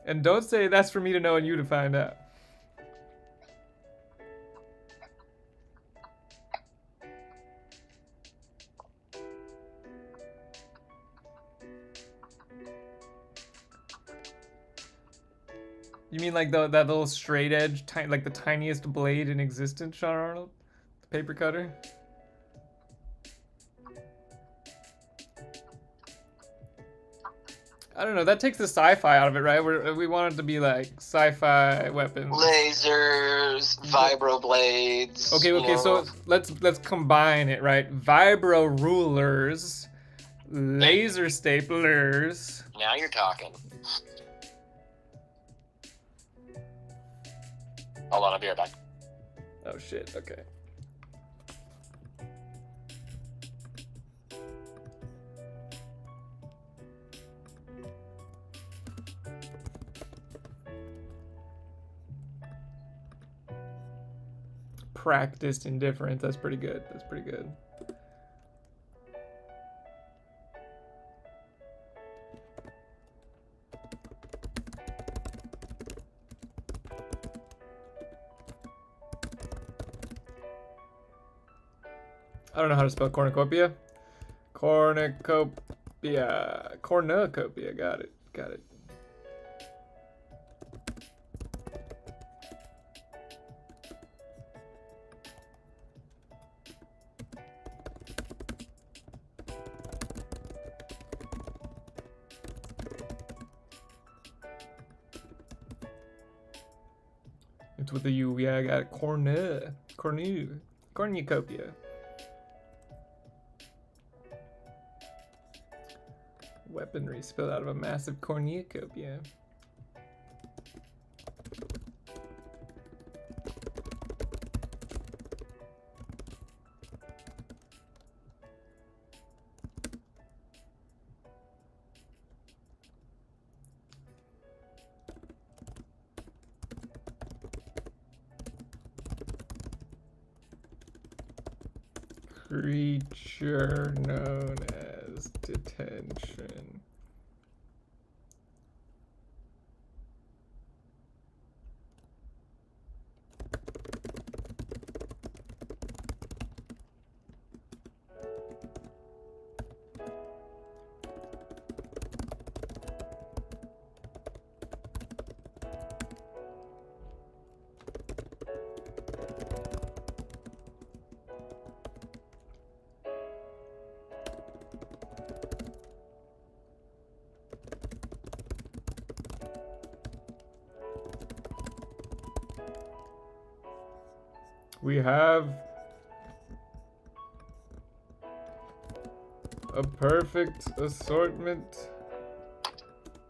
And don't say that's for me to know and you to find out. You mean like that little straight edge, like the tiniest blade in existence, Sean Arnold? The paper cutter? I don't know, that takes the sci-fi out of it, right? We want it to be like sci-fi weapons. Lasers, vibro blades. Okay, so let's combine it, right? Vibro rulers, laser staplers. Now you're talking. Hold on, I'll be right back. Oh shit, okay. Practiced indifference, that's pretty good. That's pretty good. I don't know how to spell cornucopia. Cornucopia. Cornucopia. Got it. Got it. It's with the U. Yeah, I got it. Cornucopia. Weaponry spilled out of a massive cornucopia. Creature known as Detention. We have a perfect assortment.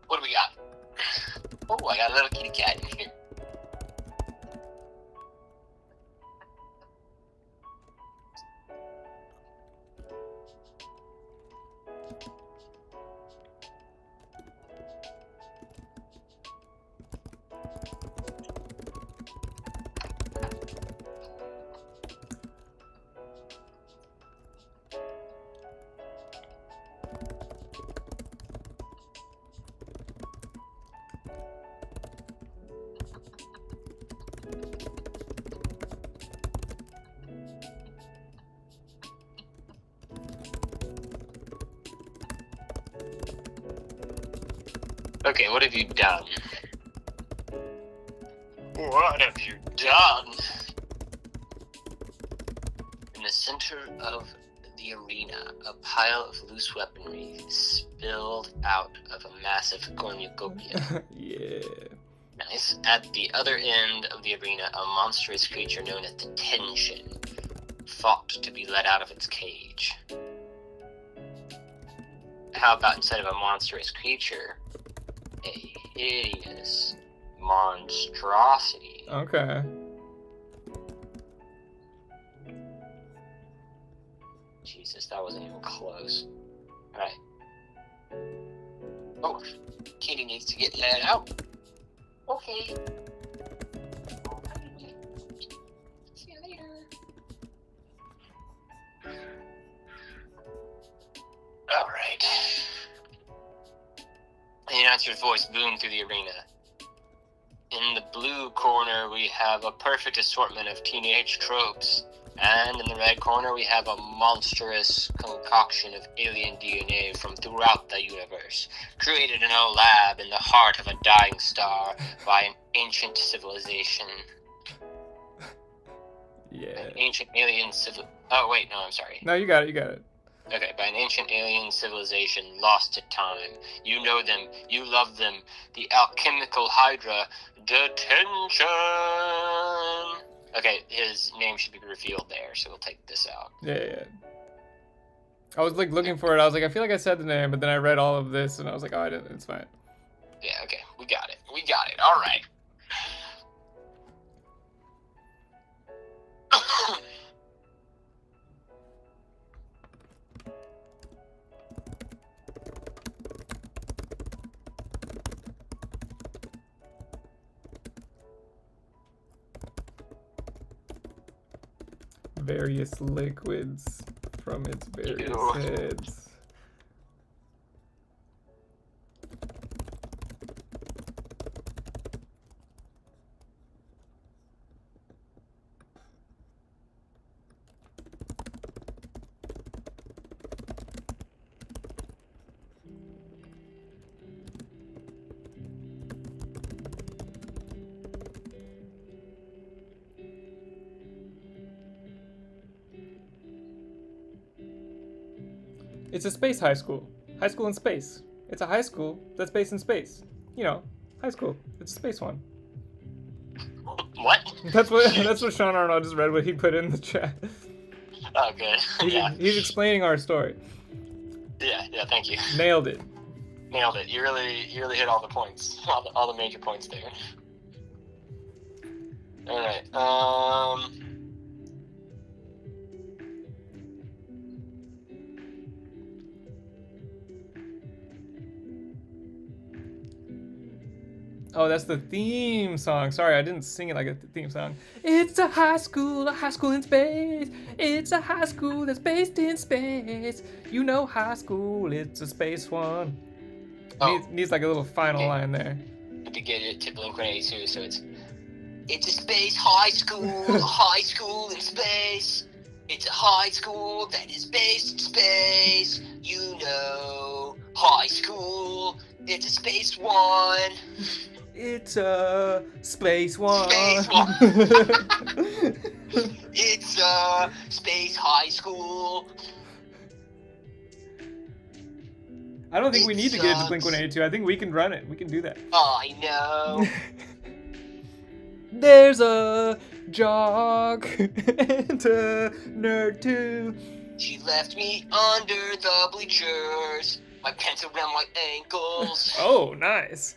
What do we got? Oh, I got a little kitty cat in here. Okay, what have you done? What have you done? In the center of the arena, a pile of loose weaponry spilled out of a massive cornucopia. Yeah. Nice. At the other end of the arena, a monstrous creature known as the Tension fought to be let out of its cage. How about instead of a monstrous creature, a hideous monstrosity? Okay. Jesus, that wasn't even close. Alright. Oh, Katie needs to get let out. Okay. See you later. Alright. The announcer's voice boomed through the arena. In the blue corner, we have a perfect assortment of teenage tropes. And in the red corner, we have a monstrous concoction of alien DNA from throughout the universe, created in a lab in the heart of a dying star by an ancient civilization. Yeah. An ancient alien Oh, wait, no, I'm sorry. No, you got it. You got it. Okay, by an ancient alien civilization lost to time. You know them, you love them. The alchemical hydra, Detention! Okay, his name should be revealed there, so we'll take this out. Yeah. I was like looking for it. I was like, I feel like I said the name, but then I read all of this, and I was like, oh, I didn't. It's fine. Yeah, okay, we got it. We got it. All right. Various liquids from its various Ew. heads. It's a space high school. High school in space. It's a high school that's based in space. You know, high school. It's a space one. What? That's what Sean Arnold just read what he put in the chat. Oh, good. He's explaining our story. Yeah, thank you. Nailed it. Nailed it. You really hit all the points. All the major points there. Alright, Oh, that's the theme song. Sorry, I didn't sing it like a theme song. It's a high school in space. It's a high school that's based in space. You know high school, it's a space one. Oh. Needs like a little final line there. to get it to Blink-182, so it's a space high school in space. It's a high school that is based in space. You know, high school. It's a space one. It's a space one. Space one. It's a space high school. I don't think we need to get into Blink-182. I think we can run it. We can do that. I know. There's a jock and a nerd too. She left me under the bleachers. My pants around my ankles. Oh, nice.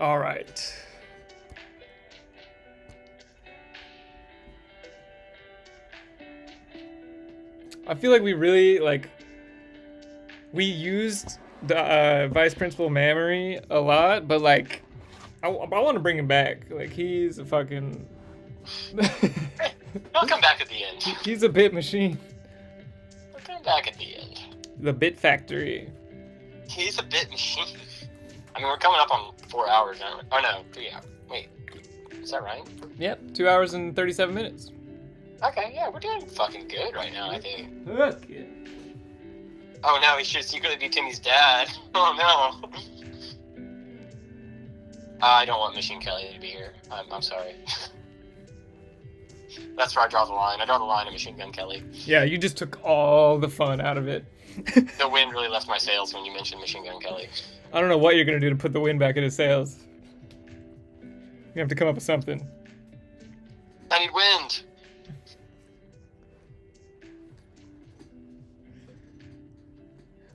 All right. I feel like we really we used the vice principal memory a lot, but like I want to bring him back. Like he's a fucking He'll come back at the end. he's a bit machine. He'll come back at the end. The bit factory. He's a bit machine. I mean, we're coming up on 4 hours now. Oh no, 3 hours. Wait, is that right? Yep, 2 hours and 37 minutes. Okay, yeah, we're doing fucking good right now, I think. Okay. Oh no, he should secretly be Timmy's dad. Oh no. I don't want Machine Kelly to be here. I'm sorry. That's where I draw the line. I draw the line at Machine Gun Kelly. Yeah, you just took all the fun out of it. The wind really left my sails when you mentioned Machine Gun Kelly. I don't know what you're gonna do to put the wind back in his sails. You have to come up with something. I need wind.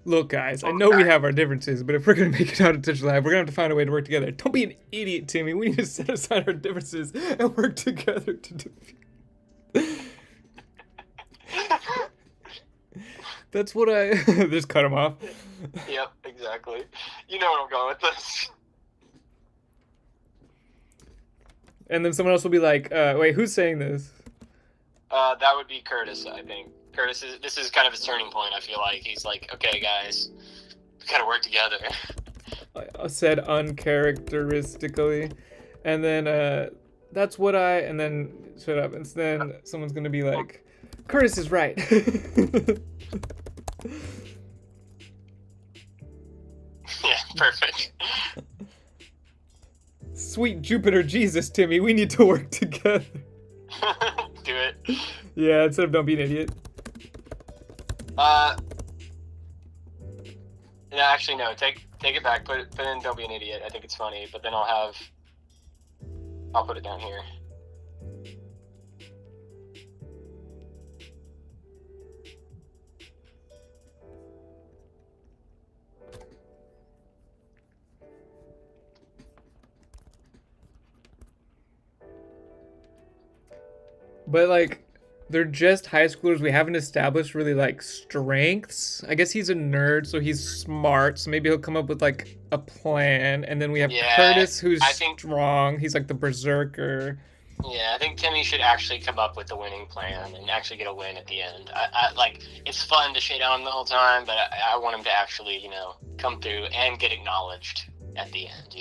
Look, guys, I know we have our differences, but if we're gonna make it out of Touch Live, we're gonna have to find a way to work together. Don't be an idiot, Timmy. We need to set aside our differences and work together to defeat. That's what I just cut him off. Yep, exactly. You know where I'm going with this. And then someone else will be like, wait, who's saying this? That would be Curtis, I think. This is kind of his turning point, I feel like. He's like, okay, guys, we gotta work together. I said uncharacteristically. And then, that's what and then, shut up. And then someone's gonna be like, Curtis is right. Yeah, perfect. Sweet Jupiter Jesus, Timmy, we need to work together. Do it. Yeah, instead of don't be an idiot. No, actually, no. Take it back. Put in "Don't be an idiot." I think it's funny, but then I'll put it down here. But like, they're just high schoolers. We haven't established really like strengths. I guess he's a nerd, so he's smart. So maybe he'll come up with like a plan. And then we have Curtis, who's strong. He's like the berserker. Yeah, I think Timmy should actually come up with the winning plan and actually get a win at the end. I like, it's fun to shade on him the whole time, but I want him to actually, come through and get acknowledged at the end,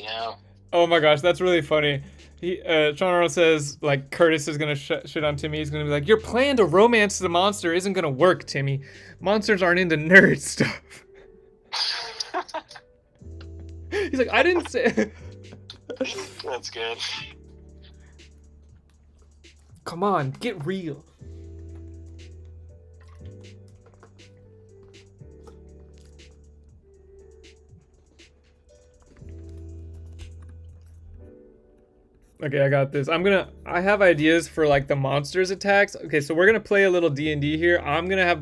Oh my gosh, that's really funny. Sean Arnold says, like, Curtis is gonna shit on Timmy. He's gonna be like, your plan to romance the monster isn't gonna work, Timmy. Monsters aren't into nerd stuff. He's like, I didn't say... That's good. Come on, get real. Okay, I got this. I have ideas for like the monsters attacks. Okay, so we're gonna play a little D&D here. I'm gonna be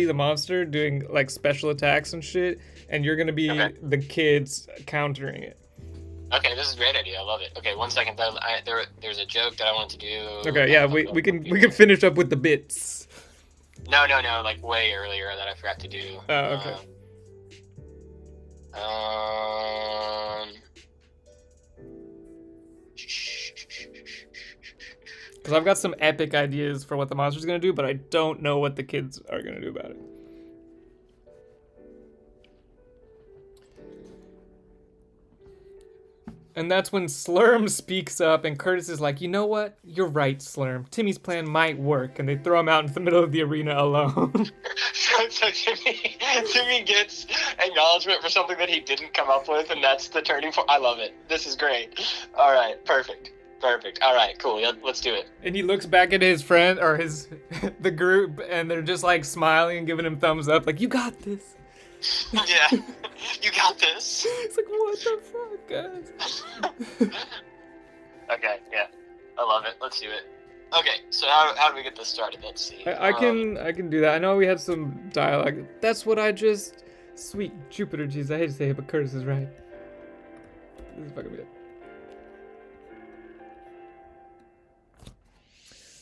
the monster doing like special attacks and shit, and you're gonna be the kids countering it. Okay, this is a great idea. I love it. Okay, 1 second. There's a joke that I wanted to do. Okay, yeah, we can finish up with the bits. No, like way earlier that I forgot to do. Oh, okay. Because I've got some epic ideas for what the monster's gonna do, but I don't know what the kids are gonna do about it. And that's when Slurm speaks up, and Curtis is like, you know what? You're right, Slurm. Timmy's plan might work. And they throw him out into the middle of the arena alone. So Timmy gets acknowledgement for something that he didn't come up with, and that's the turning point. I love it. This is great. All right, perfect. All right, cool. Let's do it. And he looks back at his friend, or the group, and they're just like smiling and giving him thumbs up, like, you got this. Yeah, you got this. It's like, what the fuck, guys? Okay, yeah, I love it. Let's do it. Okay, so how do we get this started? Let's see. I can do that. I know we had some dialogue. That's what I just... Sweet Jupiter, jeez, I hate to say it, but Curtis is right. This is fucking weird.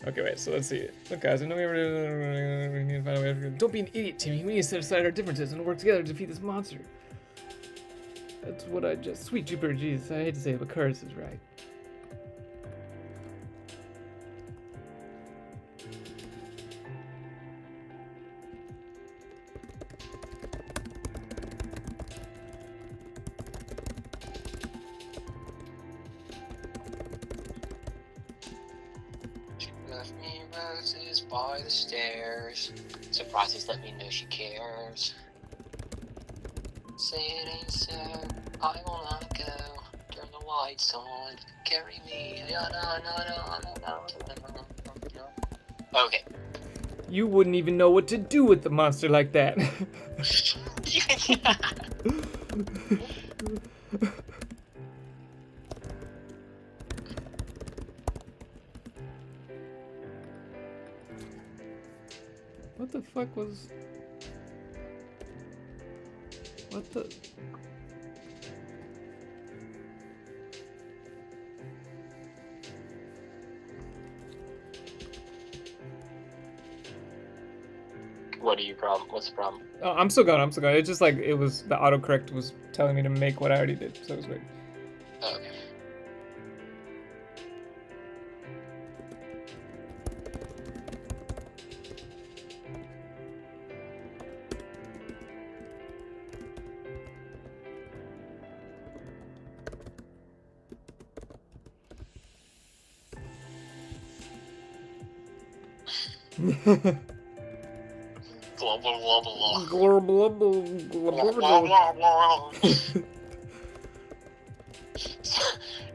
Okay, wait, so let's see. Look, guys, I know we need to find a way to... Don't be an idiot, Timmy. We need to set aside our differences and work together to defeat this monster. That's what I just... Sweet Jupiter, jeez, I hate to say it, but Curtis is right. Left me roses by the stairs. Surprises let me know she cares. Say it ain't so, I will not go. Turn the lights on, carry me. Okay. You wouldn't even know what to do with the monster like that. What the fuck was... What the... What's the problem? Oh, I'm still going. It's just like, it was... The autocorrect was telling me to make what I already did, so it was weird. Oh, okay.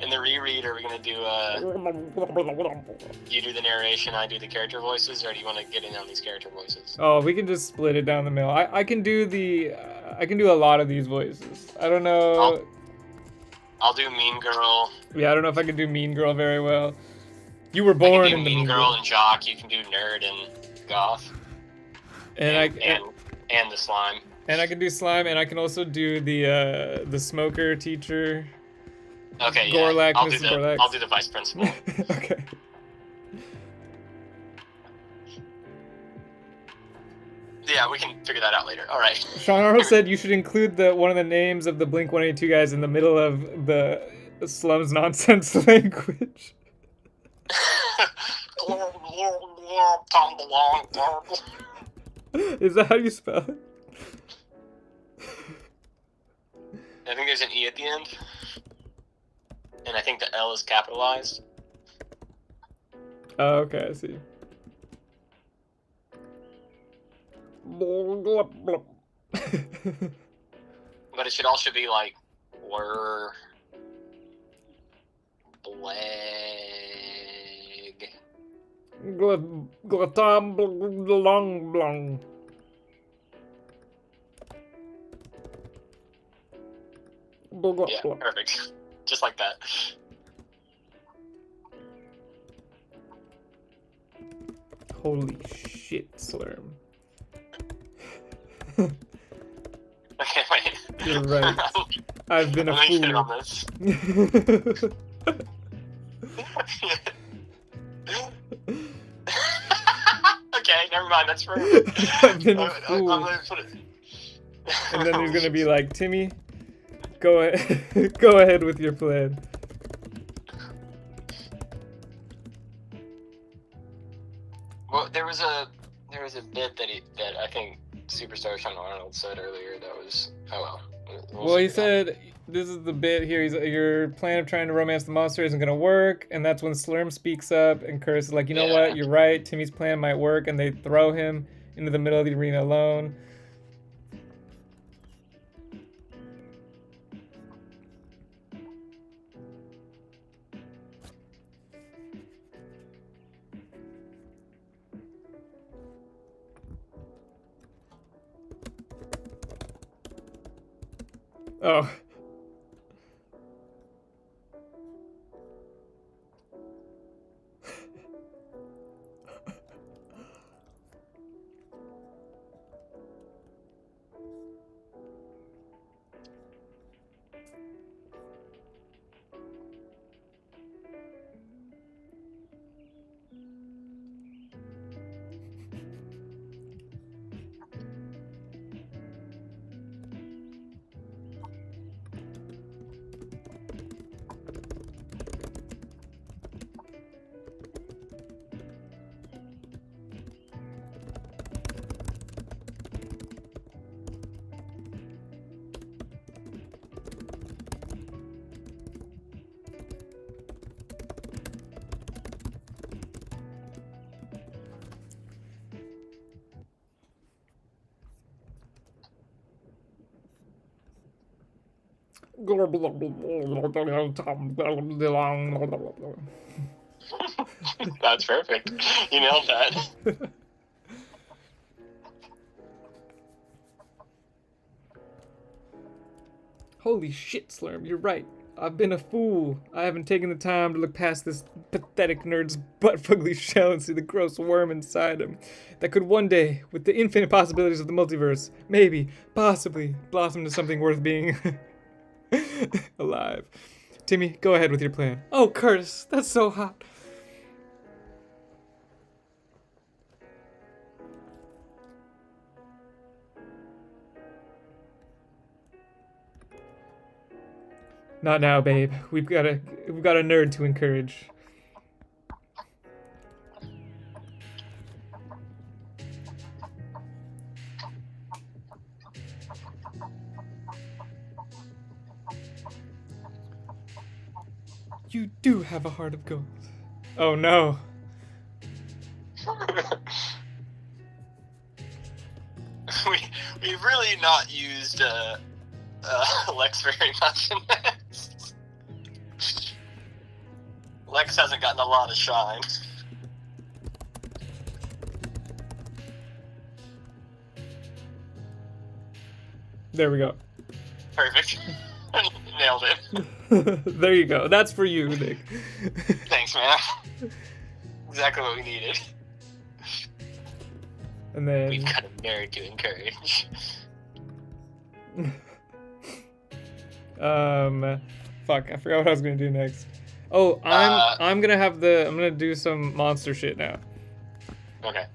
In the reread, are we gonna do you do the narration, I do the character voices, or do you want to get in on these character voices? Oh, we can just split it down the middle. I can do the... I can do a lot of these voices. I don't know... I'll do Mean Girl. Yeah, I don't know if I can do Mean Girl very well. You were I born can do in the Mean Girl and Jock. You can do Nerd and Goth. And the Slime. And I can do Slime, and I can also do the smoker teacher. Okay, Gorlak, yeah. Gorlak. I'll do the vice principal. Okay. Yeah, we can figure that out later. All right. Sean Arnold said you should include one of the names of the Blink-182 guys in the middle of the Slum's nonsense language. Is that how you spell it? I think there's an E at the end. And I think the L is capitalized. Oh, okay, I see. But it should also be like Blur Bleg. Glatam long blong. Yeah, perfect. Just like that. Holy shit, Slurm. Okay, wait. You're right. I've been a Let me get fool. on this. Okay, never mind. That's for. I've been a fool. I'm gonna put it. And then he's gonna be like, Timmy, go ahead, go ahead with your plan. Well, there was a bit that I think Superstar Sean Arnold said earlier that was, oh well, Well, he figure it out. said this is the bit here. Your plan of trying to romance the monster isn't gonna work, and that's when Slurm speaks up, and Curse is like, you know Yeah. what? You're right. Timmy's plan might work, and they throw him into the middle of the arena alone. Oh. That's perfect. You nailed that. Holy shit, Slurm, you're right. I've been a fool. I haven't taken the time to look past this pathetic nerd's butt-fugly shell and see the gross worm inside him that could one day, with the infinite possibilities of the multiverse, maybe, possibly, blossom into something worth being alive. Timmy, go ahead with your plan. Oh, Curtis, that's so hot. Not now, babe. We've got a nerd to encourage. You do have a heart of gold. Oh no. We've really not used Lex very much in this. Lex hasn't gotten a lot of shine. There we go. Perfect. Nailed it. There you go. That's for you, Nick. Thanks, man. Exactly what we needed. And then We've got a nerd to encourage. fuck, I forgot what I was gonna do next. Oh, I'm gonna do some monster shit now. Okay.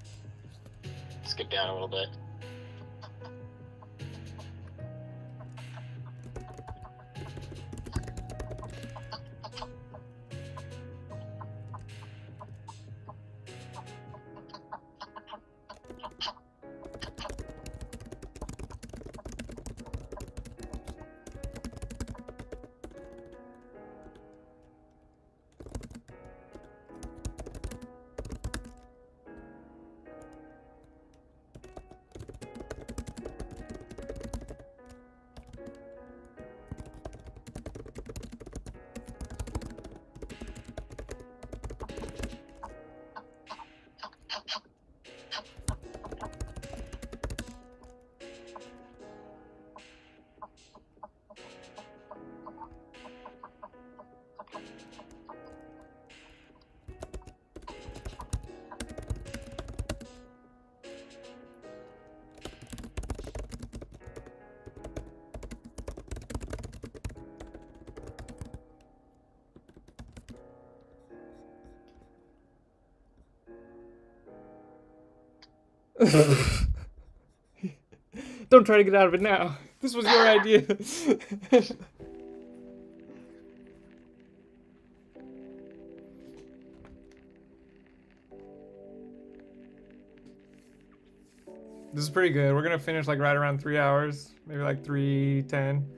Skip down a little bit. Don't try to get out of it now. This was your idea. This is pretty good. We're gonna finish like right around 3 hours, maybe like 3:10.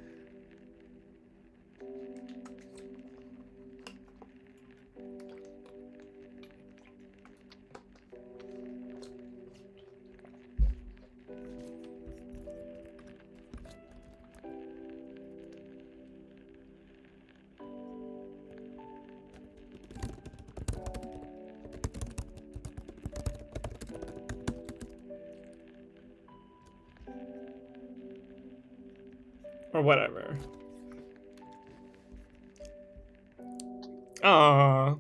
Or whatever. Aww.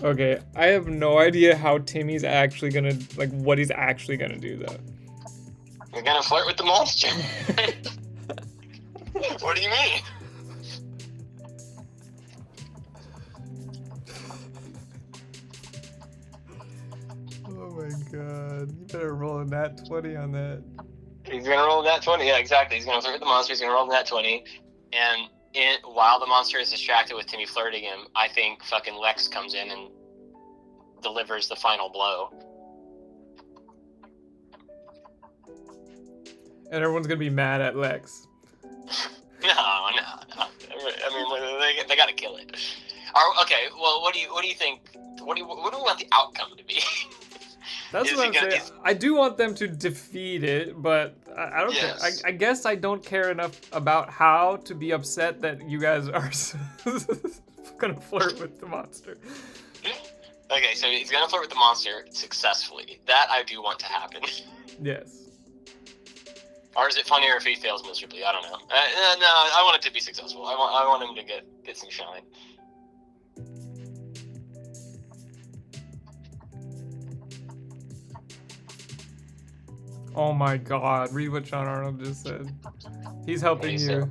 Okay, I have no idea how Timmy's actually gonna, like, what he's actually gonna do, though. You're gonna flirt with the monster. What do you mean? Oh my god, you better roll a nat 20 on that. He's gonna roll that 20. Yeah, exactly. He's gonna flirt with the monster. He's gonna roll that 20, and while the monster is distracted with Timmy flirting him, I think fucking Lex comes in and delivers the final blow. And everyone's gonna be mad at Lex. No. I mean, they gotta kill it. Okay. Well, what do you think? What do we want the outcome to be? That's what I'm saying. I do want them to defeat it, but I don't care. I guess I don't care enough about how to be upset that you guys are gonna flirt with the monster. Okay, so he's gonna flirt with the monster successfully. That I do want to happen. Yes. Or is it funnier if he fails miserably? I don't know. No, I want it to be successful. I want him to get some shine. Oh my god, read what Sean Arnold just said. He's helping you.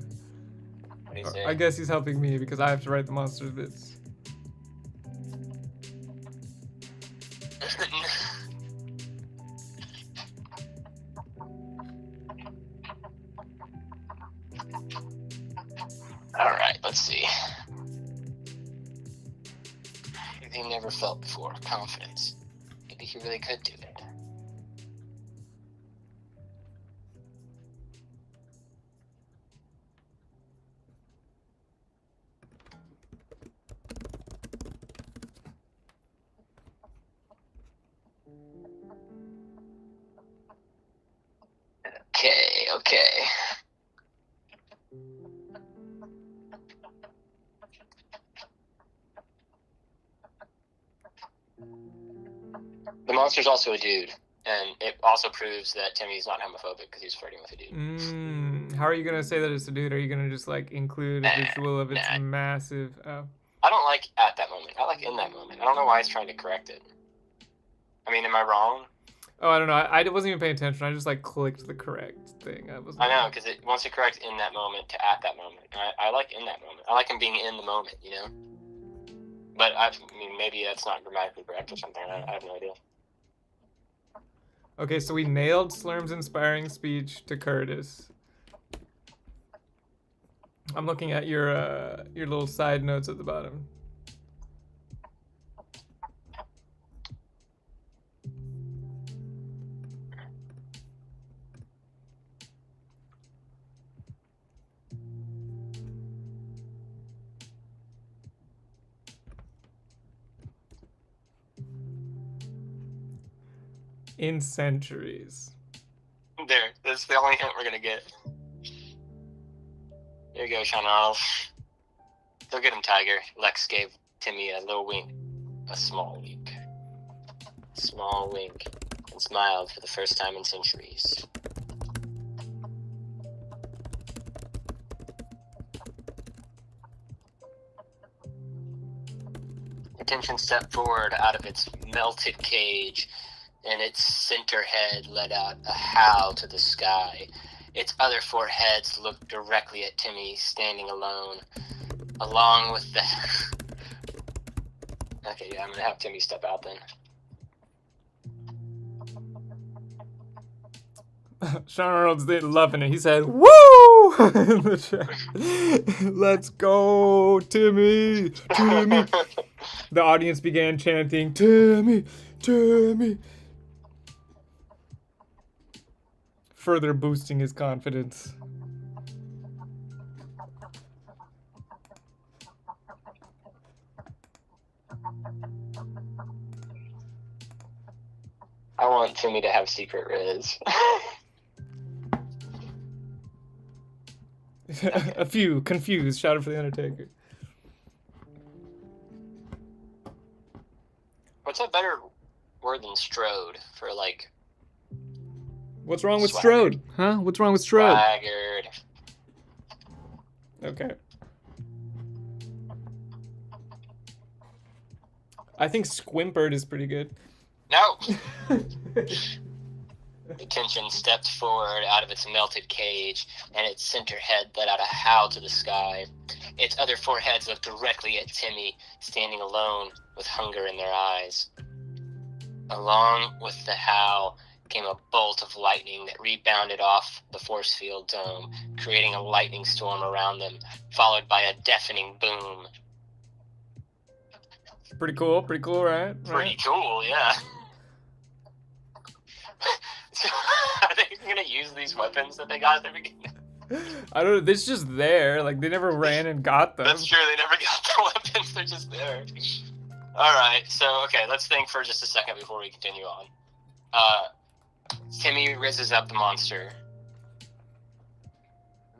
What do you say? I guess he's helping me because I have to write the monster bits. Alright, let's see. Anything he never felt before. Confidence. Maybe he really could do it. Okay. The monster's also a dude, and it also proves that Timmy's not homophobic because he's flirting with a dude. How are you gonna say that it's a dude? Are you gonna just like include a visual of its massive? Oh. I don't like at that moment. I like in that moment. I don't know why he's trying to correct it. I mean, am I wrong? Oh, I don't know. I wasn't even paying attention. I just like clicked the correct thing. I know, because it wants to correct in that moment to at that moment. I like in that moment. I like him being in the moment, you know? But I mean, maybe that's not grammatically correct or something. I have no idea. Okay, so we nailed Slurm's inspiring speech to Curtis. I'm looking at your little side notes at the bottom. In centuries. There, that's the only hint we're gonna get. There you go, Sean Arnold. Go get him, Tiger. Lex gave Timmy a little wink. A small wink. Small wink. And smiled for the first time in centuries. Attention stepped forward out of its melted cage, and its center head let out a howl to the sky. Its other 4 heads looked directly at Timmy, standing alone, along with the... Okay, yeah, I'm gonna have Timmy step out then. Sean Reynolds did loving it. He said, "Woo!" in the chat. Let's go, Timmy, Timmy. The audience began chanting, "Timmy, Timmy," further boosting his confidence. I want Timmy to have secret riz. A few confused shouted for the Undertaker. What's a better word than strode for, like... What's wrong with Swaggered. Strode? Huh? What's wrong with Strode? Swaggered. Okay. I think Squimpered is pretty good. No! The tension stepped forward out of its melted cage, and its center head let out a howl to the sky. Its other 4 heads looked directly at Timmy, standing alone with hunger in their eyes. Along with the howl came a bolt of lightning that rebounded off the force field dome, creating a lightning storm around them, followed by a deafening boom. Pretty cool, right? Pretty cool, yeah. Are they gonna use these weapons that they got at the beginning? I don't know, it's just there. Like, they never ran and got them. That's true, they never got the weapons, they're just there. Alright, so, okay, let's think for just a second before we continue on. Timmy rizzes up the monster.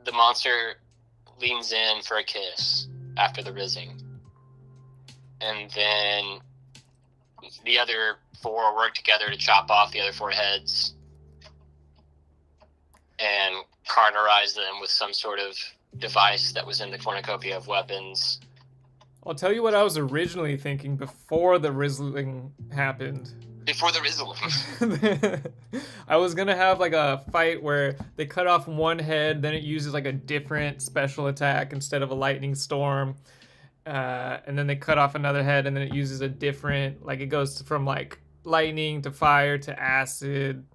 The monster leans in for a kiss after the rizzing. And then the other 4 work together to chop off the other 4 heads and carnerize them with some sort of device that was in the cornucopia of weapons. I'll tell you what I was originally thinking before the rizzling happened. Before the rizzling. I was gonna have like a fight where they cut off one head, then it uses like a different special attack instead of a lightning storm. And then they cut off another head, and then it uses a different, like, it goes from like lightning to fire to acid.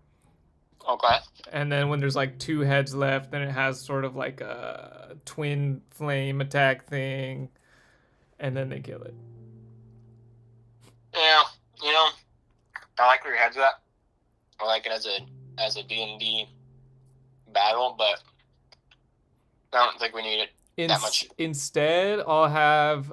Okay. And then when there's like 2 heads left, then it has sort of like a twin flame attack thing, and then they kill it. Yeah, you know, I like where your head's at. I like it as a D&D battle, but I don't think we need it that much. Instead, I'll have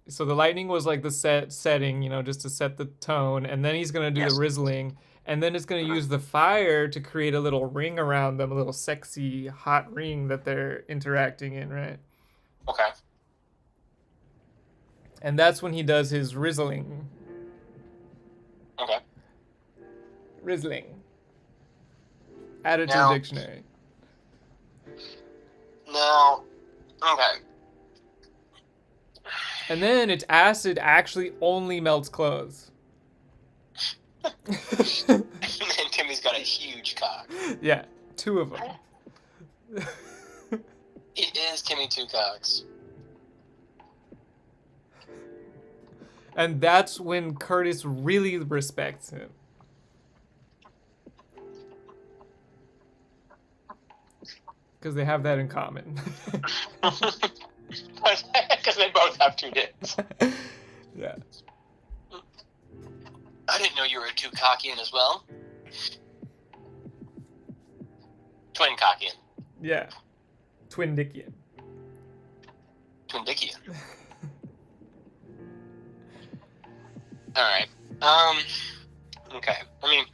so the lightning was like the setting, you know, just to set the tone, and then he's gonna do the rizzling, and then it's gonna use the fire to create a little ring around them, a little sexy hot ring that they're interacting in, right? Okay. And that's when he does his rizzling. Okay. Rizzling. Add it to Now- the dictionary. No. Okay. And then its acid actually only melts clothes. And Timmy's got a huge cock. Yeah, 2 of them. It is Timmy Two Cocks. And that's when Curtis really respects him. Because they have that in common. Because they both have 2 dicks. Yeah. I didn't know you were a two-cockian as well. Twin-cockian. Yeah. Twin Dickian. Twin-dickian. Alright. Okay. I mean...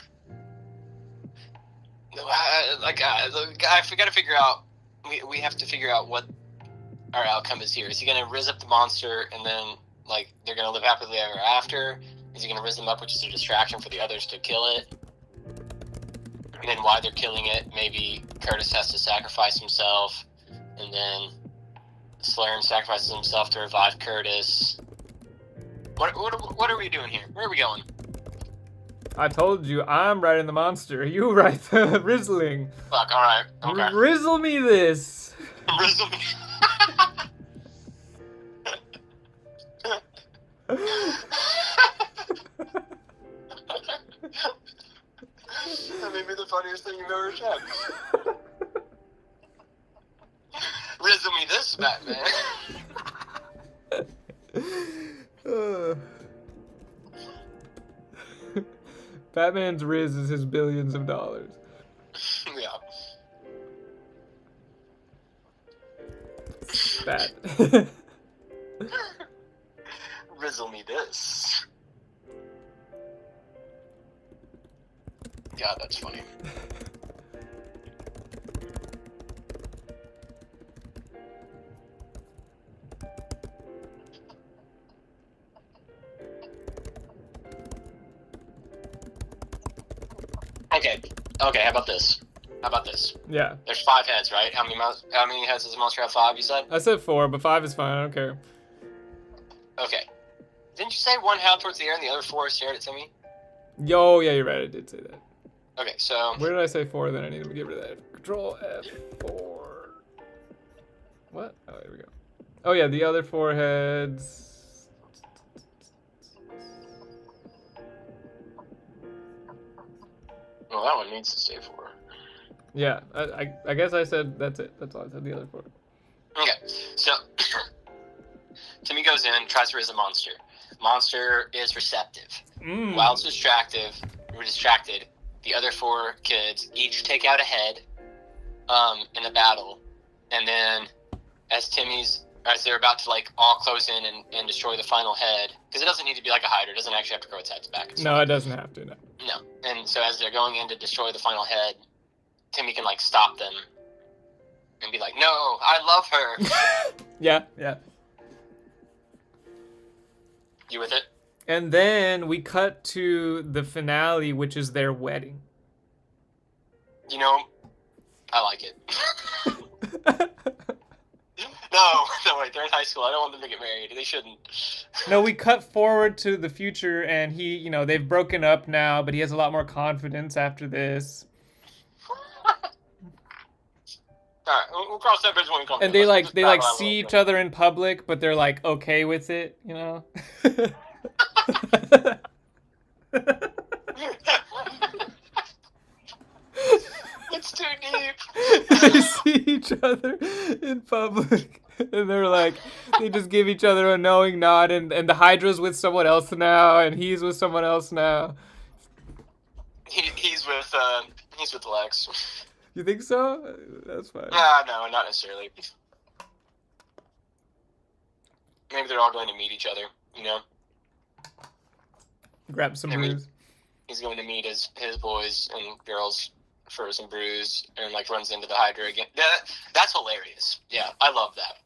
we gotta figure out... We have to figure out what our outcome is here. Is he gonna rizz up the monster and then, like, they're gonna live happily ever after? Is he gonna rizz them up, which is a distraction for the others to kill it? And then while they're killing it, maybe Curtis has to sacrifice himself, and then Slurm sacrifices himself to revive Curtis. What are we doing here? Where are we going? I told you, I'm writing the monster. You write the Rizzling. Fuck, alright. Okay. Rizzle me this. Rizzle me. That may be the funniest thing you've ever said. Rizzle me this, Batman. Batman's Riz is his billions of dollars. Yeah. Bat. Rizzle me this. God, that's funny. Okay, how about this? Yeah. There's 5 heads, right? How many heads does the monster have? 5, you said? I said 4, but 5 is fine. I don't care. Okay. Didn't you say 1 howled towards the air and the other 4 stared at Timmy? Yo, yeah, you're right. I did say that. Okay, so... Where did I say 4? Then I need to get rid of that. Control F4. What? Oh, here we go. Oh, yeah, the other 4 heads. Well, that one needs to stay 4. Yeah, I guess I said that's it. That's all I said. The other 4. Okay, so... Timmy goes in, tries to raise the monster. Monster is receptive. While it's distracted, the other 4 kids each take out a head in a battle, and then as they're about to like all close in and destroy the final head, because it doesn't need to be like a Hydra, it doesn't actually have to grow its heads back. No, it doesn't have to. No. No, and so as they're going in to destroy the final head, Timmy can like stop them and be like, "No, I love her." Yeah. You with it? And then we cut to the finale, which is their wedding. You know, I like it. No, wait, they're in high school. I don't want them to get married. They shouldn't. No, we cut forward to the future, and they've broken up now, but he has a lot more confidence after this. Alright, we'll cross that bridge when we come to And it. they Let's just see each other in public, but they're like okay with it, you know? It's too deep. They see each other in public, and they just give each other a knowing nod, and the Hydra's with someone else now, and he's with someone else now. He's with Lex. You think so? That's fine. No, not necessarily. Maybe they're all going to meet each other, you know? Grab some brews. He's going to meet his boys and girls for some brews and like runs into the Hydra again. That's hilarious. Yeah, I love that.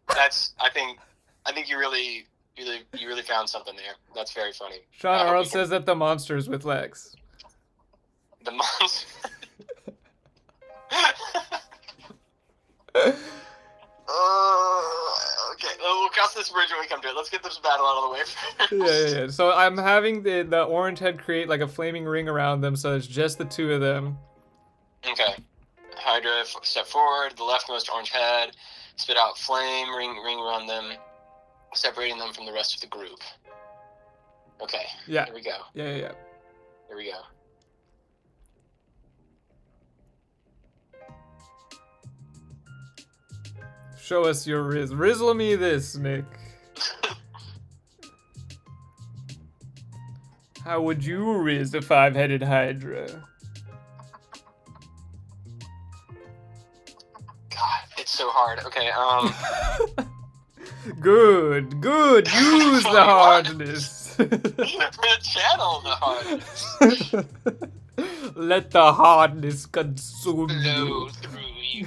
I think you really found something there. That's very funny. Sean Arnold says that the monster's with Lex. The monster. Okay, we'll cross this bridge when we come to it. Let's get this battle out of the way first. Yeah. So I'm having the orange head create like a flaming ring around them, so it's just the 2 of them. Okay. Hydra, step forward. The leftmost orange head, spit out flame, ring around them, separating them from the rest of the group. Okay. Yeah. Here we go. Yeah. Here we go. Show us your Riz. Rizzle me this, Nick. How would you Riz a 5-headed Hydra? God, it's so hard. Okay, Good. Use the hardness. Channel the hardness. Let the hardness consume Flow you. through you.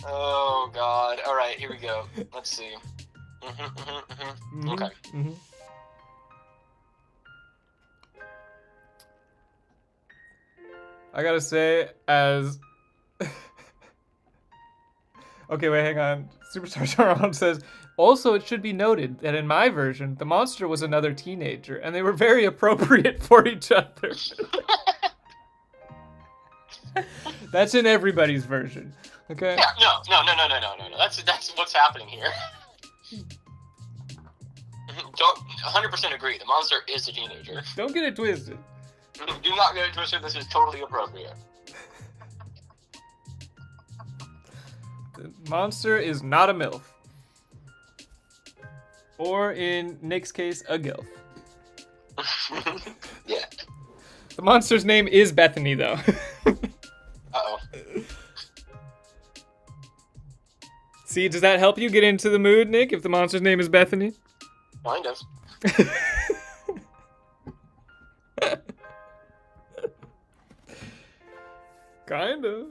Oh God! All right, here we go. Let's see. Okay. I gotta say, as okay, wait, hang on. Superstar Arnold says, Also, it should be noted that in my version, the monster was another teenager, and they were very appropriate for each other. That's in everybody's version, okay? Yeah, no. That's what's happening here. Don't 100% agree. The monster is a teenager. Don't get it twisted. Do not get it twisted. This is totally appropriate. The monster is not a MILF. Or in Nick's case, a GILF. Yeah. The monster's name is Bethany, though. Uh-oh. See, does that help you get into the mood, Nick, if the monster's name is Bethany? Kind of. Kind of.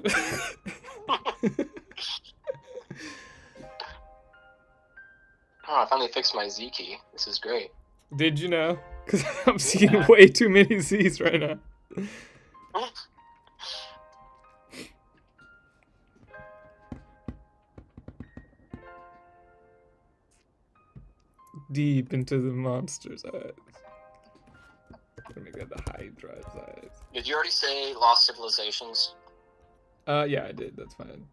Oh, I finally fixed my Z key. This is great. Did you know? Because I'm seeing way too many Z's right now. Deep into the monster's eyes. Let me get the Hydra's eyes. Did you already say Lost Civilizations? Yeah, I did. That's fine.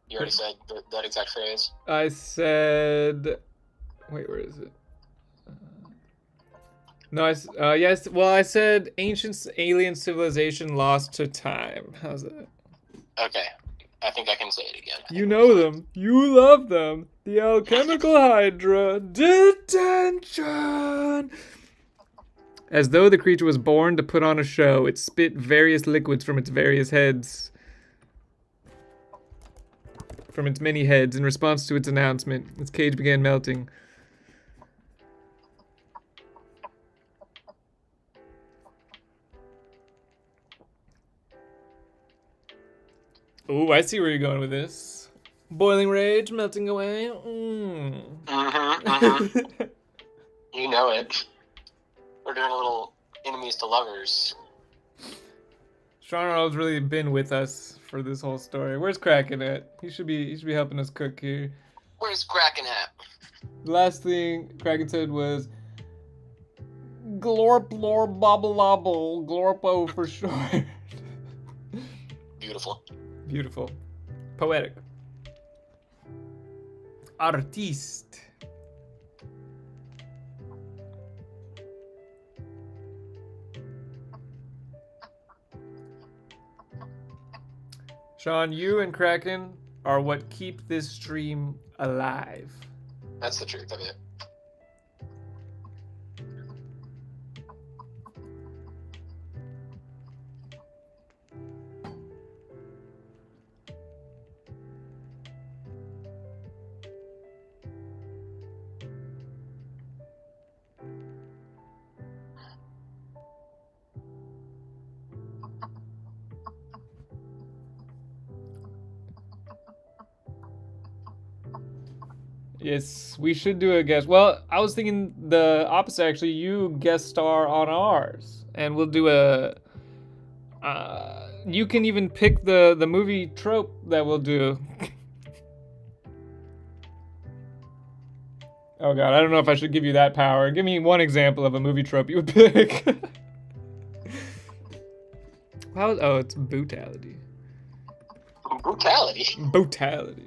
You already said that exact phrase? I said... Wait, where is it? No, yes. Well, I said ancient alien civilization lost to time. How's that? Okay. I think I can say it again. You know them. You love them. The alchemical Hydra. Detention! As though the creature was born to put on a show, it spit various liquids from its various heads. From its many heads. In response to its announcement, its cage began melting. Ooh, I see where you're going with this. Boiling rage, melting away. You know it. We're doing a little enemies to lovers. Sean Arnold's really been with us for this whole story. Where's Kraken at? He should be helping us cook here. Where's Kraken at? The last thing Kraken said was glorp lor bobble lobble glorpo for short. Beautiful. Beautiful. Poetic. Artiste. Sean, you and Kraken are what keep this stream alive. That's the truth of it. Yes, we should do a guest. Well, I was thinking the opposite, actually. You guest star on ours, and we'll do a... you can even pick the movie trope that we'll do. Oh god, I don't know if I should give you that power. Give me one example of a movie trope you would pick. Oh, it's brutality. Brutality? Brutality.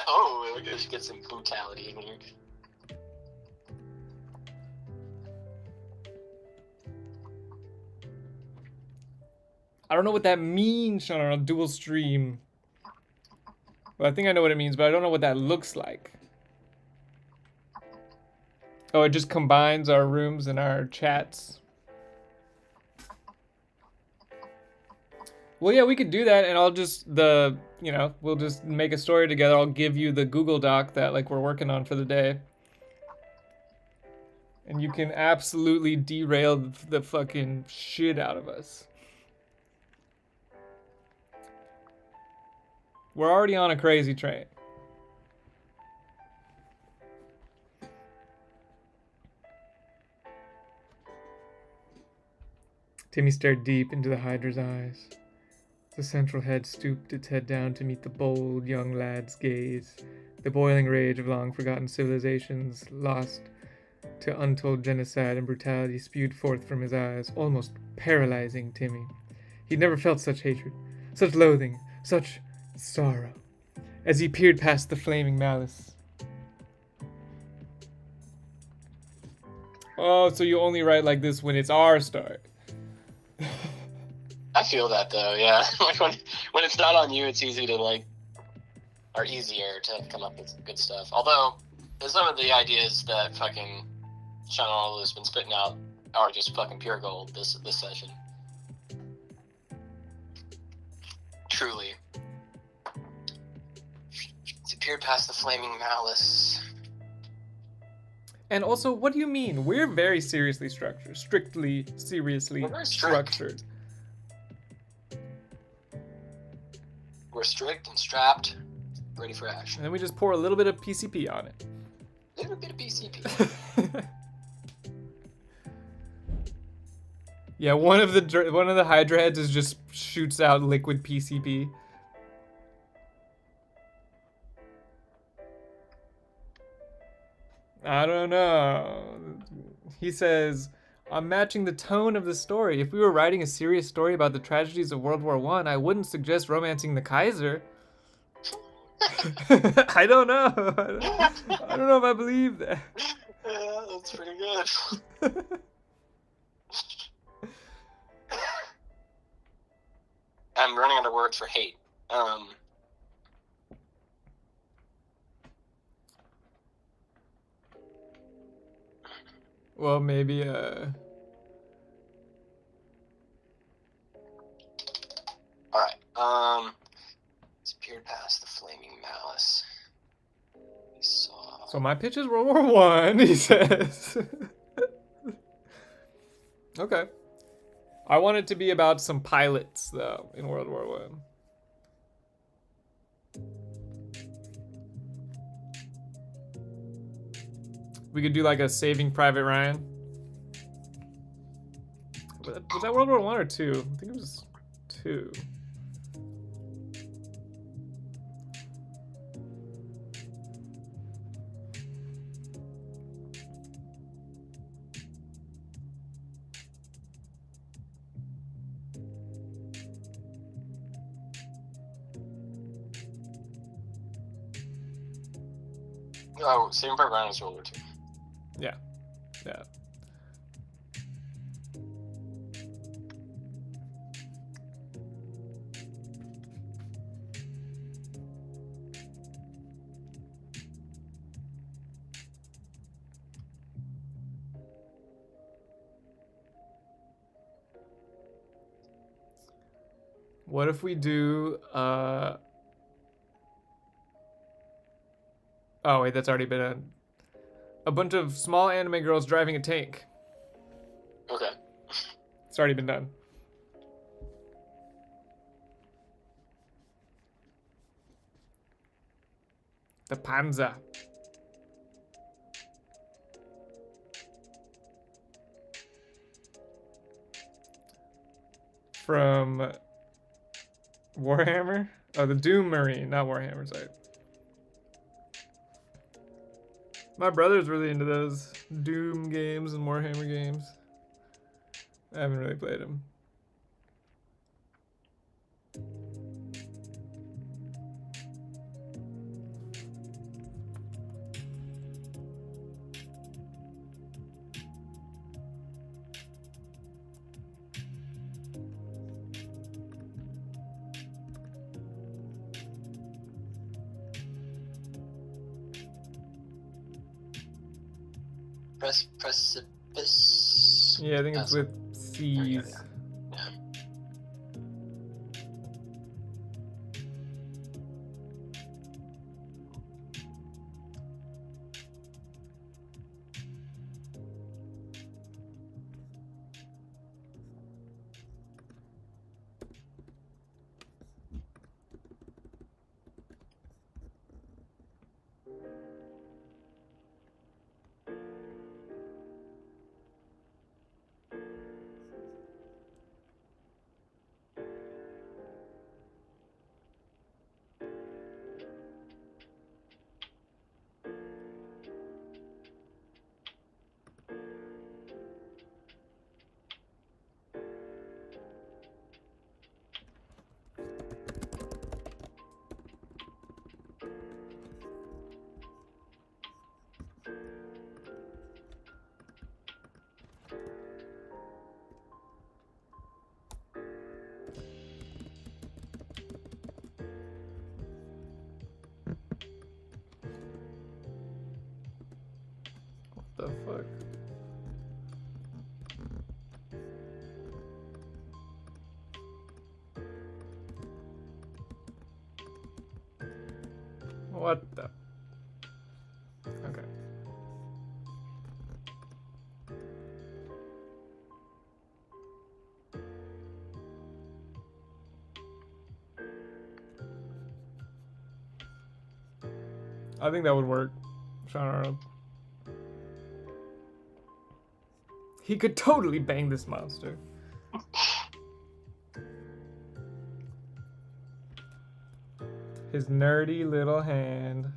Oh, we should get some brutality in here. I don't know what that means, Sean, on a dual stream. Well, I think I know what it means, but I don't know what that looks like. Oh, it just combines our rooms and our chats. Well, yeah, we could do that, and I'll just, we'll just make a story together. I'll give you the Google Doc that, we're working on for the day. And you can absolutely derail the fucking shit out of us. We're already on a crazy train. Timmy stared deep into the Hydra's eyes. The central head stooped its head down to meet the bold young lad's gaze. The boiling rage of long-forgotten civilizations, lost to untold genocide and brutality, spewed forth from his eyes, almost paralyzing Timmy. He'd never felt such hatred, such loathing, such sorrow, as he peered past the flaming malice. Oh, so you only write like this when it's our start. I feel that though, yeah. Like when it's not on you, it's easy to like, or easier to come up with good stuff. Although some of the ideas that fucking Sean Arnold has been spitting out are just fucking pure gold this session. Truly. It's appeared past the flaming malice. And also, what do you mean? We're very seriously structured. Strictly, seriously We're very structured. We're strict and strapped, ready for action. And then we just pour a little bit of PCP on it. A little bit of PCP. Yeah, one of the Hydra heads just shoots out liquid PCP. I don't know. He says, I'm matching the tone of the story. If we were writing a serious story about the tragedies of World War I wouldn't suggest romancing the Kaiser. I don't know. I don't know if I believe that. Yeah, that's pretty good. I'm running out of words for hate. Well, maybe, Alright, disappeared past the flaming malice. We saw... So my pitch is World War I, he says. Okay. I want it to be about some pilots, though, in World War I. We could do like a Saving Private Ryan. Was that World War I or II? I think it was II. Oh, Saving Private Ryan is World War II. Yeah. Yeah. What if we do, oh wait, that's already been a bunch of small anime girls driving a tank. Okay. It's already been done. The Panzer. From Warhammer? Oh, the Doom Marine, not Warhammer, sorry. My brother's really into those Doom games and Warhammer games. I haven't really played them. Precipice. Yeah, I think it's with There we go, C's. yeah. fuck? What the? Okay. I think that would work, Sean Arnold. He could totally bang this monster. His nerdy little hand.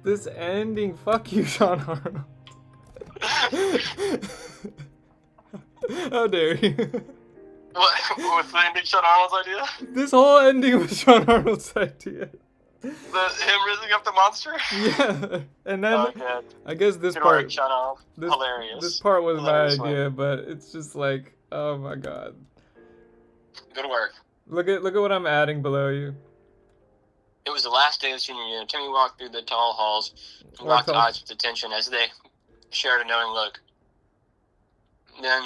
This ending, fuck you, Sean Arnold. How dare you? What? Was the ending Sean Arnold's idea? This whole ending was Sean Arnold's idea. Him raising up the monster? Yeah, and then Okay. I guess this Good part, work, Sean Arnold. this, Hilarious. this part was Hilarious my idea, but it's just like, oh my god. Good work. Look at what I'm adding below you. It was the last day of senior year. Timmy walked through the tall halls and What locked tall- eyes with attention as they shared a knowing look. Then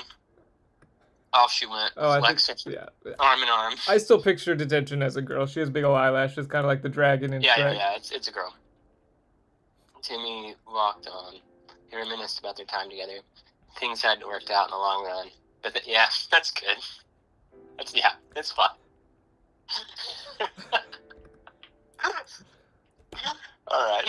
off she went, Oh, I Lex think, yeah. arm in arm. I still picture Detention as a girl. She has big ol' eyelashes, kind of like the dragon in Yeah, Shrek. it's a girl. Timmy walked on. He reminisced about their time together. Things hadn't worked out in the long run. But yeah, that's good. It's fun. Alright.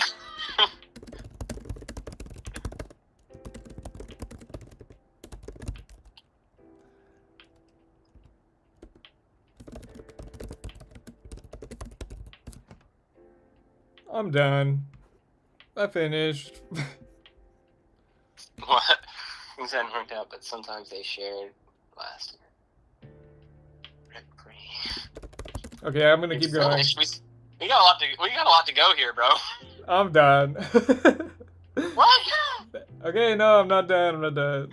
I'm done. I finished. What? Things hadn't worked out, but sometimes they shared last year. Rent-free. Okay, I'm gonna keep going. We got a lot to go here, bro. I'm done. What? Okay, no, I'm not done. I'm not done.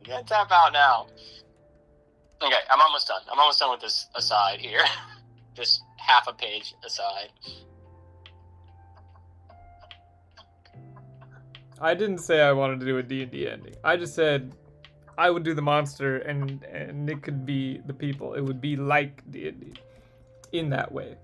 You gotta tap out now. Okay, I'm almost done. I'm almost done with this aside here. This half a page aside. I didn't say I wanted to do a D&D ending. I just said I would do the monster and it could be the people. It would be like D&D in that way.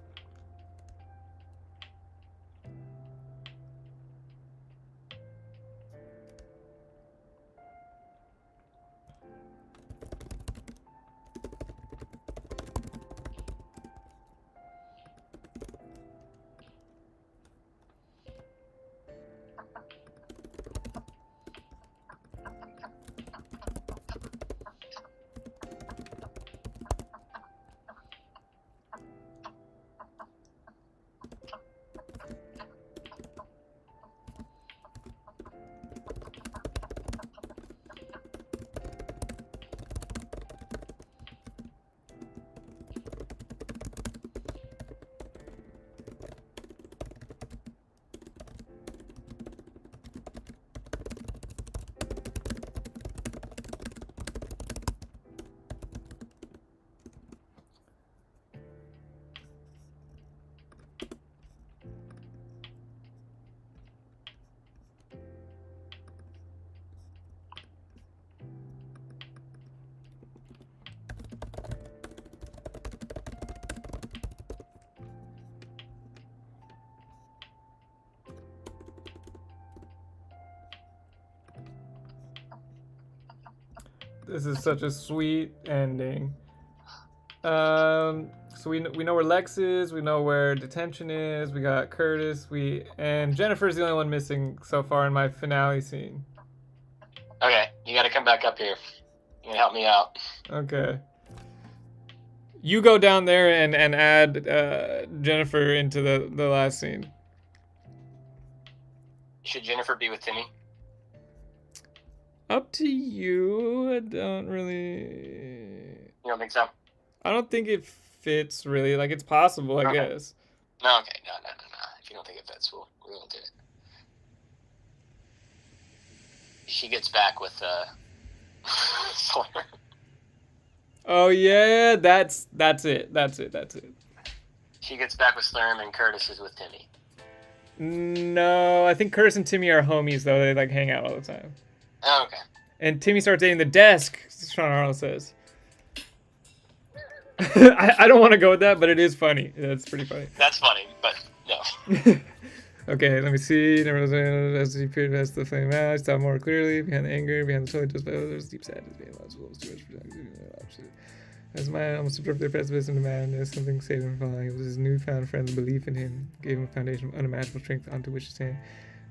This is such a sweet ending. So we know where Lex is. We know where detention is. We got Curtis. And Jennifer's the only one missing so far in my finale scene. Okay, you gotta come back up here. You gotta help me out. Okay. You go down there and add Jennifer into the last scene. Should Jennifer be with Timmy? Up to you. I don't really. You don't think so? I don't think it fits really. Like it's possible, I guess. No, okay, no. If you don't think it fits, we won't do it. She gets back with Sawyer. Oh yeah, that's it. She gets back with Slurm and Curtis is with Timmy. No, I think Curtis and Timmy are homies though. They like hang out all the time. Oh, okay. And Timmy starts dating the desk. Sean Arnold says. I don't want to go with that, but it is funny. That's pretty funny. That's funny, but no. Okay, let me see. Never as he appeared as the flame out, I saw more clearly behind the anger, behind the totally just there's deep sadness being lost wolves too much for as my almost absorbed their pessimism into madness, something saved him from falling. It was his newfound friend's belief in him, gave him a foundation of unimaginable strength onto which to stand.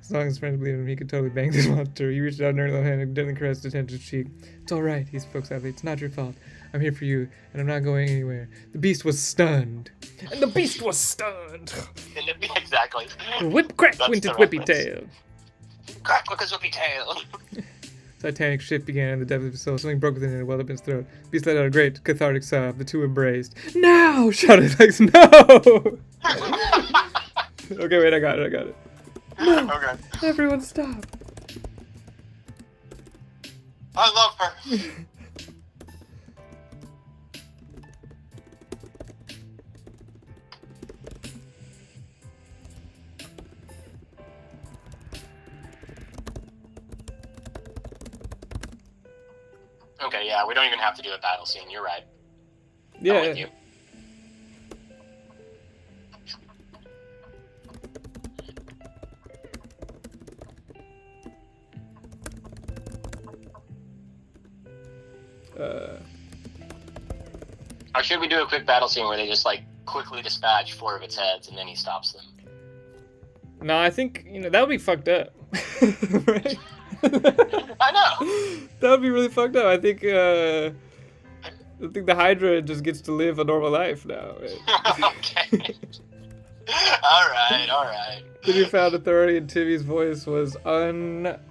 As long as his friends believed in him, he could totally bang this monster. He reached out and little hand and gently caressed Detention's cheek. It's all right, he spoke sadly. It's not your fault. I'm here for you, and I'm not going anywhere. The beast was stunned. And the beast was stunned. Exactly. Whip crack That's went his the whippy reference. tail. Crack with his whippy tail. Titanic shift began in the depth of his soul. Something broke within it and welled up in his throat. The beast let out a great cathartic sob. The two embraced. Now! Shouted Lex. No! Okay, wait, I got it. No! Okay. Everyone stop. I love her. Okay, yeah, we don't even have to do a battle scene. You're right. I'm Yeah. with you. Or should we do a quick battle scene where they just like quickly dispatch 4 of its heads and then he stops them? No, I think, that would be fucked up. Right? I know. That would be really fucked up. I think the Hydra just gets to live a normal life now. Right? Okay. All right. The newfound authority in Timmy's voice was I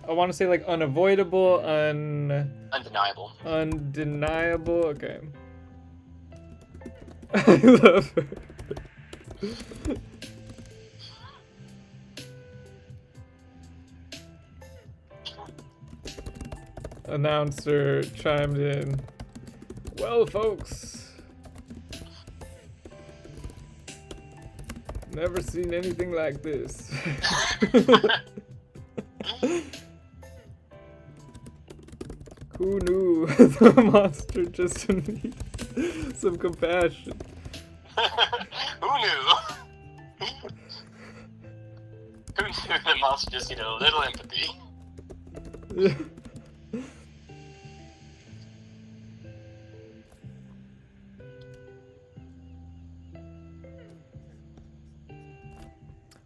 want to say like unavoidable, Undeniable. undeniable. Okay. I love her. Announcer chimed in. Well, folks, never seen anything like this. Who knew the monster just needs some compassion? Who knew? Who knew the monster just needed a little empathy?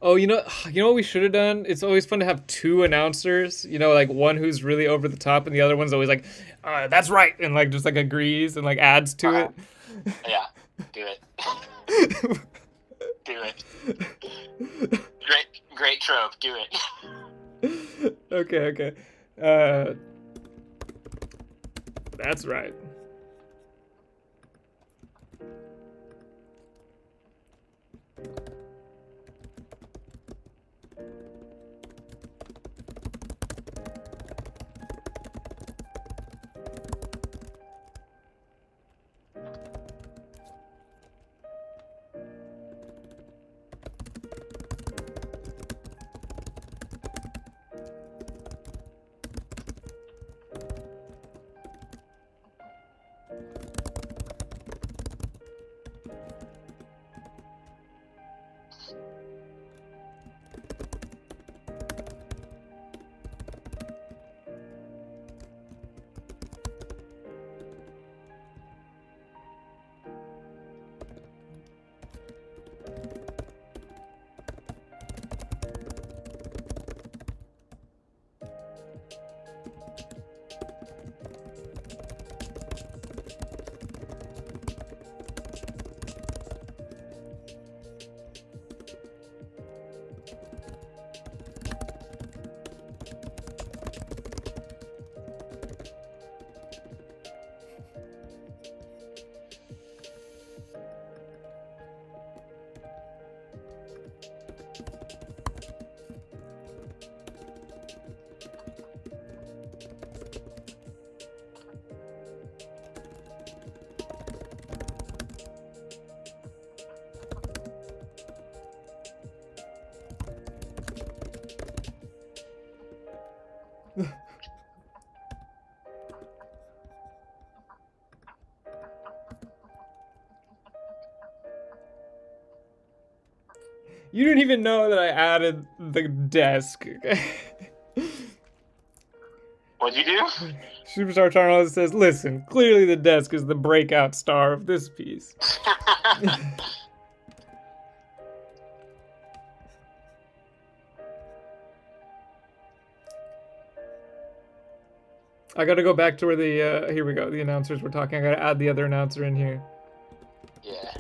Oh, you know what we should have done? It's always fun to have 2 announcers. Like one who's really over the top, and the other one's always like, "That's right," and like just like agrees and like adds to it. Yeah, do it. Do it. Great trope. Do it. Okay. That's right. You didn't even know that I added the desk. What'd you do? Superstar Charles says, listen, clearly the desk is the breakout star of this piece. I gotta go back to where the, here we go, the announcers were talking. I gotta add the other announcer in here. Yeah.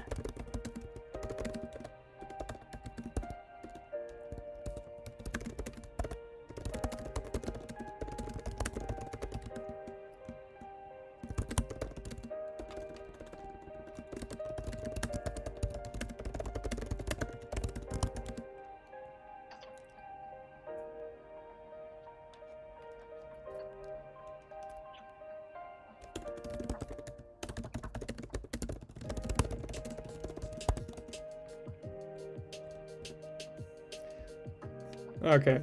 Okay.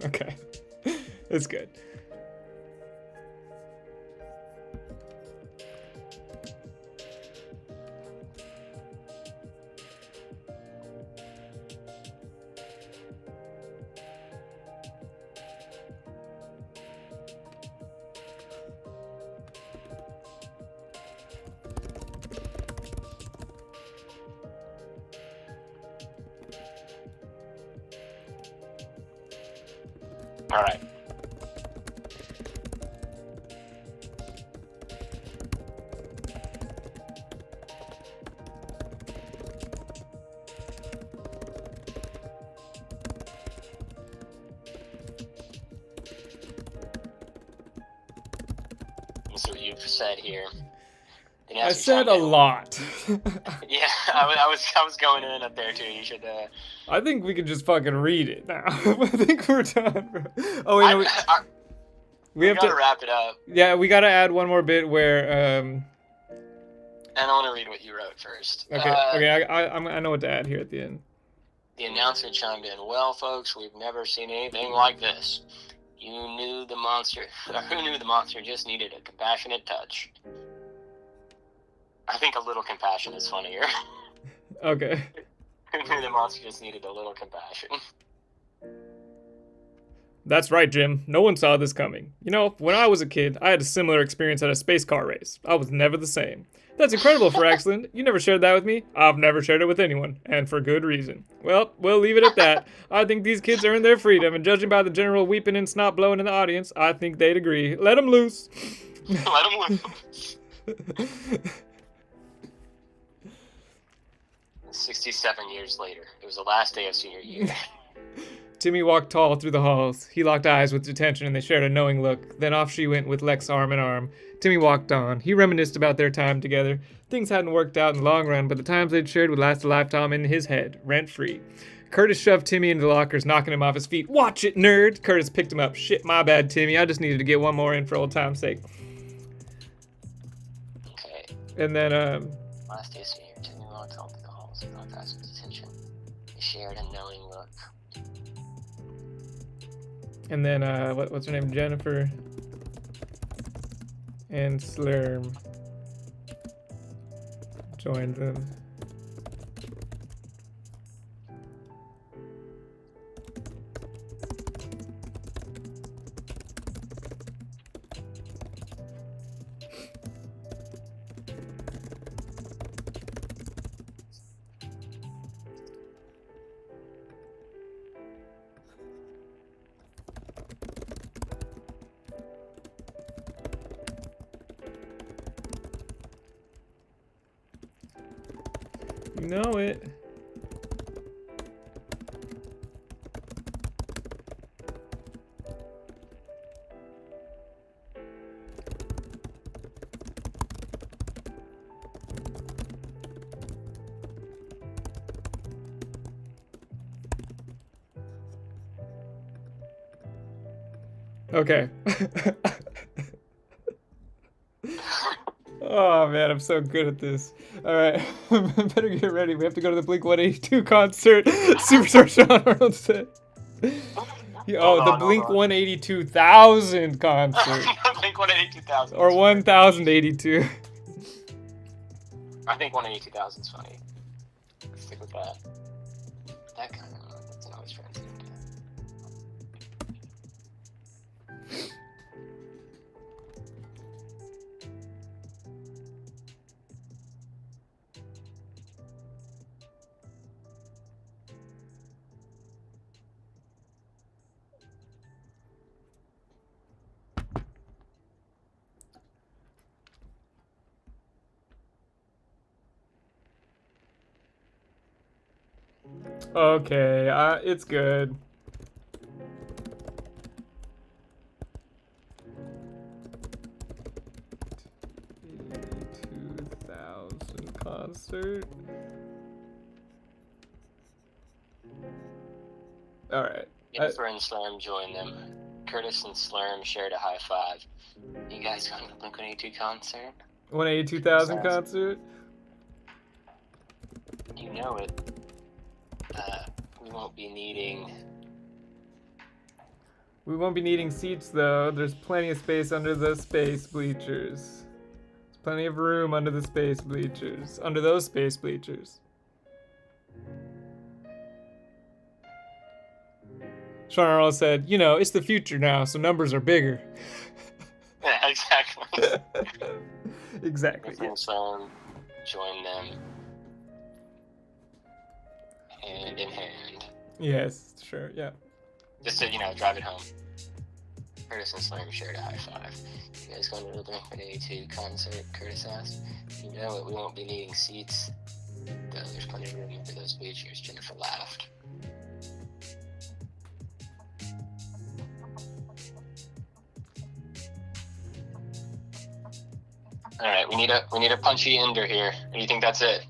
Okay. It's good. All right. That's what you've said here. The I answer said a chimed in. lot. Yeah, I was going in up there too. You should. I think we could just fucking read it now. I think we're done, bro. Oh, wait, no, we have gotta to wrap it up, Yeah, we gotta add one more bit where and I want to read what you wrote first. okay, I know what to add here at the end. The announcer chimed in. Well, folks, we've never seen anything like this. Who knew the monster just needed a compassionate touch? I think a little compassion is funnier. Okay. Who knew the monster just needed a little compassion? That's right, Jim. No one saw this coming. You know, when I was a kid, I had a similar experience at a space car race. I was never the same. That's incredible, Fraxland. You never shared that with me. I've never shared it with anyone, and for good reason. Well, we'll leave it at that. I think these kids earned their freedom, and judging by the general weeping and snot blowing in the audience, I think they'd agree. Let them loose. Let him loose. 67 years later. It was the last day of senior year. Timmy walked tall through the halls. He locked eyes with detention and they shared a knowing look. Then off she went with Lex arm in arm. Timmy walked on. He reminisced about their time together. Things hadn't worked out in the long run, but the times they'd shared would last a lifetime in his head, rent-free. Curtis shoved Timmy into the lockers, knocking him off his feet. Watch it, nerd! Curtis picked him up. Shit, my bad, Timmy. I just needed to get one more in for old time's sake. Okay. And then, Last day of senior year, Timmy walked home through the halls and locked eyes with attention. They shared a knowing look. And then, what's her name? Jennifer and Slurm joined them. You know it. Okay. Oh man, I'm so good at this. Alright, better get ready. We have to go to the Blink 182 concert. Superstar Sean Arnold said. Oh, the on, Blink hold on. 182,000 concert. Blink 182,000. Or 1,082. I think 182,000 is funny. Let's stick with that. That kind of that's an always fancy. Okay, it's good. Concert. All right. Jennifer and Slurm joined them. Curtis and Slurm shared a high five. You guys going to the Blink 182 concert? 182,000 concert. You know it. We won't be needing. We won't be needing seats though. There's plenty of space under the space bleachers. There's plenty of room under the space bleachers. Under those space bleachers. Sean Earl said, you know, it's the future now, so numbers are bigger. Yeah, exactly. Exactly. Curtis and Slurm joined them hand in hand. Yes, sure, yeah. Just to, drive it home. Curtis and Slurm shared a high five. You guys going to the Blink 182 concert? Curtis asked. You know it, we won't be needing seats. Though there's plenty of room under those bleachers. Jennifer laughed. Alright, we need a punchy ender here. Or do you think that's it?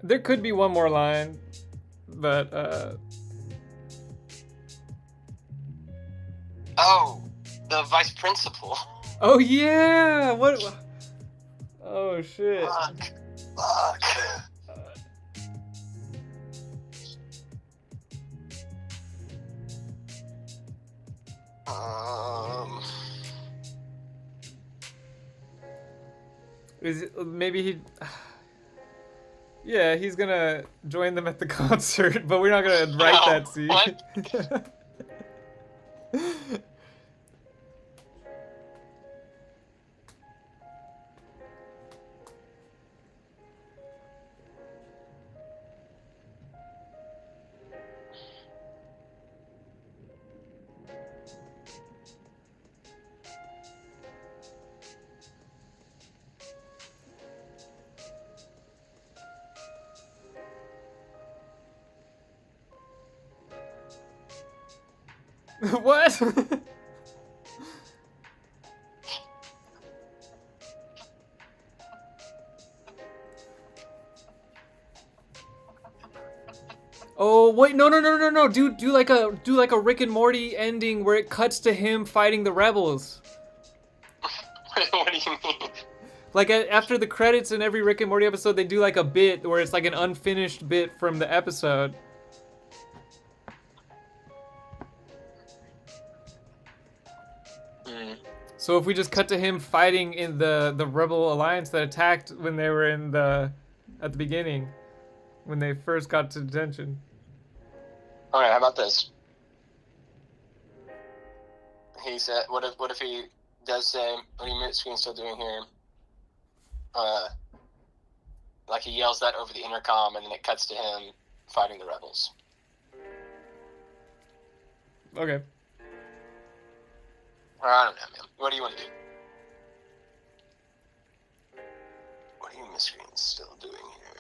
There could be one more line, but Oh, the vice principal. oh yeah! What? Oh shit! Fuck. Is it, maybe he? Yeah, he's gonna join them at the concert, but we're not gonna write No, that scene. what? What? Oh wait, no! Do like a Rick and Morty ending where it cuts to him fighting the rebels. What do you mean? Like after the credits in every Rick and Morty episode, they do like a bit where it's like an unfinished bit from the episode. So if we just cut to him fighting in the Rebel Alliance that attacked when they were at the beginning, when they first got to detention. All right, how about this? He said, "What if he does say, what are you screen still doing here?" Like he yells that over the intercom, and then it cuts to him fighting the rebels. Okay. Or I don't know, man. What do you want to do? What are you miscreants still doing here?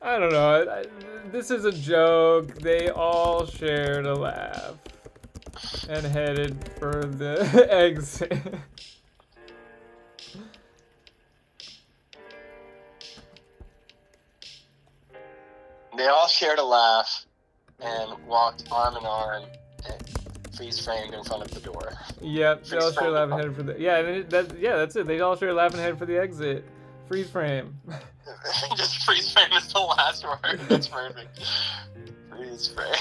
I don't know. This is a joke. They all shared a laugh and headed for the exit. They all shared a laugh and walked arm in arm and freeze framed in front of the door. Yep, they all share a laugh and headed for the that's it. They all share a laugh and headed for the exit. Freeze frame. Just freeze framed That's the last word. That's perfect. Freeze spray.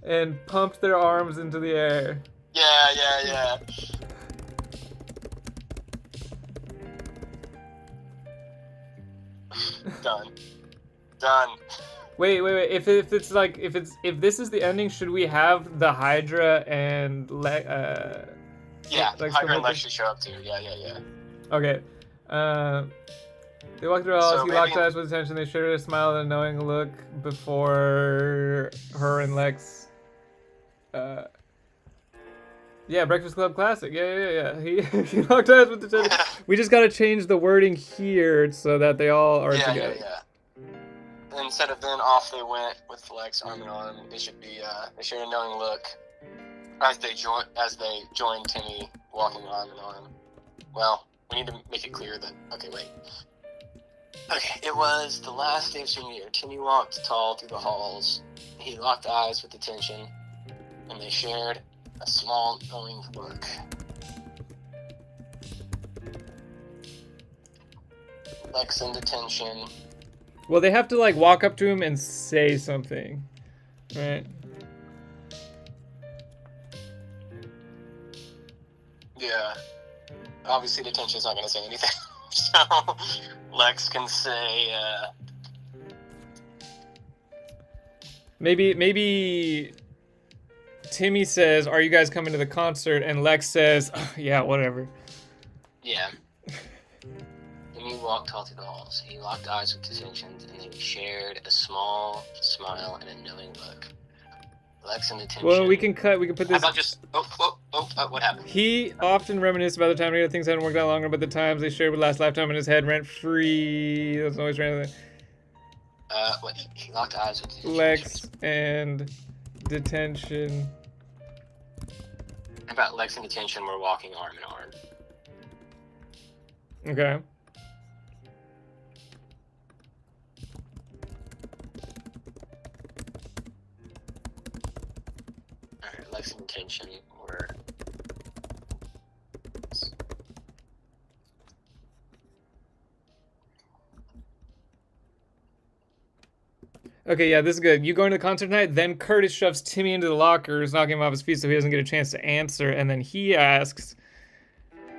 And pumped their arms into the air. Yeah. Done. Wait. If this is the ending, should we have the Hydra and Yeah, Lex Hydra come and with Lex us? should show up too. Yeah. Okay. They walked through the halls. So He locked maybe- eyes with attention. They shared a smile and a knowing look before her and Lex. Yeah, Breakfast Club classic. Yeah. He locked eyes with attention. We just gotta change the wording here so that they all are together. Yeah. Instead of then off they went with Lex arm in arm. They should be they shared a knowing look as they joined Timmy walking arm in arm. Well, we need to make it clear that Okay, it was the last day of senior year. Timmy walked tall through the halls. He locked eyes with attention, and they shared a small knowing look. Lex in detention. Well, they have to like walk up to him and say something, right? Yeah. Obviously, detention's not going to say anything. So, Lex can say, Maybe Timmy says, "Are you guys coming to the concert?" And Lex says, "Yeah, whatever." yeah. Timmy walked tall through the halls. He locked eyes with attention, and they shared a small smile and a knowing look. Lex in detention. Well, we can put How this. about just, what happened? He often reminisced about the time together. Things hadn't worked out longer, but the times they shared would last lifetime in his head, rent free. That's always random. He locked eyes with attention. Lex and detention. How about Lex in detention, we're walking arm in arm. Okay. Alright, Lex in detention, we're... Okay, yeah, this is good. You going to the concert tonight? Then Curtis shoves Timmy into the lockers, knocking him off his feet so he doesn't get a chance to answer. And then he asks,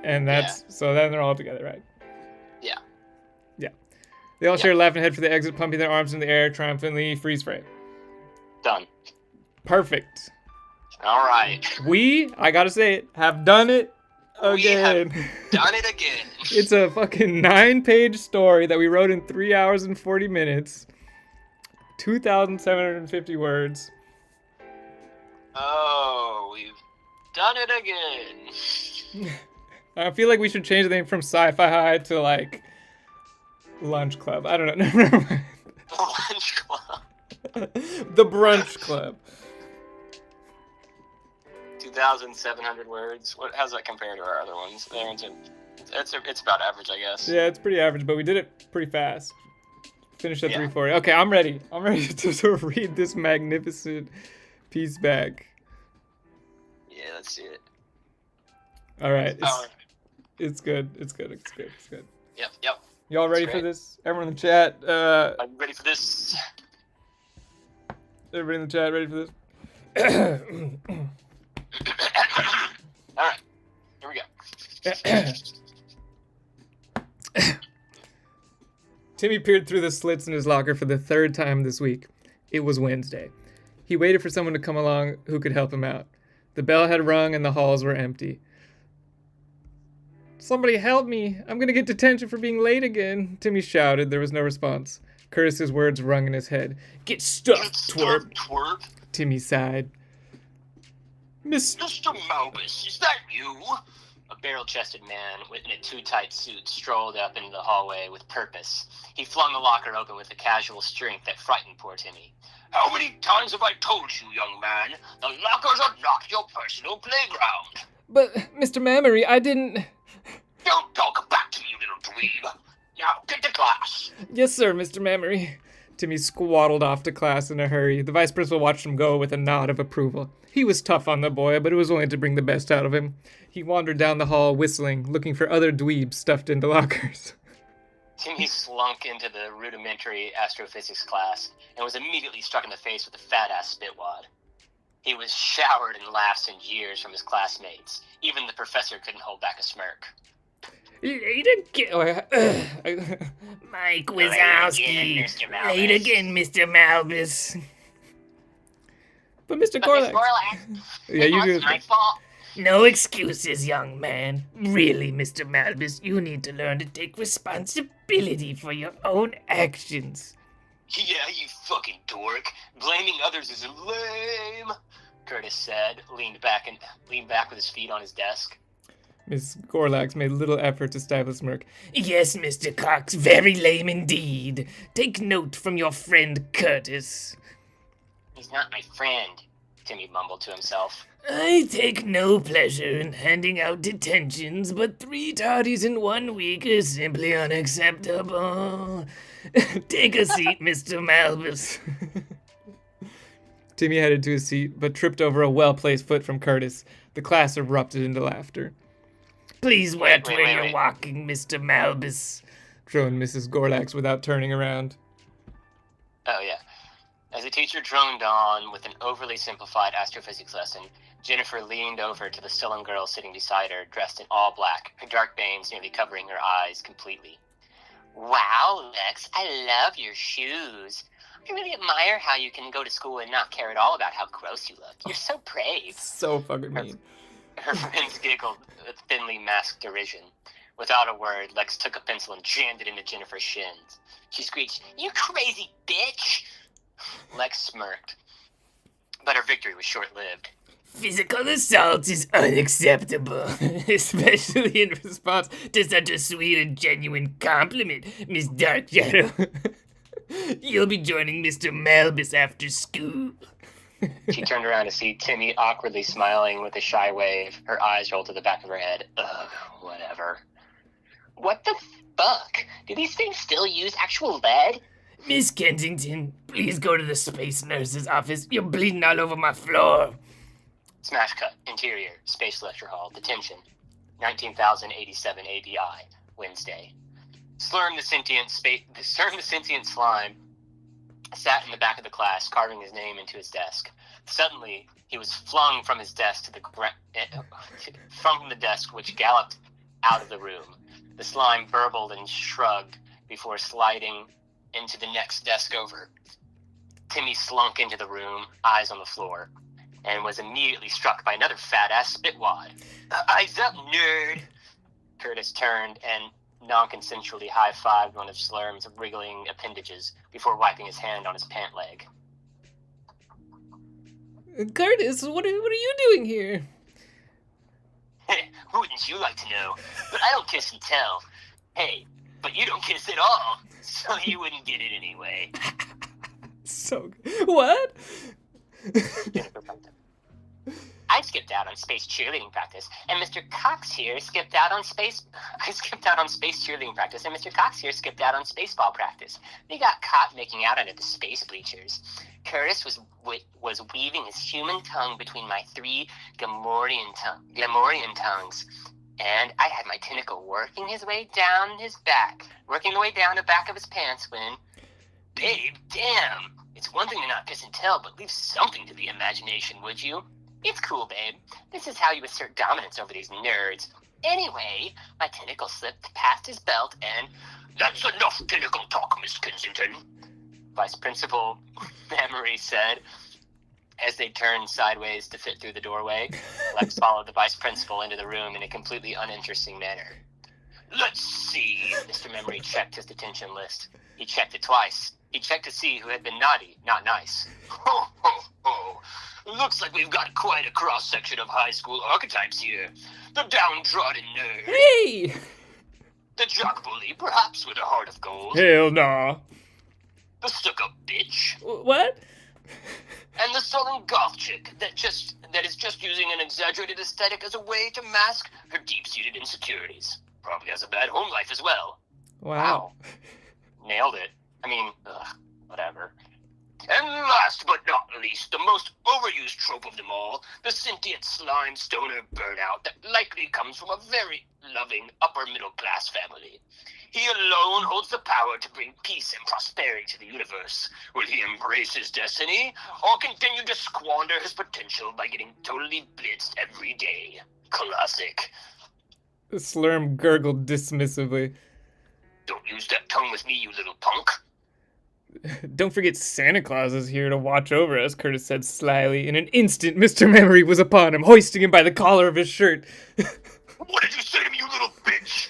and that's so then they're all together, right? Yeah. Yeah. They all share a laughing head for the exit, pumping their arms in the air triumphantly. Freeze frame. Done. Perfect. Alright. I gotta say it, have done it again. We have done it again. It's a fucking 9-page story that we wrote in 3 hours and 40 minutes. 2,750 words. Oh, we've done it again. I feel like we should change the name from Sci-Fi High to like Lunch Club. I don't know. Never mind. Lunch Club. The Brunch Club. 2,700 words. How's that compare to our other ones? It's about average, I guess. Yeah, it's pretty average, but we did it pretty fast. Finished at Yeah. 340. Okay, I'm ready. I'm ready to read this magnificent piece back. Yeah, let's see it. All right. Oh, It's good. It's good. yep. Y'all ready That's for great. this? Everyone in the chat. I'm ready for this. Everybody in the chat, ready for this? Alright, here we go. Timmy peered through the slits in his locker for the 3rd time this week. It was Wednesday. He waited for someone to come along who could help him out. The bell had rung and the halls were empty. "Somebody help me! I'm gonna get detention for being late again," Timmy shouted. There was no response. Curtis's words rung in his head. "Get stuffed, twerp!" Twerp. Timmy sighed. Miss... Mr. Malbus, is that you? A barrel-chested man in a too-tight suit strolled up into the hallway with purpose. He flung the locker open with a casual strength that frightened poor Timmy. How many times have I told you, young man? The lockers are not your personal playground. But, Mr. Mamory, I didn't... Don't talk back to me, you little dweeb. Now, get to class. Yes, sir, Mr. Memory. Timmy squaddled off to class in a hurry. The vice principal watched him go with a nod of approval. He was tough on the boy, but it was only to bring the best out of him. He wandered down the hall whistling, looking for other dweebs stuffed into lockers. Timmy slunk into the rudimentary astrophysics class and was immediately struck in the face with a fat-ass spitwad. He was showered in laughs and jeers from his classmates. Even the professor couldn't hold back a smirk. Mike Wazowski. Late again, Mr. Malbus. But Mr. But Miss Gorlax. Gorlax, Yeah, you do it's my it. fault. No excuses, young man. Really, Mr. Malbus, you need to learn to take responsibility for your own actions. Yeah, you fucking dork. Blaming others is lame, Curtis said, leaned back with his feet on his desk. Miss Gorlax made little effort to stifle a smirk. Yes, Mr. Cox, very lame indeed. Take note from your friend Curtis. He's not my friend, Timmy mumbled to himself. I take no pleasure in handing out detentions, but 3 tardies in 1 week is simply unacceptable. Take a seat, Mr. Malbus. Timmy headed to his seat, but tripped over a well-placed foot from Curtis. The class erupted into laughter. Please watch Wait, where wait, you're wait. walking, Mr. Malbus. Droned Mrs. Gorlax without turning around. Oh, yeah. As the teacher droned on with an overly simplified astrophysics lesson, Jennifer leaned over to the sullen girl sitting beside her, dressed in all black, her dark bangs nearly covering her eyes completely. Wow, Lex, I love your shoes. I really admire how you can go to school and not care at all about how gross you look. You're so brave. So fucking mean. Her friends giggled with thinly masked derision. Without a word, Lex took a pencil and jammed it into Jennifer's shins. She screeched, "You crazy bitch!" Lex smirked, but her victory was short-lived. Physical assault is unacceptable, especially in response to such a sweet and genuine compliment, Miss Dark Shadow. You'll be joining Mr. Malbus after school. She turned around to see Timmy awkwardly smiling with a shy wave. Her eyes rolled to the back of her head. Ugh, whatever. What the fuck? Do these things still use actual lead? Miss Kensington, please go to the space nurse's office. You're bleeding all over my floor. Smash cut. Interior. Space Lecture Hall. Detention. 19,087 ABI. Wednesday. Slurm the sentient slime sat in the back of the class, carving his name into his desk. Suddenly, he was flung from his desk to the from the desk, which galloped out of the room. The slime burbled and shrugged before sliding into the next desk over. Timmy slunk into the room, eyes on the floor, and was immediately struck by another fat-ass spitwad. Eyes up, nerd! Curtis turned and non-consensually high-fived one of Slurm's wriggling appendages before wiping his hand on his pant leg. Curtis, what are you doing here? Wouldn't you like to know? But I don't kiss and tell. Hey, but you don't kiss at all, so you wouldn't get it anyway. So what? Jennifer piped up. I skipped out on space cheerleading practice, and Mr. Cox here skipped out on space. I skipped out on space cheerleading practice, and Mr. Cox here skipped out on spaceball practice. They got caught making out under the space bleachers. Curtis was weaving his human tongue between my 3 Gamorrean tongues, and I had my tentacle working the way down the back of his pants when, babe, damn! It's one thing to not kiss and tell, but leave something to the imagination, would you? It's cool, babe. This is how you assert dominance over these nerds. Anyway, my tentacle slipped past his belt and... That's enough tentacle talk, Miss Kensington, Vice Principal Memory said, as they turned sideways to fit through the doorway. Lex followed the Vice Principal into the room in a completely uninteresting manner. Let's see. Mr. Memory checked his detention list. He checked it twice. He checked to see who had been naughty, not nice. Ho, ho, ho. Looks like we've got quite a cross-section of high school archetypes here. The downtrodden nerd. Hey! The jock bully, perhaps with a heart of gold. Hell nah. The stuck-up bitch. What? And the sullen goth chick that is just using an exaggerated aesthetic as a way to mask her deep-seated insecurities. Probably has a bad home life as well. Wow. Nailed it. I mean, whatever. And last but not least, the most overused trope of them all, the sentient slime stoner burnout that likely comes from a very loving upper-middle-class family. He alone holds the power to bring peace and prosperity to the universe. Will he embrace his destiny, or continue to squander his potential by getting totally blitzed every day? Classic. Slurm gurgled dismissively. Don't use that tongue with me, you little punk. Don't forget Santa Claus is here to watch over us, Curtis said slyly. In an instant, Mr. Memory was upon him, hoisting him by the collar of his shirt. What did you say to me, you little bitch?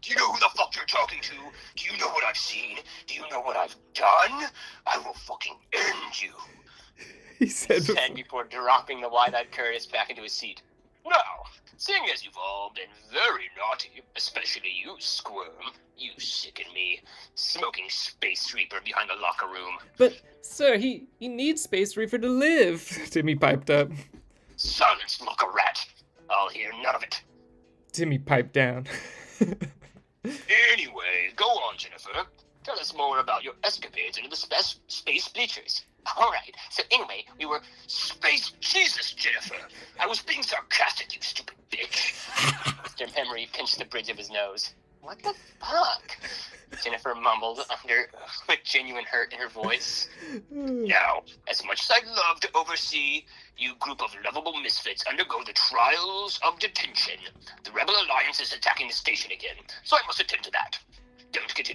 Do you know who the fuck you're talking to? Do you know what I've seen? Do you know what I've done? I will fucking end you. He said before dropping the wide-eyed Curtis back into his seat. Now, seeing as you've all been very naughty, especially you, Squirm, you sicken me, smoking Space Reaper behind the locker room. But, sir, he needs Space Reaper to live, Timmy piped up. Silence, locker rat. I'll hear none of it. Timmy piped down. Anyway, go on, Jennifer. Tell us more about your escapades into the space bleachers. Alright, so anyway, we were space... Jesus, Jennifer! I was being sarcastic, you stupid bitch! Mr. Memory pinched the bridge of his nose. What the fuck? Jennifer mumbled with genuine hurt in her voice. Now, as much as I'd love to oversee you group of lovable misfits undergo the trials of detention, the Rebel Alliance is attacking the station again, so I must attend to that. Don't get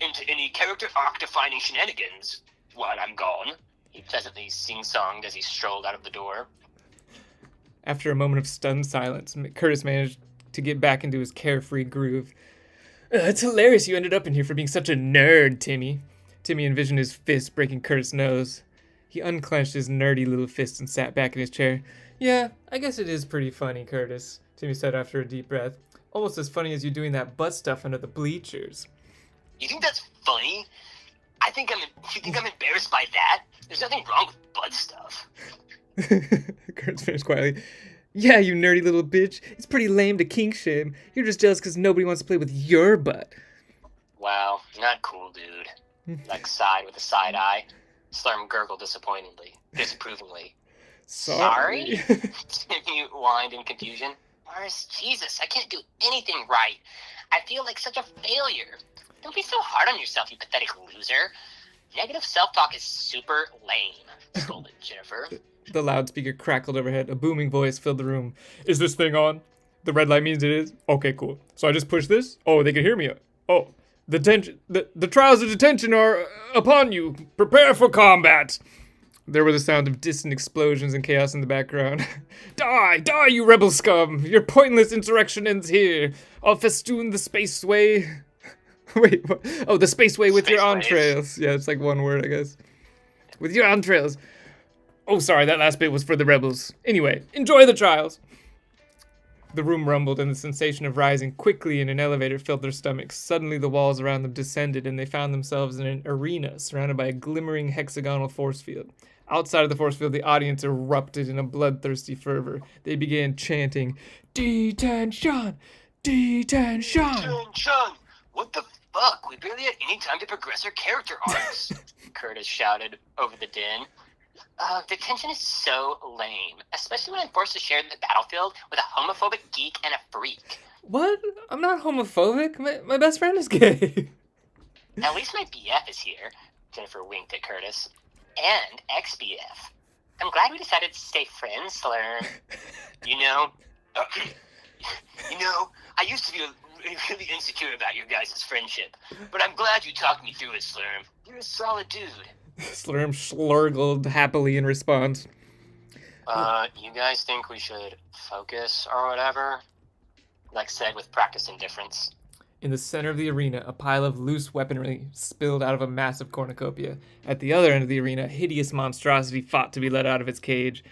into any character arc-defining shenanigans while I'm gone. He pleasantly sing-songed as he strolled out of the door. After a moment of stunned silence, Curtis managed to get back into his carefree groove. It's hilarious you ended up in here for being such a nerd, Timmy. Timmy envisioned his fist breaking Curtis' nose. He unclenched his nerdy little fist and sat back in his chair. Yeah, I guess it is pretty funny, Curtis, Timmy said after a deep breath. Almost as funny as you doing that butt stuff under the bleachers. You think that's funny? You think I'm embarrassed by that? There's nothing wrong with butt stuff. Curtis finished quietly. Yeah, you nerdy little bitch. It's pretty lame to kink shame. You're just jealous because nobody wants to play with your butt. Wow, not cool, dude. Like sighed with a side eye. Slurm gurgled disapprovingly. Sorry? Timmy whined in confusion. Mars, Jesus, I can't do anything right. I feel like such a failure. Don't be so hard on yourself, you pathetic loser. Negative self-talk is super lame, scolded Jennifer. The loudspeaker crackled overhead. A booming voice filled the room. Is this thing on? The red light means it is? Okay, cool. So I just push this? Oh, they can hear me. Oh, the trials of detention are upon you. Prepare for combat. There was the sound of distant explosions and chaos in the background. Die, you rebel scum. Your pointless insurrection ends here. I'll festoon the spaceway. Wait, what? Oh, the spaceway with your entrails. Yeah, it's like one word, I guess. With your entrails. Oh, sorry, that last bit was for the rebels. Anyway, enjoy the trials. The room rumbled, and the sensation of rising quickly in an elevator filled their stomachs. Suddenly, the walls around them descended, and they found themselves in an arena surrounded by a glimmering hexagonal force field. Outside of the force field, the audience erupted in a bloodthirsty fervor. They began chanting, "Detention! Detention!" Detention! What the fuck? We barely had any time to progress our character arcs. Curtis shouted over the din. Detention is so lame, especially when I'm forced to share the battlefield with a homophobic geek and a freak. What? I'm not homophobic. My best friend is gay. At least my BF is here, Jennifer winked at Curtis. And ex-BF. I'm glad we decided to stay friends, Slurm. I used to be really insecure about your guys' friendship, but I'm glad you talked me through it, Slurm. You're a solid dude. Slurm slurgled happily in response. You guys think we should focus or whatever? Like said with practiced indifference. In the center of the arena, a pile of loose weaponry spilled out of a massive cornucopia. At the other end of the arena, a hideous monstrosity fought to be let out of its cage.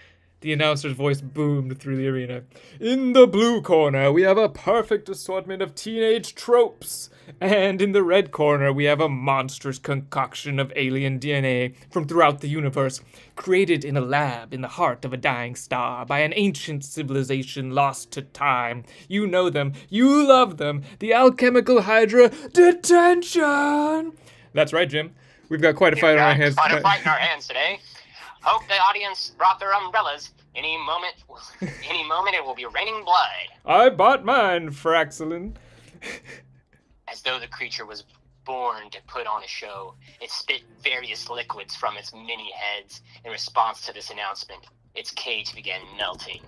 The announcer's voice boomed through the arena. In the blue corner, we have a perfect assortment of teenage tropes. And in the red corner, we have a monstrous concoction of alien DNA from throughout the universe, created in a lab in the heart of a dying star by an ancient civilization lost to time. You know them. You love them. The alchemical hydra, Detention! That's right, Jim. We've got quite a fight on our hands Quite a tonight. fight in our hands today. Hope the audience brought their umbrellas. Any moment it will be raining blood. I bought mine, Fraxelin. As though the creature was born to put on a show, it spit various liquids from its many heads. In response to this announcement, its cage began melting.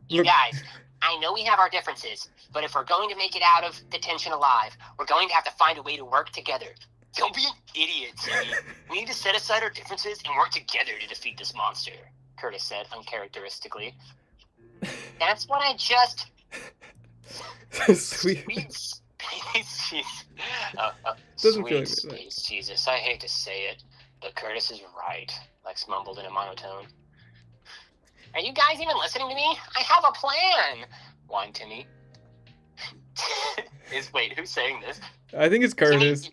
You Look- guys, I know we have our differences, but if we're going to make it out of detention alive, we're going to have to find a way to work together. Don't be an idiot, Timmy. We need to set aside our differences and work together to defeat this monster, Curtis said uncharacteristically. That's what I just... Sweet. Sweet space Jesus. Doesn't feel Sweet like space Jesus. I hate to say it, but Curtis is right, Lex mumbled in a monotone. Are you guys even listening to me? I have a plan, whined Timmy. Wait, who's saying this? I think it's Curtis.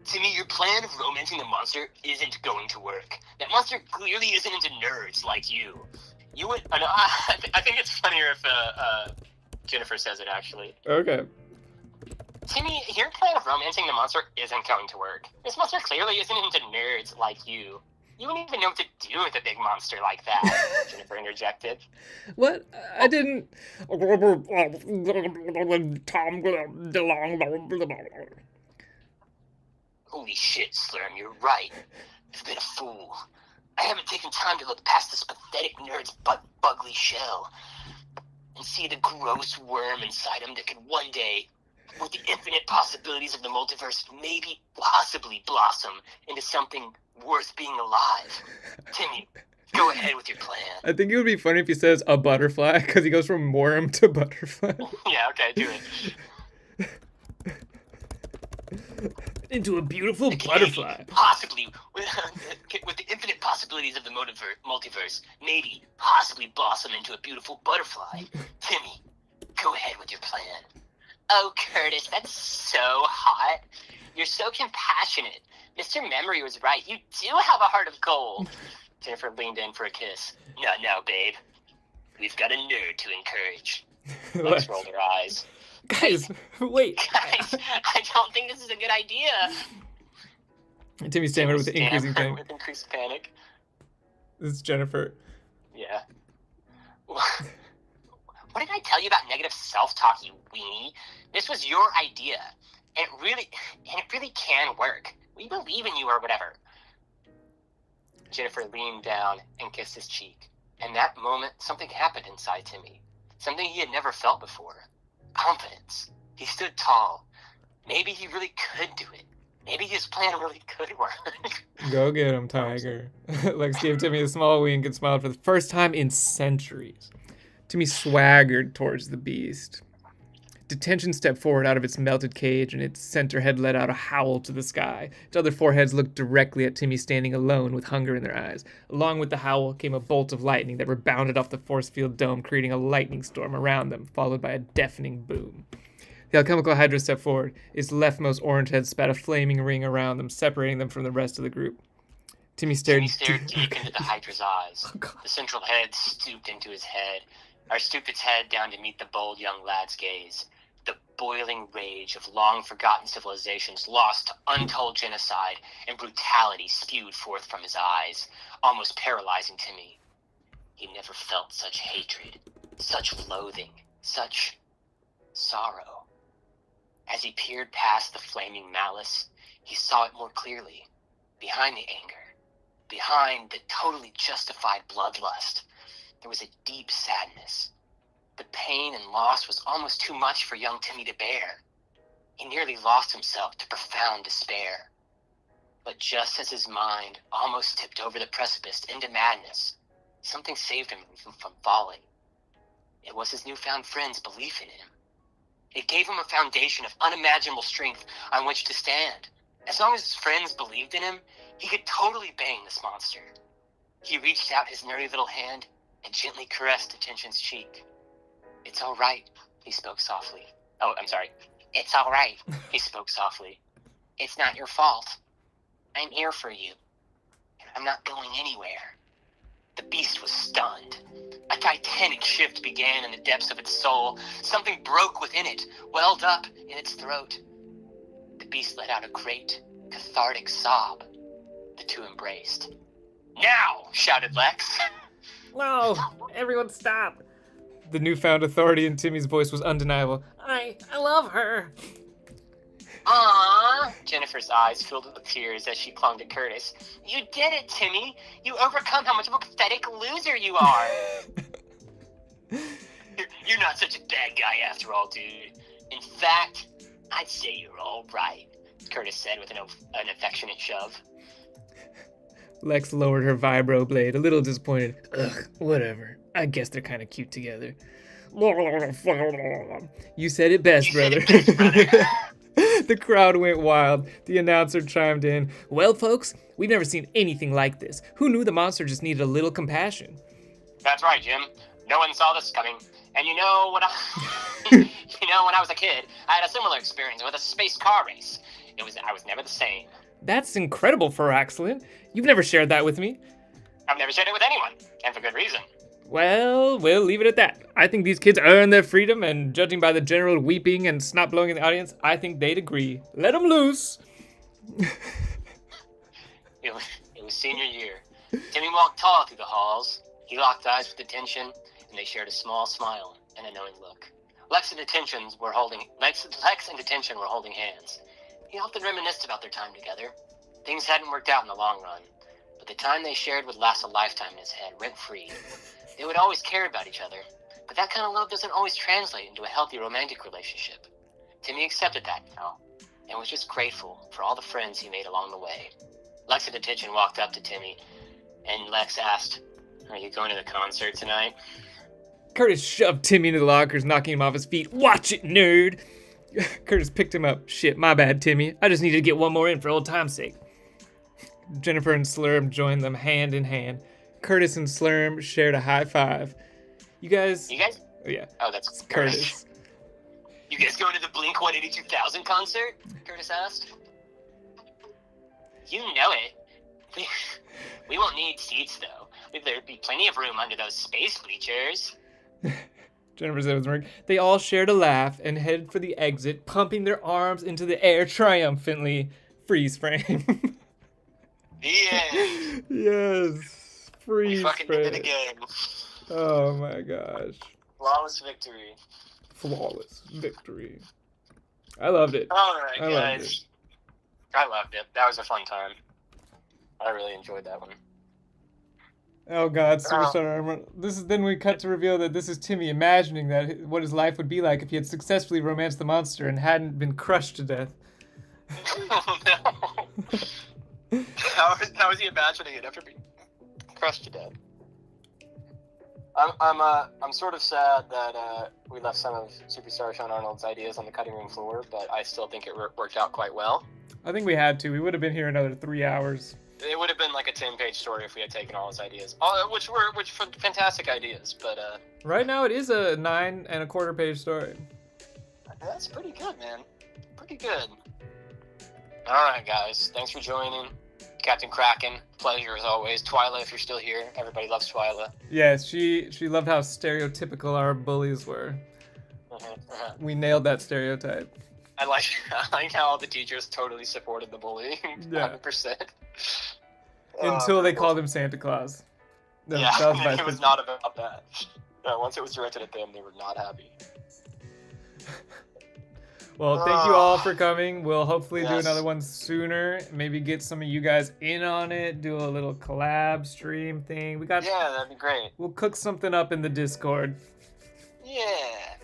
Timmy, your plan of romancing the monster isn't going to work. That monster clearly isn't into nerds like you. You would... I think it's funnier if Jennifer says it, actually. Okay. Timmy, your plan of romancing the monster isn't going to work. This monster clearly isn't into nerds like you. You wouldn't even know what to do with a big monster like that, Jennifer interjected. What? I didn't. Holy shit, Slurm, you're right. I've been a fool. I haven't taken time to look past this pathetic nerd's bugly shell and see the gross worm inside him that could one day, with the infinite possibilities of the multiverse, maybe possibly blossom into something worth being alive. Timmy, go ahead with your plan. I think it would be funny if he says a butterfly, because he goes from worm to butterfly. Yeah, okay, do it. Into a beautiful butterfly. Possibly, with the infinite possibilities of the multiverse, maybe, possibly blossom into a beautiful butterfly. Timmy, go ahead with your plan. Oh, Curtis, that's so hot. You're so compassionate. Mr. Memory was right. You do have a heart of gold. Jennifer leaned in for a kiss. No, babe. We've got a nerd to encourage. Lex rolled her eyes. Guys, wait. Guys, I don't think this is a good idea. Timmy stammered with increasing panic. With increased panic. This is Jennifer. Yeah. What did I tell you about negative self-talk, you weenie? This was your idea. And it really can work. We believe in you or whatever. Jennifer leaned down and kissed his cheek. In that moment, something happened inside Timmy. Something he had never felt before. Confidence. He stood tall. Maybe he really could do it. Maybe his plan really could work. Go get him, Tiger. Lex gave Timmy a small wink and smiled for the first time in centuries. Timmy swaggered towards the beast. Detention stepped forward out of its melted cage, and its center head let out a howl to the sky. Its other four heads looked directly at Timmy standing alone with hunger in their eyes. Along with the howl came a bolt of lightning that rebounded off the force field dome, creating a lightning storm around them, followed by a deafening boom. The alchemical hydra stepped forward. Its leftmost orange head spat a flaming ring around them, separating them from the rest of the group. Timmy stared deep into the hydra's eyes. The central head stooped its head down to meet the bold young lad's gaze. The boiling rage of long-forgotten civilizations lost to untold genocide and brutality spewed forth from his eyes, almost paralyzing Timmy. He never felt such hatred, such loathing, such sorrow. As he peered past the flaming malice, he saw it more clearly. Behind the anger, behind the totally justified bloodlust, there was a deep sadness. The pain and loss was almost too much for young Timmy to bear. He nearly lost himself to profound despair. But just as his mind almost tipped over the precipice into madness, something saved him from falling. It was his newfound friend's belief in him. It gave him a foundation of unimaginable strength on which to stand. As long as his friends believed in him, he could totally bang this monster. He reached out his nerdy little hand and gently caressed Detention's cheek. It's all right, he spoke softly. Oh, I'm sorry. It's all right, he spoke softly. It's not your fault. I'm here for you. And I'm not going anywhere. The beast was stunned. A titanic shift began in the depths of its soul. Something broke within it, welled up in its throat. The beast let out a great, cathartic sob. The two embraced. Now, shouted Lex. No, everyone stop. The newfound authority in Timmy's voice was undeniable. I love her. Aww. Jennifer's eyes filled with tears as she clung to Curtis. You did it, Timmy. You overcome how much of a pathetic loser you are. You're not such a bad guy after all, dude. In fact, I'd say you're all right, Curtis said with an affectionate shove. Lex lowered her vibro blade, a little disappointed. Ugh, whatever. I guess they're kind of cute together. You said it best, brother. The crowd went wild. The announcer chimed in. Well, folks, we've never seen anything like this. Who knew the monster just needed a little compassion? That's right, Jim. No one saw this coming. And you know what? When I was a kid, I had a similar experience with a space car race. I was never the same. That's incredible, Faraxlin. You've never shared that with me. I've never shared it with anyone, and for good reason. Well, we'll leave it at that. I think these kids earn their freedom, and judging by the general weeping and snot blowing in the audience, I think they'd agree. Let them loose. It was senior year. Timmy walked tall through the halls. He locked eyes with Detention, and they shared a small smile and a knowing look. Lex and Detention were holding hands. He often reminisced about their time together. Things hadn't worked out in the long run, but the time they shared would last a lifetime in his head, rent-free. They would always care about each other, but that kind of love doesn't always translate into a healthy romantic relationship. Timmy accepted that now, and was just grateful for all the friends he made along the way. Lex and Detention walked up to Timmy, and Lex asked, "Are you going to the concert tonight?" Curtis shoved Timmy into the lockers, knocking him off his feet. Watch it, nerd! Curtis picked him up. Shit, my bad, Timmy. I just needed to get one more in for old time's sake. Jennifer and Slurm joined them hand in hand. Curtis and Slurm shared a high five. You guys? Oh, yeah. Oh, that's Curtis. You guys going to the Blink 182,000 concert? Curtis asked. You know it. We won't need seats, though. There'd be plenty of room under those space bleachers. Jennifer said it was Rick. They all shared a laugh and headed for the exit, pumping their arms into the air triumphantly. Freeze frame. Yeah. Yes. Freeze We fucking frame. did it again. Oh my gosh. Flawless victory. Flawless victory. I loved it. All right, I loved guys. I loved it. That was a fun time. I really enjoyed that one. Oh God, Superstar. Then we cut to reveal that this is Timmy imagining that what his life would be like if he had successfully romanced the monster and hadn't been crushed to death. Oh no. How is he imagining it after being crushed to death? I'm sort of sad that we left some of Superstar Sean Arnold's ideas on the cutting room floor, but I still think it worked out quite well. I think we had to. We would have been here another 3 hours. It would have been like a 10-page story if we had taken all his ideas, which were fantastic ideas. But right now it is a 9 1/4 page story. That's pretty good, man. Pretty good. All right, guys. Thanks for joining. Captain Kraken, pleasure as always. Twyla, if you're still here. Everybody loves Twyla. Yes, she loved how stereotypical our bullies were. We nailed that stereotype. I like how all the teachers totally supported the bullying. Yeah. 100%. Until they called him Santa Claus. Yeah, That was my it was favorite. not about that. Once it was directed at them, they were not happy. Well, thank you all for coming. We'll hopefully do Yes. another one sooner. Maybe get some of you guys in on it. Do a little collab stream thing. Yeah, that'd be great. We'll cook something up in the Discord. Yeah.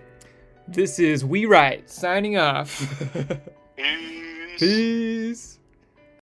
This is WeWrite signing off. Peace. Peace.